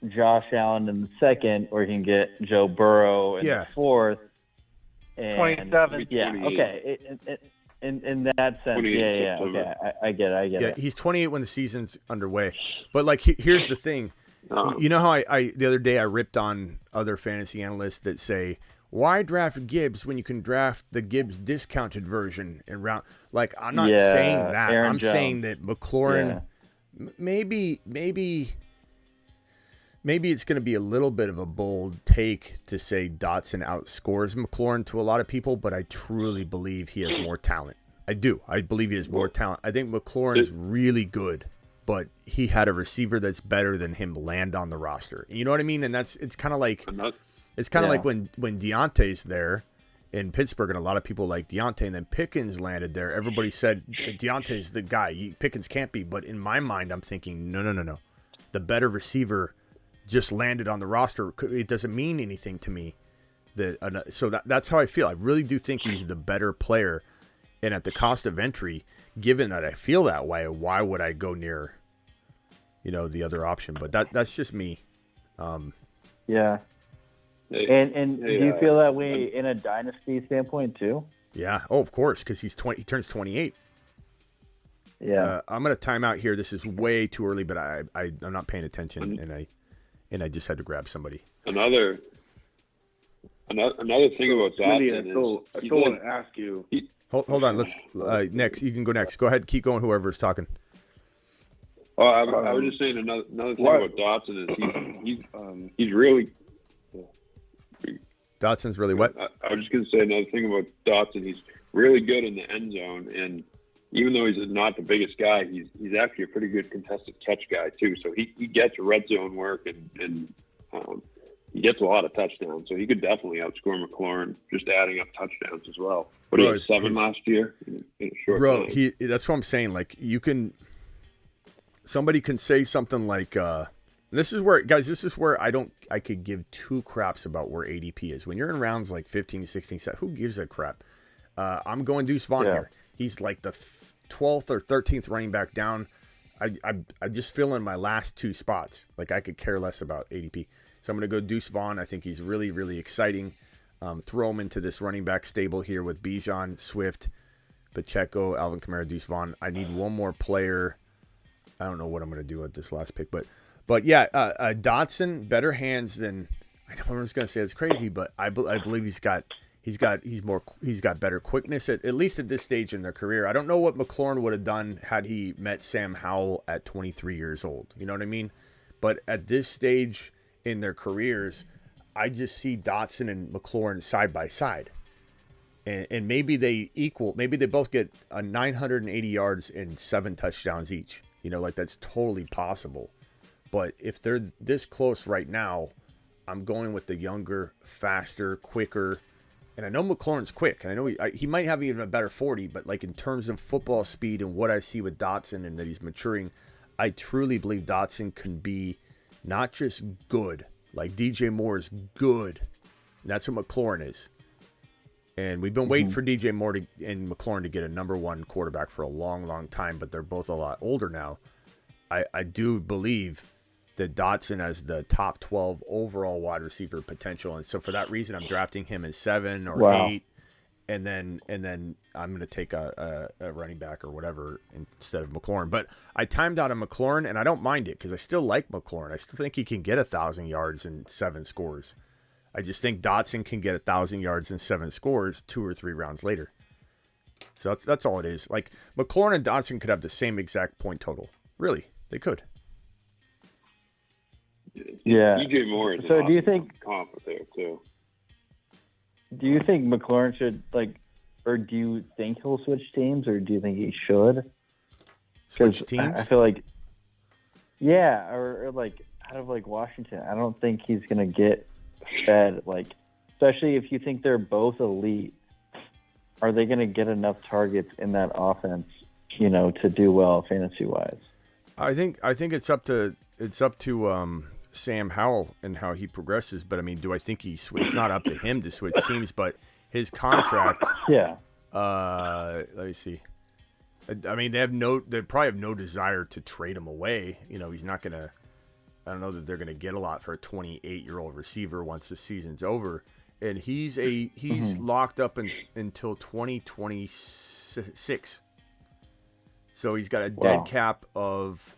Josh Allen in the 2nd, or you can get Joe Burrow in the 4th. And 27. Yeah, okay. In that sense, yeah. Okay, I get it. Yeah, he's 28 when the season's underway. But like, here's the thing. You know how I the other day I ripped on other fantasy analysts that say, why draft Gibbs when you can draft the Gibbs discounted version and round? Like, I'm not saying that. Aaron I'm Jones. saying that McLaurin. Maybe it's going to be a little bit of a bold take to say Dotson outscores McLaurin to a lot of people, but I truly believe he has more talent. I do. I believe he has more talent. I think McLaurin is really good, but he had a receiver that's better than him land on the roster. You know what I mean? And it's kind of like like when Deontay's there in Pittsburgh, and a lot of people like Deontay, and then Pickens landed there. Everybody said Deontay's the guy. Pickens can't be. But in my mind, I'm thinking, no. The better receiver just landed on the roster. It doesn't mean anything to me. So that's how I feel. I really do think he's the better player. And at the cost of entry, given that I feel that way, why would I go near, the other option? But that's just me. Yeah. And do you feel that way in a dynasty standpoint too? Yeah. Oh, of course, because he turns 28. Yeah. I'm gonna time out here. This is way too early, but I'm not paying attention, and I just had to grab somebody. Another thing about Dotson is I still want to ask you. Hold on. Let's next. You can go next. Go ahead. Keep going. Whoever's talking. Oh, I was just saying another thing about Dotson is he's really. Dotson's really what? I was just going to say another thing about Dotson. He's really good in the end zone, and even though he's not the biggest guy, he's actually a pretty good contested catch guy too. So he gets red zone work and he gets a lot of touchdowns. So he could definitely outscore McLaurin just adding up touchdowns as well. But he had 7 last year in a short time. That's what I'm saying. Like somebody can say something like. This is where I could give two craps about where ADP is. When you're in rounds like 15, 16, who gives a crap? I'm going Deuce Vaughn here. He's like the 12th or 13th running back down. I just fill in my last 2 spots. Like I could care less about ADP. So I'm going to go Deuce Vaughn. I think he's really, really exciting. Throw him into this running back stable here with Bijan, Swift, Pacheco, Alvin Kamara, Deuce Vaughn. I need one more player. I don't know what I'm going to do with this last pick, But yeah, Dotson, better hands than I know everyone's going to say it's crazy, but I believe he's got better quickness at least at this stage in their career. I don't know what McLaurin would have done had he met Sam Howell at 23 years old. You know what I mean? But at this stage in their careers, I just see Dotson and McLaurin side by side, and maybe they equal. Maybe they both get 980 yards and 7 touchdowns each. You know, like that's totally possible. But if they're this close right now, I'm going with the younger, faster, quicker. And I know McLaurin's quick. And I know he might have even a better 40. But like in terms of football speed and what I see with Dotson and that he's maturing, I truly believe Dotson can be not just good. Like DJ Moore is good. And that's what McLaurin is. And we've been waiting for DJ Moore and McLaurin to get a number 1 quarterback for a long, long time. But they're both a lot older now. I do believe that Dotson has the top 12 overall wide receiver potential, and so for that reason, I'm drafting him as 7 or 8, and then I'm going to take a running back or whatever instead of McLaurin. But I timed out a McLaurin, and I don't mind it because I still like McLaurin. I still think he can get 1,000 yards and 7 scores. I just think Dotson can get 1,000 yards and 7 scores 2 or 3 rounds later. So that's all it is. Like McLaurin and Dotson could have the same exact point total. Really, they could. Yeah. DJ Moore is so do you think comp there too? Do you think McLaurin should or do you think he'll switch teams, or do you think he should switch teams? I feel like, yeah, or like out of like Washington, I don't think he's gonna get fed. Like, especially if you think they're both elite, are they gonna get enough targets in that offense, to do well fantasy wise? I think it's up to Sam Howell and how he progresses, but I mean, do I think it's not up to him to switch teams, but his contract. Yeah. Let me see. I mean, they probably have no desire to trade him away. He's not gonna. I don't know that they're gonna get a lot for a 28-year-old receiver once the season's over, and he's locked up until 2026. So he's got a dead cap of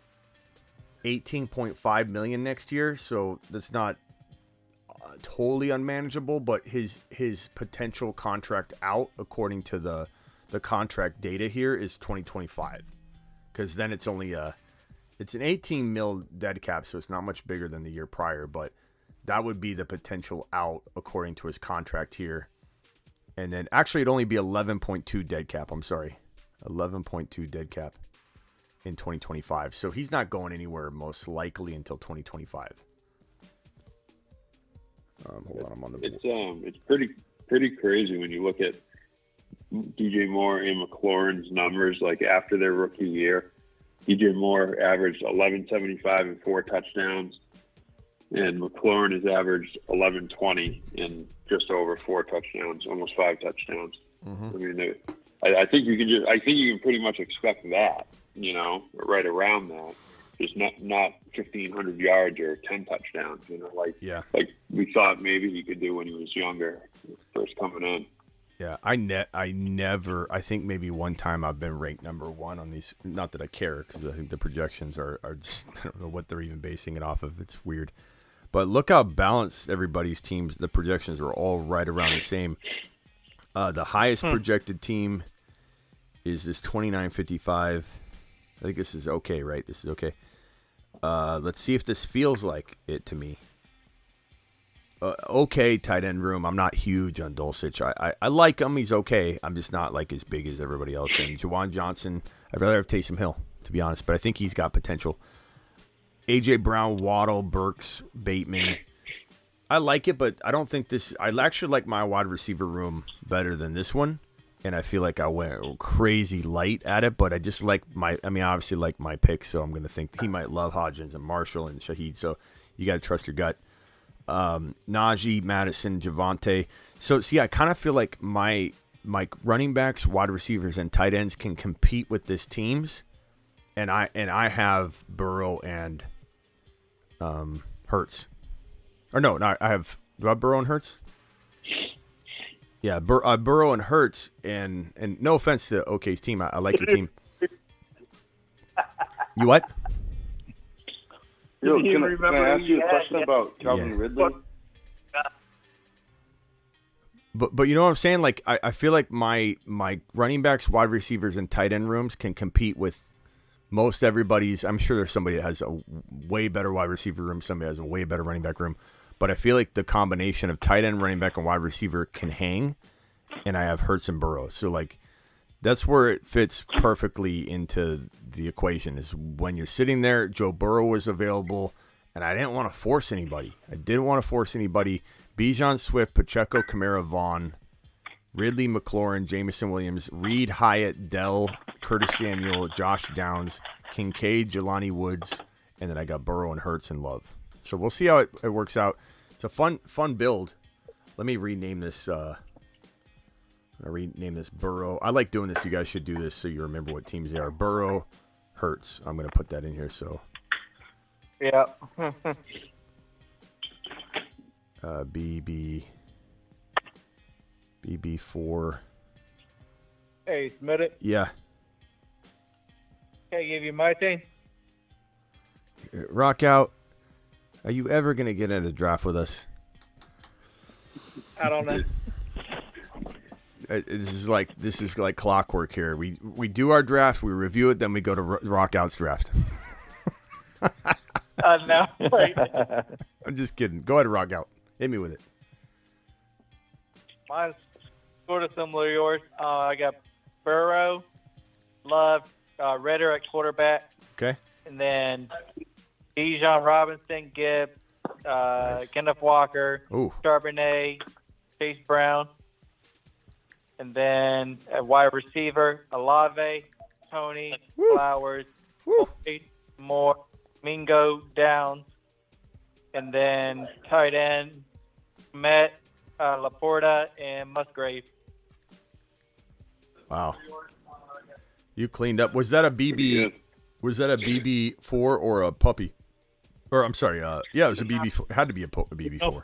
$18.5 million next year, so that's not totally unmanageable. But his potential contract out, according to the contract data here, is 2025, because then it's only it's an 18 mil dead cap, so it's not much bigger than the year prior. But that would be the potential out according to his contract here, and then actually it'd only be 11.2 dead cap. I'm sorry. 11.2 dead cap in 2025. So he's not going anywhere most likely until 2025. Hold on, I'm on the board. It's pretty crazy when you look at DJ Moore and McLaurin's numbers. Like after their rookie year, DJ Moore averaged 1175 and 4 touchdowns, and McLaurin has averaged 1120 and just over 4 touchdowns, almost 5 touchdowns. I mean, I think you can pretty much expect that, right around that. just not 1,500 yards or 10 touchdowns. You know, like we thought maybe he could do when he was younger, first coming in. Yeah, I never. I think maybe one time I've been ranked number 1 on these. Not that I care, because I think the projections are just, I don't know what they're even basing it off of. It's weird. But look how balanced everybody's teams. The projections are all right around the same. The highest projected team is this 2955. I think this is okay, right? This is okay. Let's see if this feels like it to me. Okay, tight end room. I'm not huge on Dulcich. I like him. He's okay. I'm just not like as big as everybody else. And Juwan Johnson, I'd rather have Taysom Hill, to be honest. But I think he's got potential. A.J. Brown, Waddle, Burks, Bateman. I like it, but I don't think this. I actually like my wide receiver room better than this one. And I feel like I went crazy light at it, but I just like obviously like my picks, so I'm going to think he might love Hodgins and Marshall and Shaheed. So you got to trust your gut. Najee, Madison, Javonte. So see, I kind of feel like my running backs, wide receivers, and tight ends can compete with this team's, and I have Burrow and Hurts. Or no, I have. Do I have Burrow and Hurts? Yeah, Burrow and Hurts, and no offense to OK's team, I like your team. You what? Yo, can I ask you a question about Calvin Ridley? But you know what I'm saying? Like I feel like my running backs, wide receivers, and tight end rooms can compete with most everybody's. I'm sure there's somebody that has a way better wide receiver room, somebody has a way better running back room. But I feel like the combination of tight end, running back, and wide receiver can hang, and I have Hurts and Burrow. So like that's where it fits perfectly into the equation, is when you're sitting there. Joe Burrow was available, and I didn't want to force anybody. Bijan, Swift, Pacheco, Kamara, Vaughn, Ridley, McLaurin, Jamison Williams, Reed, Hyatt, Dell, Curtis Samuel, Josh Downs, Kincaid, Jelani Woods, and then I got Burrow and Hurts and Love. So we'll see how it works out. It's a fun build. Let me rename this. I'm gonna rename this Burrow. I like doing this. You guys should do this so you remember what teams they are. Burrow, Hurts. I'm gonna put that in here. So. Yeah. BB4. Hey, Smitty. Yeah. Can I give you my team? Rock out. Are you ever gonna get in a draft with us? I don't know. This is like clockwork here. We do our draft, we review it, then we go to Rock Out's draft. No. Wait. I'm just kidding. Go ahead, Rock Out. Hit me with it. Mine's sort of similar to yours. I got Burrow, Love, Ritter at quarterback. Okay. And then Bijan Robinson, Gibbs, Kenneth Walker, Charbonnet, Chase Brown. And then a wide receiver, Olave, Tony, Flowers, Moore, Mingo, Downs. And then tight end, Met, Laporta, and Musgrave. Wow. You cleaned up. Was that a BB? Was that a BB4 or a puppy? Or I'm sorry. Yeah, it was a BB4. It had to be a BB4.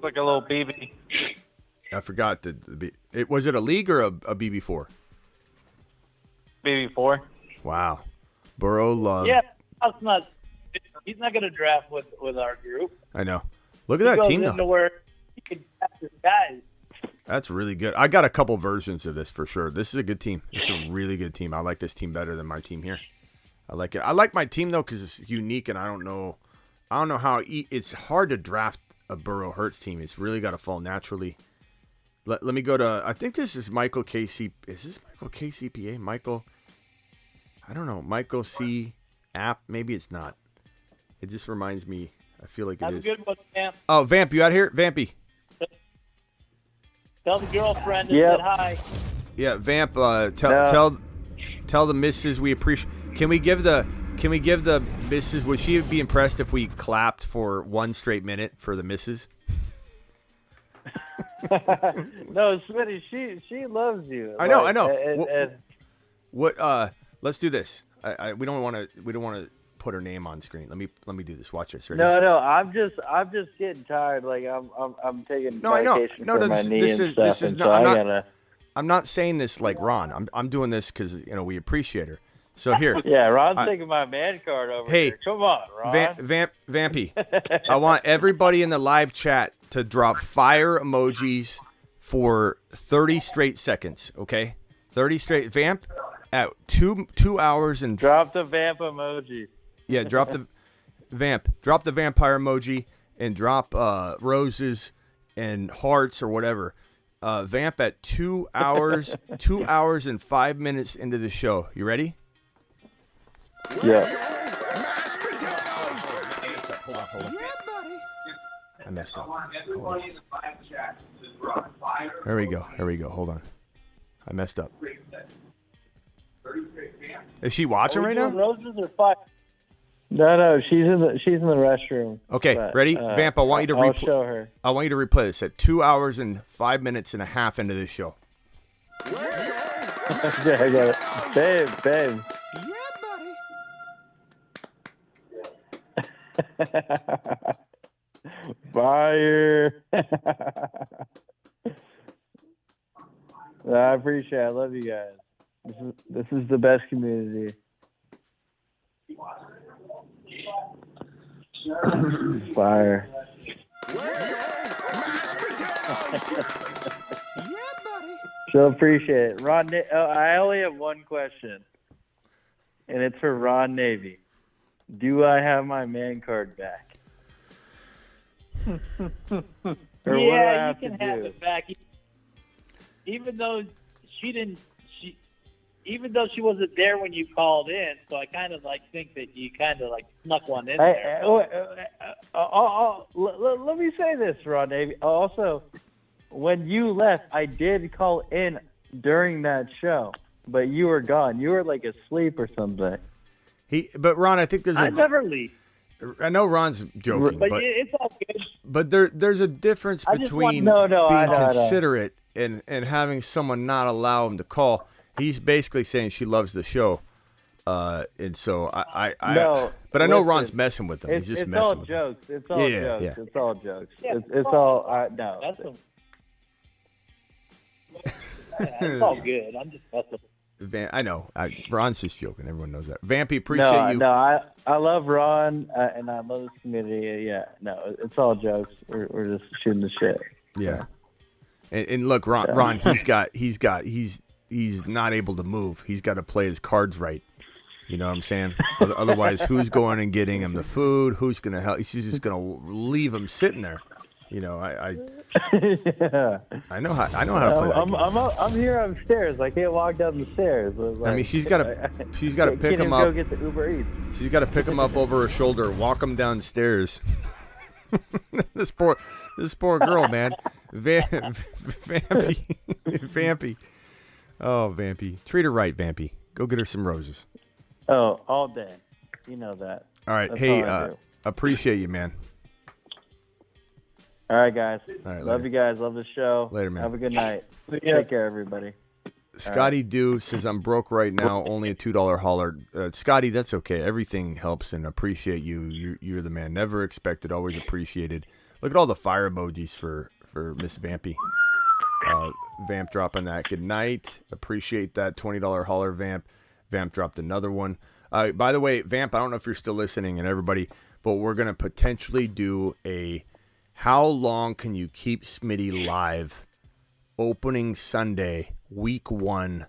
Like a little BB. I forgot was it a league or a BB4? BB4. Wow. Burrow, Love. Yeah, that's not. He's not going to draft with our group. I know. Look at that team, though. Into where he can draft his guys. That's really good. I got a couple versions of this for sure. This is a good team. This is a really good team. I like this team better than my team here. I like it. I like my team, though, because it's unique, and I don't know how it's hard to draft a Burrow Hurts team. It's really got to fall naturally. Let me go to, I think this is Michael KC. Is this Michael KCPA? Michael, I don't know. Michael C. App. Maybe it's not. It just reminds me. I feel like it is. Have a good one, Vamp. Oh, Vamp, you out here? Vampy. Tell the girlfriend that said hi. Yeah, Vamp. Tell the missus we appreciate. Can we give the missus? Would she be impressed if we clapped for 1 straight minute for the missus? No, Smitty, she loves you. I know. What? Let's do this. We don't want to put her name on screen. Let me do this. Watch this. Right No, here. no, I'm just getting tired. Like I'm taking No, I know. medication No, for my knee and stuff, this is and not. so I'm I not. gotta. I'm not saying this like Ron. I'm doing this because we appreciate her. So here. Yeah, Ron's taking my man card over here. Come on, Ron. Vampy. I want everybody in the live chat to drop fire emojis for 30 straight seconds. Okay, 30 straight. Vamp at 2 hours and. Drop the vamp emoji. Yeah, drop the drop the vampire emoji and drop roses and hearts or whatever. Vamp at 2 hours, 2 hours and 5 minutes into the show. You ready? Yeah. Hold on. I messed up. Here we go. Hold on. I messed up. Is she watching right now? Roses or fire? No, she's in the restroom. Okay, but, ready? Vamp, I want you to I'll show her. I want you to replay this at 2 hours and 5 minutes and a half into this show. Yeah, I got it. Babe. Fire. I appreciate it. I love you guys. This is the best community. Fire. So appreciate it. Ron, I only have one question, and it's for Ron Navy. Do I have my man card back? Or what do I have you can to have do? it back. Even though she wasn't there when you called in, so I kind of think that you kind of snuck one in there. Let me say this, Ron Navy. Also, when you left, I did call in during that show, but you were gone. You were asleep or something. But Ron, I think I never leave. I know Ron's joking, But it's all good. But there's a difference I just between want- No, being I know. considerate and having someone not allow him to call. He's basically saying she loves the show, and so I No, but I know listen, Ron's messing with him. He's just it's messing all with jokes. him. It's all Yeah, jokes. yeah. It's all jokes. Yeah, it's all no. It's all good. I'm just messing. I know. Ron's just joking. Everyone knows that. Vampy, appreciate you. No, I love Ron and I love this community. Yeah, no, it's all jokes. We're just shooting the shit. Yeah. And look, Ron, he's not able to move. He's got to play his cards right. You know what I'm saying? Otherwise, who's going and getting him the food? Who's going to help? She's just going to leave him sitting there. You know, Yeah. I know how to play that game. I'm here upstairs. I can't walk down the stairs. I mean, she's got to pick him Can't up. even go get the Uber Eats. She's got to pick him up over her shoulder, walk him downstairs. This poor girl, man. Vampy. Oh, Vampy. Treat her right, Vampy. Go get her some roses. Oh, all day. You know that. All right. That's Hey, all I do. appreciate you, man. All right, guys. All right, love later. you guys. Love the show. Later, man. Have a good night. Take care, everybody. Scotty Dew says, I'm broke right now, only a $2 holler. Scotty, that's okay. Everything helps and appreciate you. You're the man. Never expected, always appreciated. Look at all the fire emojis for Miss Vampy. Vamp dropping that. Good night. Appreciate that $20 holler, Vamp. Vamp dropped another one. By the way, Vamp, I don't know if you're still listening and everybody, but we're going to potentially do a how long can you keep Smitty live opening Sunday, week 1,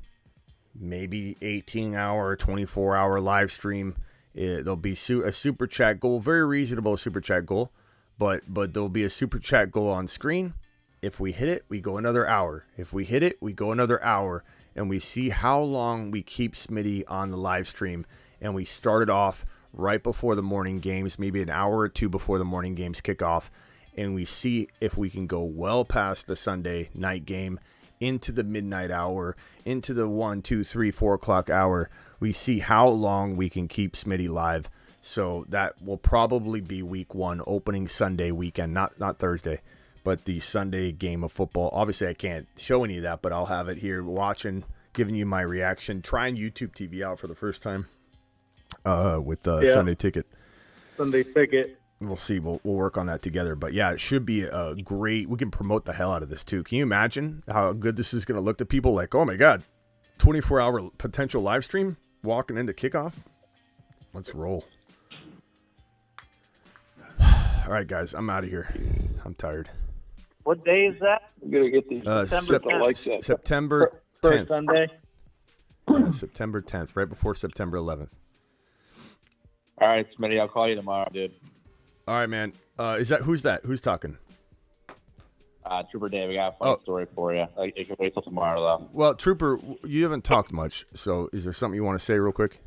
maybe 18-hour, 24-hour live stream. There'll be a super chat goal, very reasonable super chat goal, but there'll be a super chat goal on screen. If we hit it, we go another hour. If we hit it, we go another hour, and we see how long we keep Smitty on the live stream. And we start it off right before the morning games, maybe an hour or two before the morning games kick off. And we see if we can go well past the Sunday night game into the midnight hour, into the 1, 2, 3, 4 o'clock hour. We see how long we can keep Smitty live. So that will probably be week 1, opening Sunday weekend, not Thursday, but the Sunday game of football. Obviously, I can't show any of that, but I'll have it here watching, giving you my reaction, trying YouTube TV out for the first time. with Yeah. Sunday Ticket. Sunday Ticket. We'll see. We'll work on that together. But yeah, it should be a great. We can promote the hell out of this too. Can you imagine how good this is going to look to people? Like, oh my god, 24-hour potential live stream walking into kickoff. Let's roll. All right, guys, I'm out of here. I'm tired. What day is that? I'm gonna get these. September 10th. First Sunday. Yeah, September 10th, right before September 11th. All right, Smitty, I'll call you tomorrow, dude. All right, man. Who's that? Who's talking? Trooper Dave, I got a funny story for you. It can wait till tomorrow, though. Well, Trooper, you haven't talked much, so is there something you want to say real quick?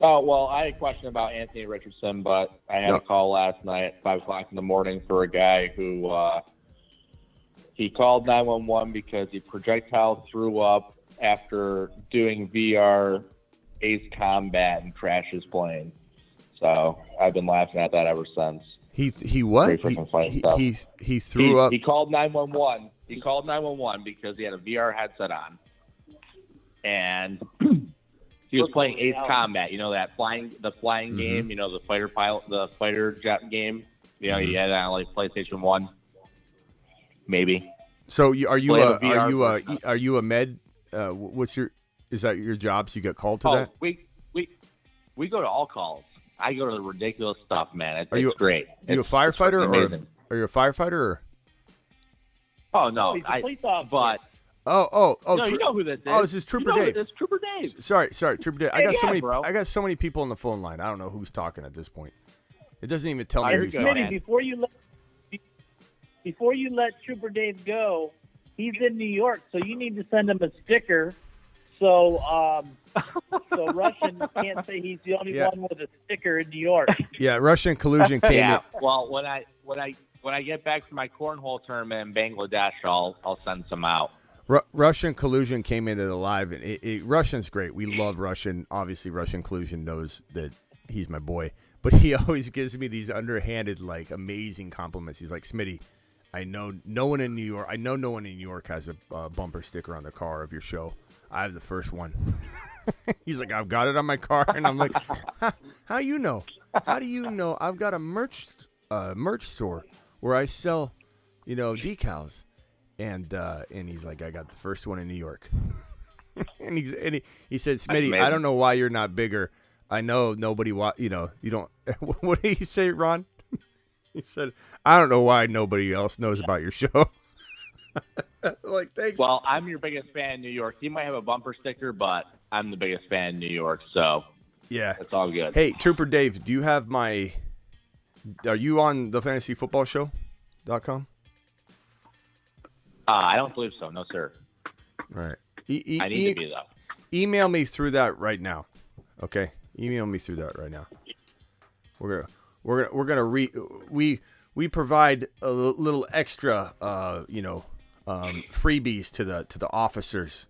Oh, well, I had a question about Anthony Richardson, but I had a call last night at 5 o'clock in the morning for a guy who he called 911 because he projectile threw up after doing VR Ace Combat and crashed his plane. So I've been laughing at that ever since. He what? Pretty freaking funny stuff. He threw up. He called 911. He called 911 because he had a VR headset on, and he was playing Ace Combat. You know that flying game. You know the fighter jet game. You know he had it on like PlayStation 1, maybe. So are you a med? Is that your job? So you get called to that? We go to all calls. I go to the ridiculous stuff, man. It's great. Are you a firefighter or are you a firefighter or? Oh no, he's a police officer. Oh! No, you know who this is. Oh, this is Trooper Dave. It's Trooper Dave. Sorry, Trooper Dave. I got so many people on the phone line. I don't know who's talking at this point. It doesn't even tell me who's talking. Before you let Trooper Dave go, he's in New York, so you need to send him a sticker. So Russian can't say he's the only one with a sticker in New York. Yeah, Russian collusion came in. Well, when I get back from my cornhole tournament in Bangladesh, I'll send some out. Russian collusion came into the live, and Russian's great. We love Russian. Obviously, Russian collusion knows that he's my boy, but he always gives me these underhanded, like, amazing compliments. He's like, Smitty, I know no one in New York has a bumper sticker on the car of your show. I have the first one. He's like, I've got it on my car, and I'm like, how you know? How do you know? I've got a merch store where I sell, decals, and he's like, I got the first one in New York, and he said, Smitty, I don't know why you're not bigger. I know nobody, you don't. What did he say, Ron? He said, I don't know why nobody else knows about your show. Like, thanks. Well, I'm your biggest fan in New York. You might have a bumper sticker, but I'm the biggest fan in New York, so yeah, it's all good. Hey, Trooper Dave, do you have are you on the fantasyfootballshow.com? I don't believe so. No, sir. All right. I need to be, though. Email me through that right now. Okay? Email me through that right now. We're gonna we provide a little extra freebies to the officers.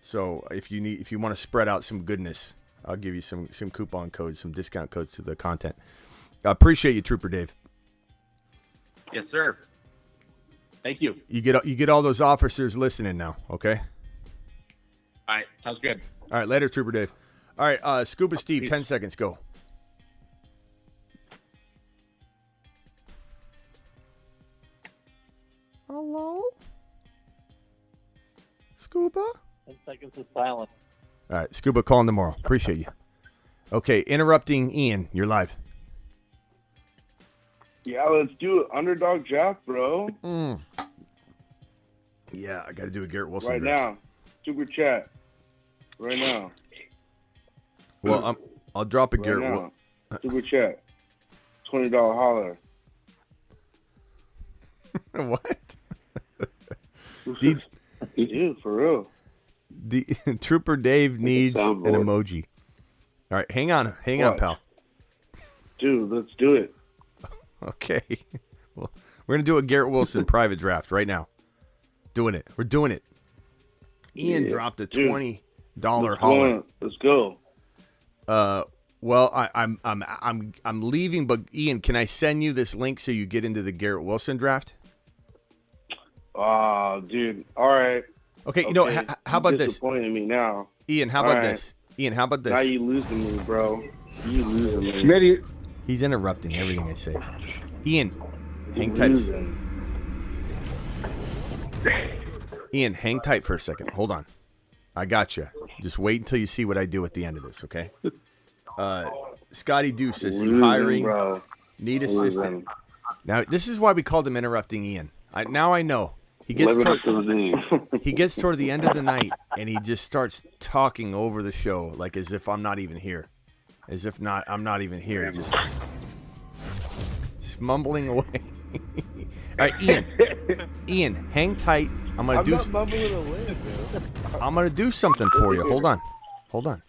So if you want to spread out some goodness, I'll give you some coupon codes, some discount codes to the content. I appreciate you, Trooper Dave. Yes, sir. Thank you. You get all those officers listening now, okay? All right, sounds good. All right, later, Trooper Dave. All right, Scuba Steve, 10 seconds, go. Hello? Scuba? 10 seconds of silence. All right, Scuba calling tomorrow. Appreciate you. Okay, interrupting Ian. You're live. Yeah, let's do it. Underdog draft, bro. Yeah, I got to do a Garrett Wilson right draft. now. Super chat. Right now. Well, I'll drop a right Garrett now. Super chat. $20 holler. What? Dude, for real. The Trooper Dave needs an emoji. All right, hang on, pal. Dude, let's do it. Okay. Well, we're gonna do a Garrett Wilson private draft right now. Doing it. We're doing it. Ian dropped a $20 holler. Let's go. Well, I'm leaving, but Ian, can I send you this link so you get into the Garrett Wilson draft? Oh, dude. All right. Okay, how about this? Disappointing me now. Ian, how about this? Ian, how about this? Now you losing me, bro. You losing me. Smitty. He's interrupting everything I say. Ian, hang tight. Ian, hang tight for a second. Hold on. I got you. Just wait until you see what I do at the end of this, okay? Scotty Deuce says, you hiring, need assistant. Now, this is why we called him interrupting Ian. Now I know. He gets toward the end of the night, and he just starts talking over the show, like as if I'm not even here. As if I'm not even here. Just mumbling away. All right, Ian, hang tight. I'm not mumbling away, dude. I'm gonna do something for you. Hold on.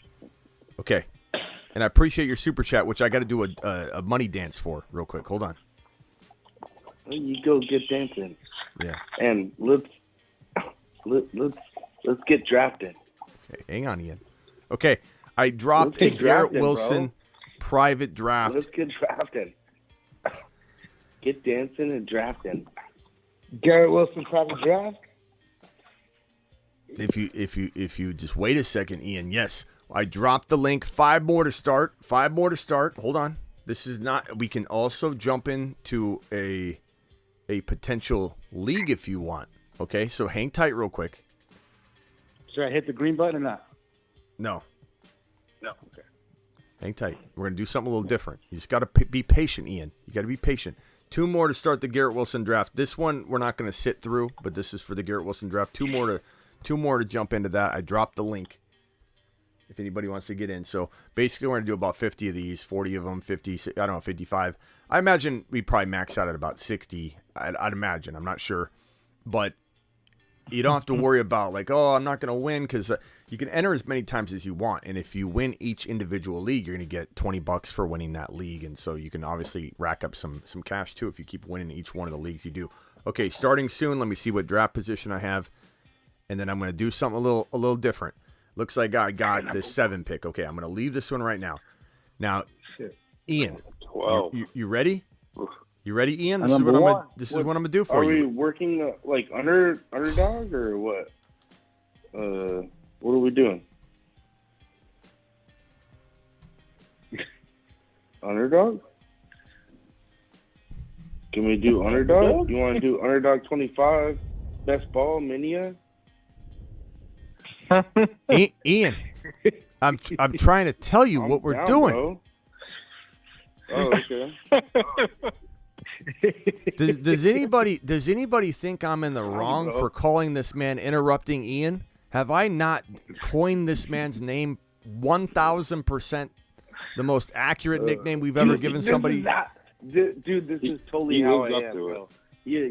Okay. And I appreciate your super chat, which I got to do a money dance for real quick. Hold on. You go get dancing. Yeah. And let's get drafted. Okay, hang on, Ian. Okay, I dropped a Garrett Wilson private draft. Let's get drafted. Get dancing and drafting. Garrett Wilson private draft. If you just wait a second, Ian. Yes, I dropped the link. 5 more to start. Hold on. This is not. We can also jump into a potential league if you want. Okay, so hang tight real quick. Should I hit the green button or not? No. Okay. Hang tight. We're going to do something a little different. You just got to be patient, Ian. You got to be patient. 2 more to start the Garrett Wilson draft. This one we're not going to sit through, but this is for the Garrett Wilson draft. 2 more to jump into that. I dropped the link if anybody wants to get in. So basically we're going to do about 50 of these, 40 of them, 50, I don't know, 55. I imagine we probably max out at about 60. I'd imagine. I'm not sure. But you don't have to worry about like, oh, I'm not going to win, because you can enter as many times as you want. And if you win each individual league, you're going to get $20 for winning that league. And so you can obviously rack up some cash too if you keep winning each one of the leagues you do. Okay, starting soon. Let me see what draft position I have. And then I'm going to do something a little different. Looks like I got the 7 pick. Okay, I'm going to leave this one right now. Now, Ian, 12. You ready? You ready, Ian? This is what I'm gonna do for you. Are we working like underdog or what? What are we doing? Underdog? Can we do underdog? You want to do underdog 25? Best ball, Minia? Ian, I'm trying to tell you what we're doing. Bro. Oh, okay. Does anybody think I'm in the wrong for calling this man interrupting Ian? Have I not coined this man's name 1,000% the most accurate nickname we've ever given somebody? Dude, this is totally how I am, bro. Yeah,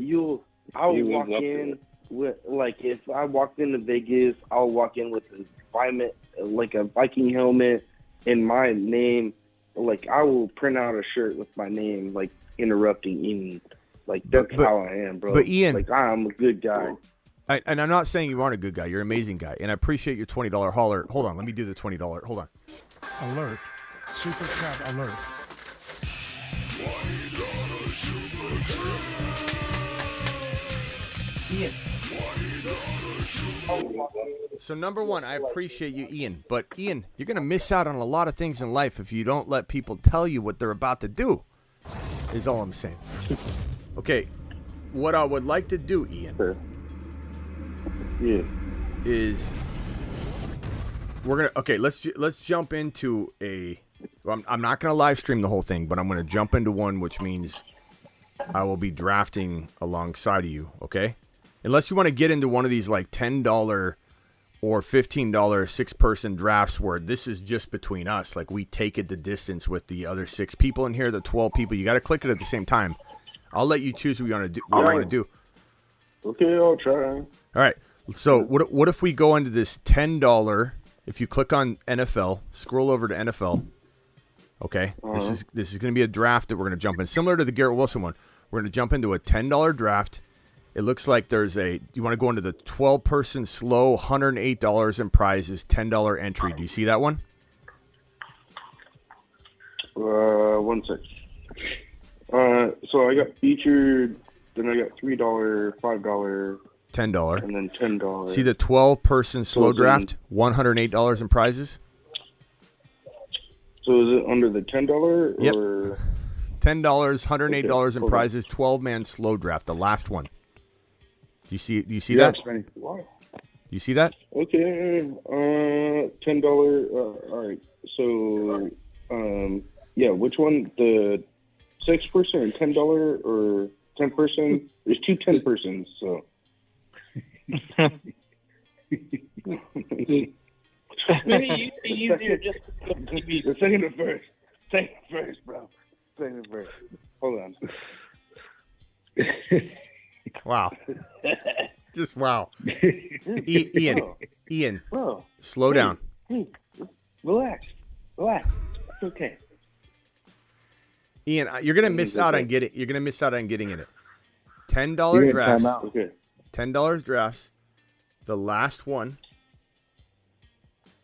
I'll walk in with, like, if I walked into Vegas, I'll walk in with a Viking helmet and my name. Like, I will print out a shirt with my name, like, interrupting Ian. Like, that's how I am, bro. But Ian, like, I'm a good guy. And I'm not saying you aren't a good guy. You're an amazing guy. And I appreciate your $20 holler. Hold on. Let me do the $20. Hold on. Alert. Super chat alert. Ian. So number one, I appreciate you, Ian. But Ian, you're going to miss out on a lot of things in life if you don't let people tell you what they're about to do, is all I'm saying. Okay, what I would like to do, Ian, is we're going to, okay, let's jump into I'm not going to live stream the whole thing, but I'm going to jump into one, which means I will be drafting alongside of you, okay? Unless you want to get into one of these like $10 or $15 6-person drafts where this is just between us. Like, we take it the distance with the other 6 people in here, the 12 people. You got to click it at the same time. I'll let you choose what you want to do. Okay, I'll try. All right. So what if we go into this $10? If you click on NFL, scroll over to NFL. Okay. This is going to be a draft that we're going to jump in, similar to the Garrett Wilson one. We're going to jump into a $10 draft. It looks like there's you want to go into the 12-person slow, $108 in prizes, $10 entry. Do you see that one? 1 sec. So I got featured, then I got $3, $5, $10. and then $10. See the 12-person slow draft, $108 in prizes? So is it under the $10 Yep. or $10, $108 in prizes, 12-man slow draft, the last one. Do you see that? Wow. You see that? Okay, $10. All right. So, yeah, which one? The 6-person or $10 or 10-person? There's two 10-persons. So. Maybe you'd be easier just to The second and first. Second and first, bro. Second and first. Hold on. Wow. Just wow. Ian, Bro. slow down. Hey, relax. It's okay. Ian, you're gonna miss out on getting. You're gonna miss out on getting in it. $10 drafts. Okay. $10 drafts. The last one.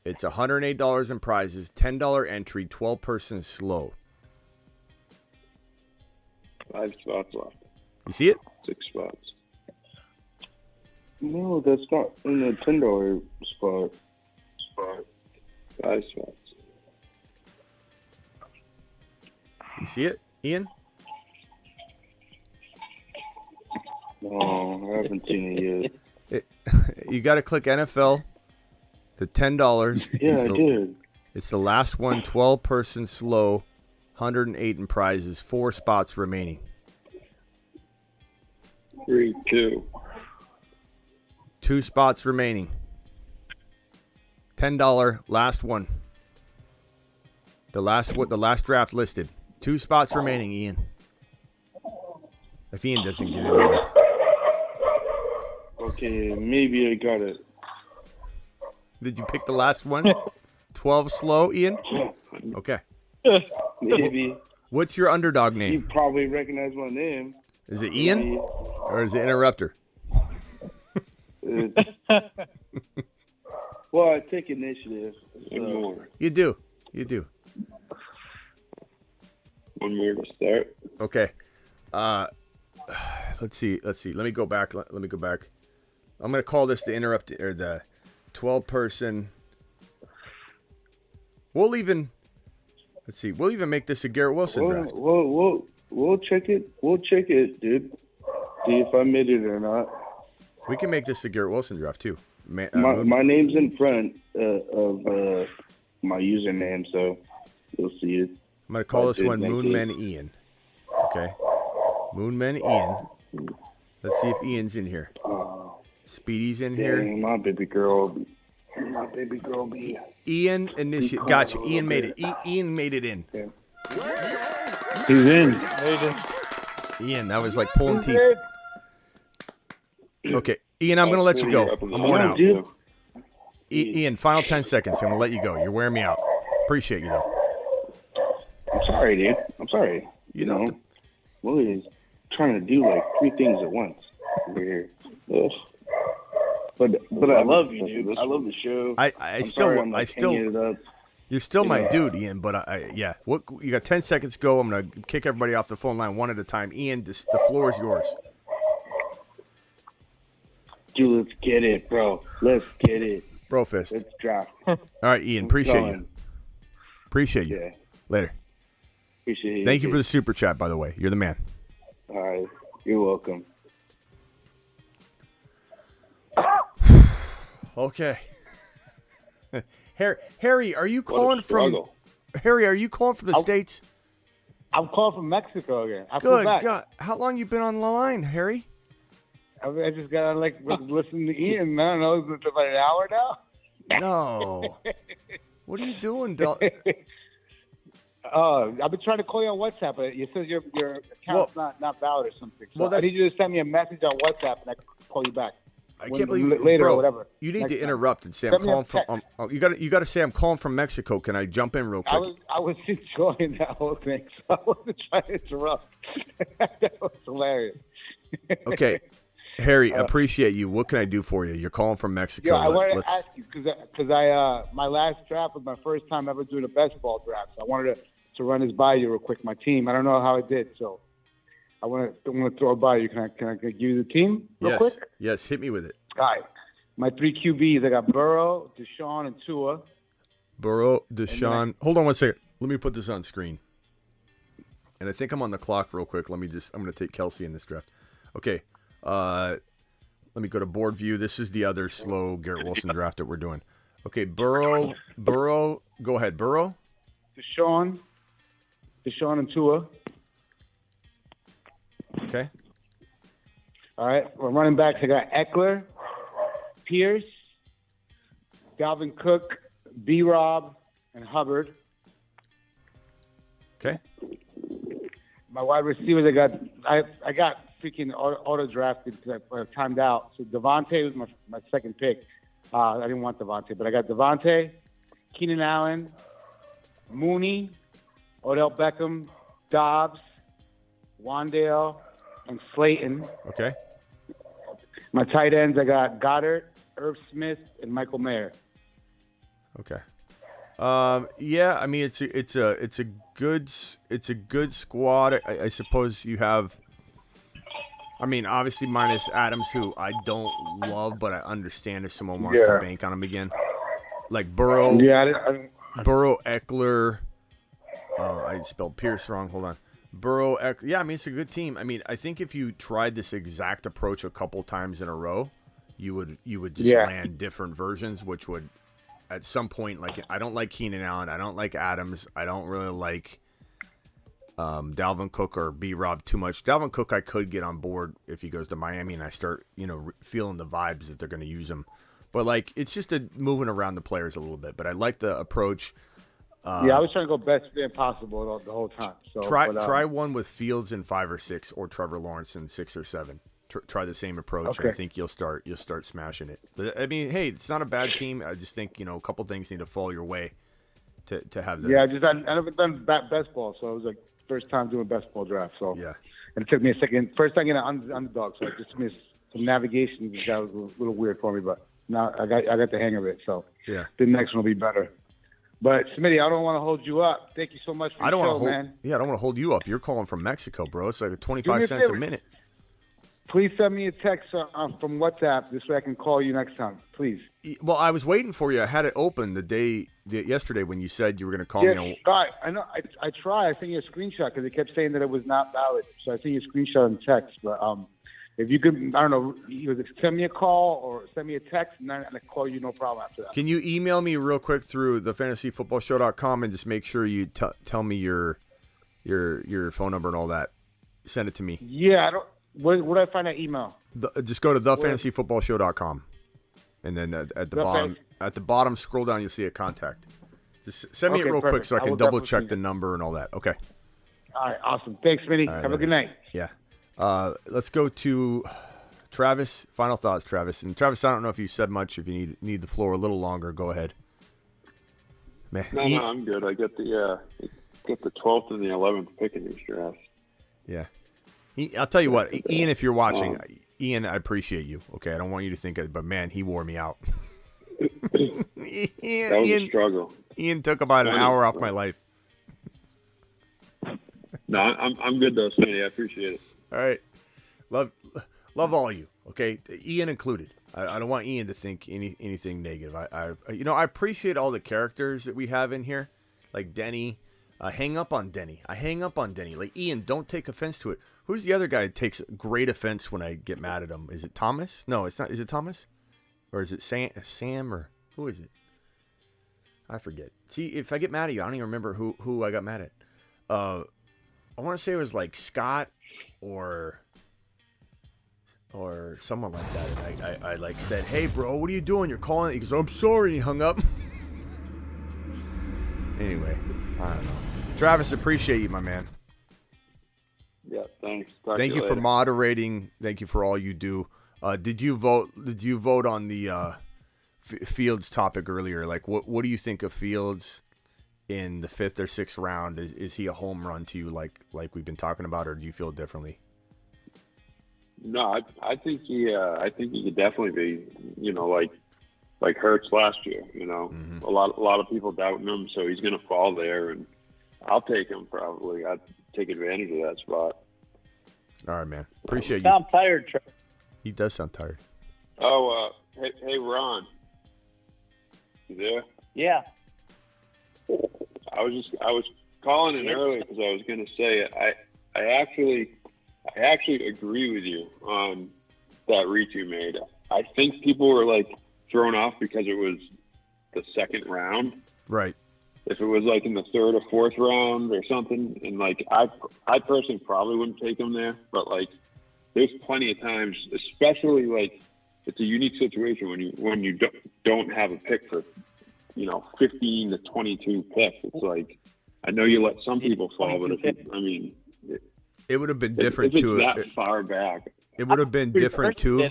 It's $108 in prizes. $10 entry. 12-person slow. 5 spots left. You see it? 6 spots. No, that's not in the $10 spot. 5 spots. You see it, Ian? No, I haven't seen it yet. You got to click NFL. The $10. Yeah, I did. It's the last one. 12-person slow. 108 in prizes. 4 spots remaining. 3, 2. 2 spots remaining. $10 last one. The last draft listed. 2 spots remaining, Ian. If Ian doesn't get into this. Okay, maybe I got it. Did you pick the last one? 12 slow, Ian? Okay. Maybe. What's your underdog You name? probably recognize my name. Is it Ian? Or is it Interrupter? Well, I take initiative. One more. You do. You do. One more to start. Okay. Let's see. Let me go back. Let me go back. I'm going to call this the interrupt or the 12-person. We'll even make this a Garrett Wilson draft. We'll check it. We'll check it, dude. See if I made it or not. We can make this a Garrett Wilson draft too. My name's in front of my username, so you'll see it. I'm going to call this one Moonman Ian. Okay. Moonman Ian. Let's see if Ian's in here. Speedy's in here. My baby girl. Be. Ian initiate. Gotcha. Ian made it. Ian made it in. He's in. Ian, that was like pulling teeth. Okay. Ian, I'm going to let you go. I'm worn out. Ian, final 10 seconds. I'm going to let you go. You're wearing me out. Appreciate you, though. I'm sorry, dude. I'm sorry. You know, Willie's trying to do like 3 things at once over here. Ugh. But I love you, dude. I love the show. You're still my dude, Ian. But yeah. What you got? 10 seconds to go. I'm gonna kick everybody off the phone line one at a time. Ian, the floor is yours. Dude, let's get it, bro. Let's get it. Bro fist. Let's draft. All right, Ian. Appreciate you. Appreciate you. Yeah. Later. Appreciate you. Thank you for the super chat, by the way. You're the man. All right. You're welcome. Okay. Harry, are you calling from? Harry, are you calling from the States? I'm calling from Mexico again. Good God. How long you been on the line, Harry? I just got to listen to Ian. I don't know. Is it about an hour now? No. What are you doing, dog? I've been trying to call you on WhatsApp, but you said your account's not valid or something. So I need you to send me a message on WhatsApp, and I can call you back. I can't believe later bro, or whatever. You need Next to time. interrupt and say Send I'm me a calling from. You got to say I'm calling from Mexico. Can I jump in real quick? I was enjoying that whole thing, so I wasn't trying to interrupt. That was hilarious. Okay, Harry, appreciate you. What can I do for you? You're calling from Mexico. Yeah, I wanted to ask you because I my last draft was my first time ever doing a best ball draft. So I wanted to run this by you real quick. My team. I don't know how it did, so I want to throw it by you. Can I give you the team real quick? Yes, hit me with it. All right. My 3 QBs, I got Burrow, Deshaun, and Tua. Burrow, Deshaun. Hold on one second. Let me put this on screen. And I think I'm on the clock real quick. I'm going to take Kelsey in this draft. Okay. Let me go to board view. This is the other slow Garrett Wilson draft that we're doing. Okay, Burrow. Go ahead, Burrow. Deshaun and Tua. Okay. All right. We're running backs. I got Eckler, Pierce, Dalvin Cook, B-Rob, and Hubbard. Okay. My wide receivers, I got freaking auto drafted because I timed out. So Devontae was my second pick. I didn't want Devontae, but I got Devontae, Keenan Allen, Mooney, Odell Beckham, Dobbs, Wandale, and Slayton. Okay. My tight ends, I got Goddard, Irv Smith, and Michael Mayer. Okay. Yeah, I mean it's a good squad. I suppose you have. I mean, obviously minus Adams, who I don't love, but I understand if someone wants to bank on him again. Like Burrow. Yeah, Burrow, Eckler. I spelled Pierce wrong. Hold on. Burrow, Eckler. Yeah, I mean, it's a good team. I mean, I think if you tried this exact approach a couple times in a row, you would just land different versions, which would, at some point, like, I don't like Keenan Allen. I don't like Adams. I don't really like Dalvin Cook or B-Rob too much. Dalvin Cook I could get on board if he goes to Miami and I start, feeling the vibes that they're going to use him. But, like, it's just moving around the players a little bit. But I like the approach. I was trying to go best fit possible the whole time. So try one with Fields in 5 or 6 or Trevor Lawrence in 6 or 7. Try the same approach, and I think you'll start smashing it. But, I mean, hey, it's not a bad team. I just think, a couple things need to fall your way to have that. Yeah, I never done best ball, so it was like first time doing best ball draft. So yeah, and it took me a second. First time getting an underdog, so it just took me some navigation. That was a little weird for me, but now I got the hang of it. So yeah, the next one will be better. But Smitty, I don't want to hold you up. Thank you so much for the show, man. Yeah, I don't want to hold you up. You're calling from Mexico, bro. It's like 25 cents a minute. Please send me a text from WhatsApp this way I can call you next time, please. Well, I was waiting for you. I had it open yesterday when you said you were going to call me. I know. I tried. I sent you a screenshot because it kept saying that it was not valid. So I sent you a screenshot on text. But if you could, I don't know, either send me a call or send me a text, and I call you no problem after that. Can you email me real quick through thefantasyfootballshow.com and just make sure you tell me your phone number and all that? Send it to me. Yeah, I don't. Where do I find that email? Just go to thefantasyfootballshow.com, and then at the bottom, scroll down. You'll see a contact. Just send me it real quick so I can double check the number and all that. Okay. All right. Awesome. Thanks, Smitty. Right, have a good night. Yeah. Let's go to Travis. Final thoughts, Travis. And Travis, I don't know if you said much. If you need the floor a little longer, go ahead. Man, no, I'm good. I get the 12th and the 11th pick in these drafts. Yeah. I'll tell you what, Ian, if you're watching, Ian, I appreciate you. Okay, I don't want you to think it, but man, he wore me out. That was a struggle. Ian took about an hour off my life. No, I'm good though, Smitty. I appreciate it. All right, love all of you. Okay, Ian included. I don't want Ian to think anything negative. I appreciate all the characters that we have in here, like Denny. I hang up on Denny. Like, Ian, don't take offense to it. Who's the other guy that takes great offense when I get mad at him? Is it Thomas? No, it's not. Is it Thomas? Or is it Sam or who is it? I forget. See, if I get mad at you, I don't even remember who I got mad at. I want to say it was like Scott or someone like that. And I like said, "Hey, bro, what are you doing? You're calling." He goes, "I'm sorry." And he hung up. Anyway, I don't know. Travis, appreciate you, my man. Yeah, thanks. Thank you for moderating. Thank you for all you do. Did you vote on the Fields topic earlier? Like, what do you think of Fields in the 5th or 6th round? Is he a home run to you, like we've been talking about, or do you feel differently? No, I think he could definitely be, like Hurts last year. Mm-hmm. A lot of people doubting him, so he's going to fall there, and I'll take him probably. I'd take advantage of that spot. All right, man. Appreciate you. Sound tired, Trevor. He does sound tired. Oh, hey, Ron. You there? Yeah. I was calling in earlier because I was going to say I actually agree with you on that reach you made. I think people were like thrown off because it was the second round. Right. If it was like in the third or fourth round or something, and like I personally probably wouldn't take him there, but like there's plenty of times, especially like it's a unique situation when you don't have a pick for 15 to 22 picks. It's like I know you let some people fall, but it would have been different if it's too. That far back, it would have been different too.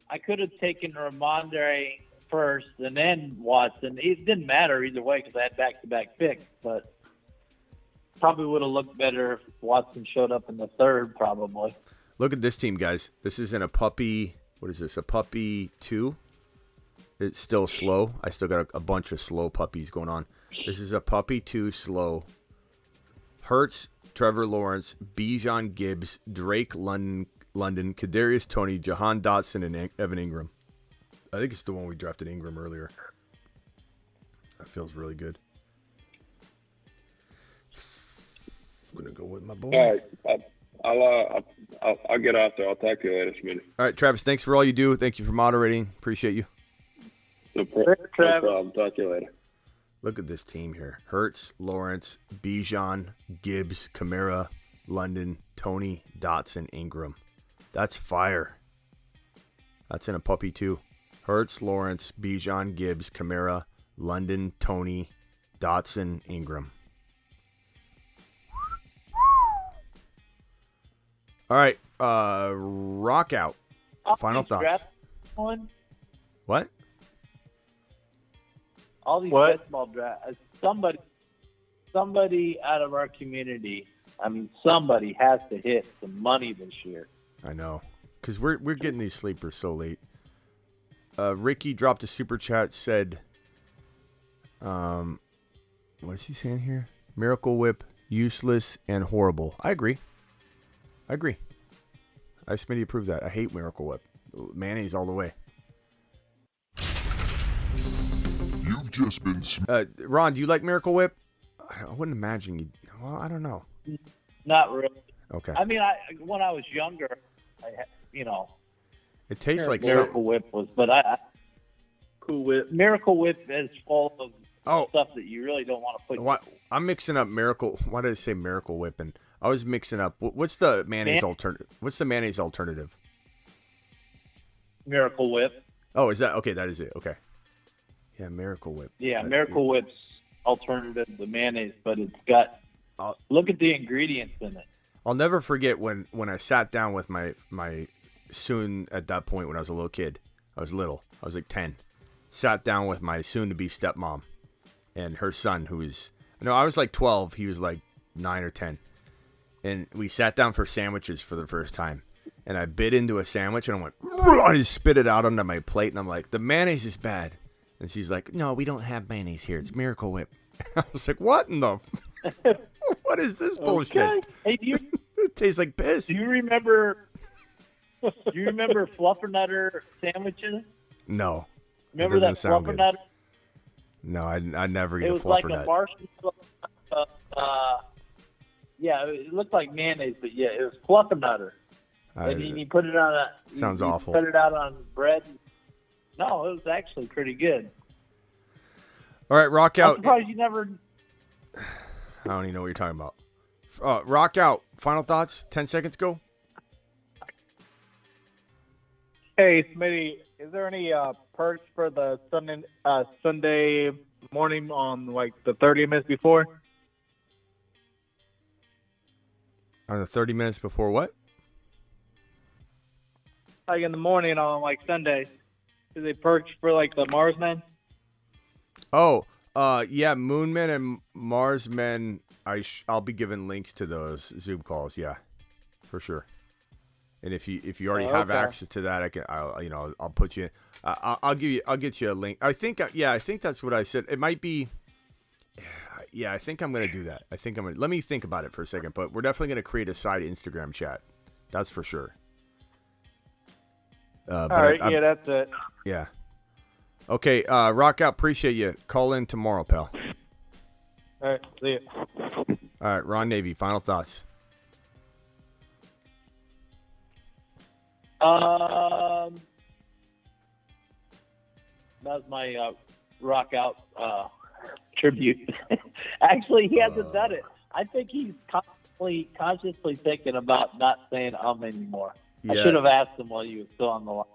I could have taken Ramondre first and then Watson. It didn't matter either way because I had back-to-back picks, but probably would have looked better if Watson showed up in the third, probably. Look at this team, guys. This isn't a puppy. What is this? A puppy 2? It's still slow. I still got a bunch of slow puppies going on. This is a puppy 2 slow. Hurts, Trevor Lawrence, Bijan Gibbs, Drake London, Kadarius Toney, Jahan Dotson, and Evan Ingram. I think it's the one we drafted Ingram earlier. That feels really good. I'm gonna go with my boy. All right, I'll get out there. I'll talk to you later, Smitty. All right, Travis. Thanks for all you do. Thank you for moderating. Appreciate you. No problem. Talk to you later. Look at this team here: Hurts, Lawrence, Bijan, Gibbs, Kamara, London, Toney, Dotson, Ingram. That's fire. That's in a puppy 2. Hurts, Lawrence, Bijan, Gibbs, Kamara, London, Toney, Dotson, Ingram. All right, rock out. Final thoughts. One. What? All these baseball drafts. Somebody out of our community. I mean, somebody has to hit some money this year. I know, because we're getting these sleepers so late. Ricky dropped a super chat, said, what's he saying here? Miracle Whip, useless and horrible. I agree. I Smitty approved that. I hate Miracle Whip. Mayonnaise all the way. You've just been... Ron, do you like Miracle Whip? I wouldn't imagine you... Well, I don't know. Not really. Okay. I mean, when I was younger, it tastes like Miracle Whip was, but Cool Whip. Miracle Whip is full of stuff that you really don't want to put. What? I'm mixing up Miracle. Why did I say Miracle Whip? And I was mixing up. What's the mayonnaise alternative? What's the mayonnaise alternative? Miracle Whip. Oh, is that okay? That is it. Okay. Yeah, Miracle Whip. Yeah, Miracle Whip's alternative to mayonnaise, but it's got. Look at the ingredients in it. I'll never forget when I sat down with my soon at that point when I was a little kid. I was little. I was like 10. Sat down with my soon-to-be stepmom and her son, who was... No, I was like 12. He was like 9 or 10. And we sat down for sandwiches for the first time. And I bit into a sandwich and I went... I just spit it out onto my plate. And I'm like, the mayonnaise is bad. And she's like, no, we don't have mayonnaise here. It's Miracle Whip. I was like, what in the... What is this bullshit? Okay. Hey, it tastes like piss. Do you remember Fluffernutter sandwiches? No. Remember that Fluffernutter? No, I never eat a Fluffernut. It was like a marshmallow. Yeah, it looked like mayonnaise, but yeah, it was Fluffernutter. And you put it on sounds awful. Put it out on bread. No, it was actually pretty good. All right, rock out. I'm surprised you never. I don't even know what you're talking about. Rock out. Final thoughts. 10 seconds. Go. Hey, Smitty, is there any perks for the Sunday morning on like the 30 minutes before? On the 30 minutes before what? Like in the morning on like Sunday. Is they perks for like the Marsmen? Oh, yeah, Moonmen and Marsmen. I'll be giving links to those Zoom calls. Yeah, for sure. And if you already have access to that, I'll put you in. I'll get you a link. I think that's what I said. It might be. Yeah, I think I'm gonna do that. Let me think about it for a second. But we're definitely gonna create a side Instagram chat. That's for sure. All right. Yeah, that's it. Yeah. Okay. Rock out. Appreciate you. Call in tomorrow, pal. All right, see you. All right, Ron Navy, final thoughts. That was my rock out tribute. Actually, he hasn't done it. I think he's consciously thinking about not saying anymore. I should have asked him while he was still on the line.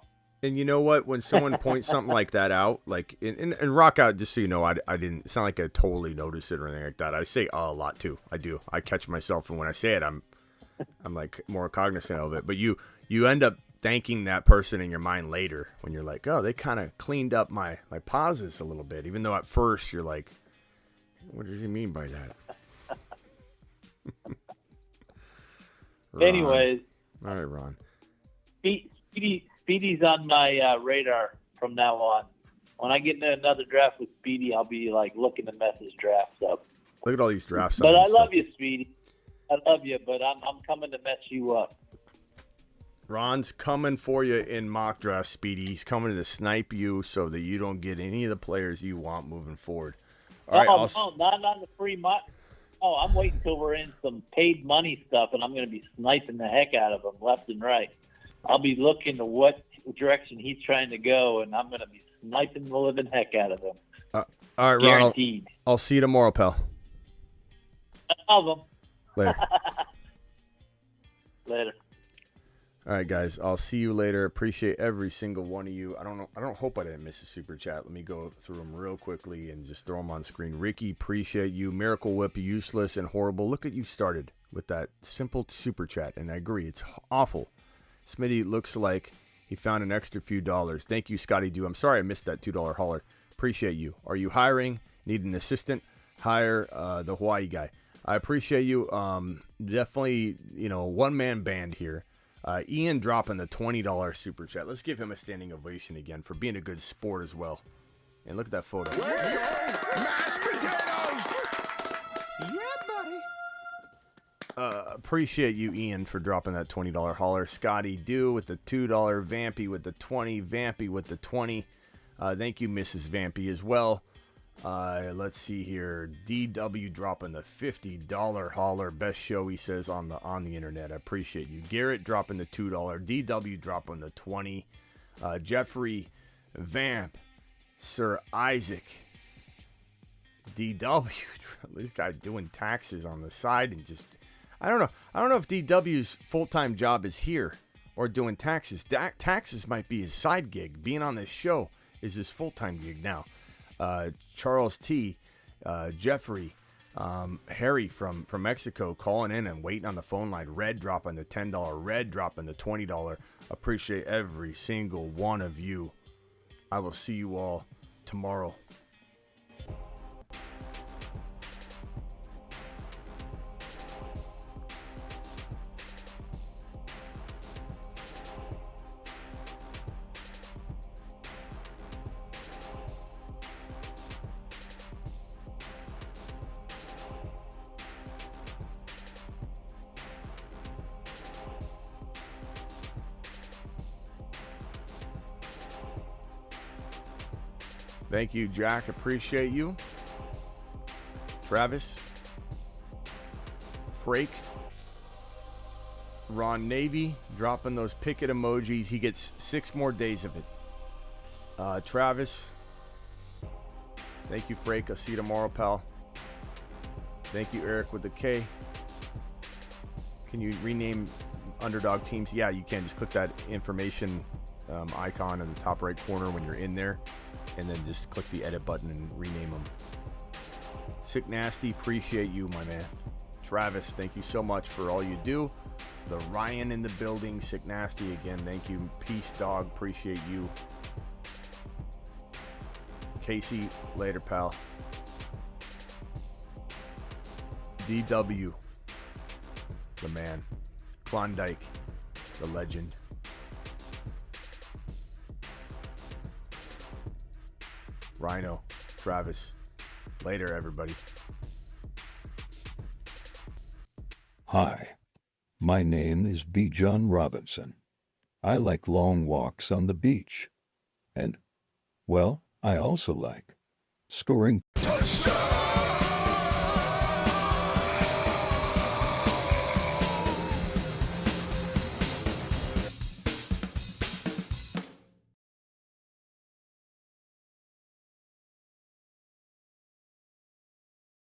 And you know what? When someone points something like that out, like and rock out, just so you know, I didn't. It's not like I totally noticed it or anything like that. I say a lot too. I do. I catch myself, and when I say it, I'm like more cognizant of it. But you end up thanking that person in your mind later when you're like, oh, they kind of cleaned up my pauses a little bit, even though at first you're like, what does he mean by that? Anyways. All right, Ron. Speedy's on my radar from now on. When I get into another draft with Speedy, I'll be like looking to mess his drafts up. Look at all these drafts. But I love you, Speedy. I love you, but I'm coming to mess you up. Ron's coming for you in mock draft, Speedy. He's coming to snipe you so that you don't get any of the players you want moving forward. All right, no, not on the free mock. Oh, I'm waiting till we're in some paid money stuff, and I'm going to be sniping the heck out of them left and right. I'll be looking to what direction he's trying to go, and I'm going to be sniping the living heck out of him. All right, Ron. Guaranteed. I'll see you tomorrow, pal. I love them. Later. Later. All right, guys. I'll see you later. Appreciate every single one of you. I don't hope I didn't miss a super chat. Let me go through them real quickly and just throw them on screen. Ricky, appreciate you. Miracle Whip, useless and horrible. Look at you started with that simple super chat, and I agree. It's awful. Smitty looks like he found an extra few dollars. Thank you, Scotty Doo. I'm sorry I missed that $2 holler. Appreciate you. Are you hiring? Need an assistant? Hire the Hawaii guy. I appreciate you. Definitely, one-man band here. Ian dropping the $20 super chat. Let's give him a standing ovation again for being a good sport as well. And look at that photo. Let's go! Mashed potatoes! Yeah, buddy. Appreciate you, Ian, for dropping that $20 holler. Scotty Doo with the $2. Vampy with the 20. Vampy with the 20. Thank you, Mrs. Vampy, as well. Let's see here. DW dropping the $50 holler. Best show, he says, on the internet. I appreciate you. Garrett dropping the $2. DW dropping the 20. Jeffrey Vamp. Sir Isaac. DW. This guy doing taxes on the side and just... I don't know if DW's full-time job is here or doing taxes. Taxes might be his side gig. Being on this show is his full-time gig now. Charles T, Jeffrey, Harry from Mexico calling in and waiting on the phone line. Red dropping the $10. Red dropping the $20. Appreciate every single one of you. I will see you all tomorrow. Thank you, Jack. Appreciate you. Travis. Frake. Ron Navy dropping those picket emojis. He gets 6 more days of it. Travis. Thank you, Frake. I'll see you tomorrow, pal. Thank you, Eric with the K. Can you rename underdog teams? Yeah, you can. Just click that information icon in the top right corner when you're in there. And then just click the edit button and rename them. Sick Nasty, appreciate you, my man. Travis, thank you so much for all you do. The Ryan in the building. Sick Nasty, again, thank you. Peace, dog, appreciate you. Casey, later, pal. DW, the man. Klondike, the legend. Rhino, Travis. Later, everybody. Hi, my name is B. John Robinson. I like long walks on the beach. And, well, I also like scoring. Touchdown!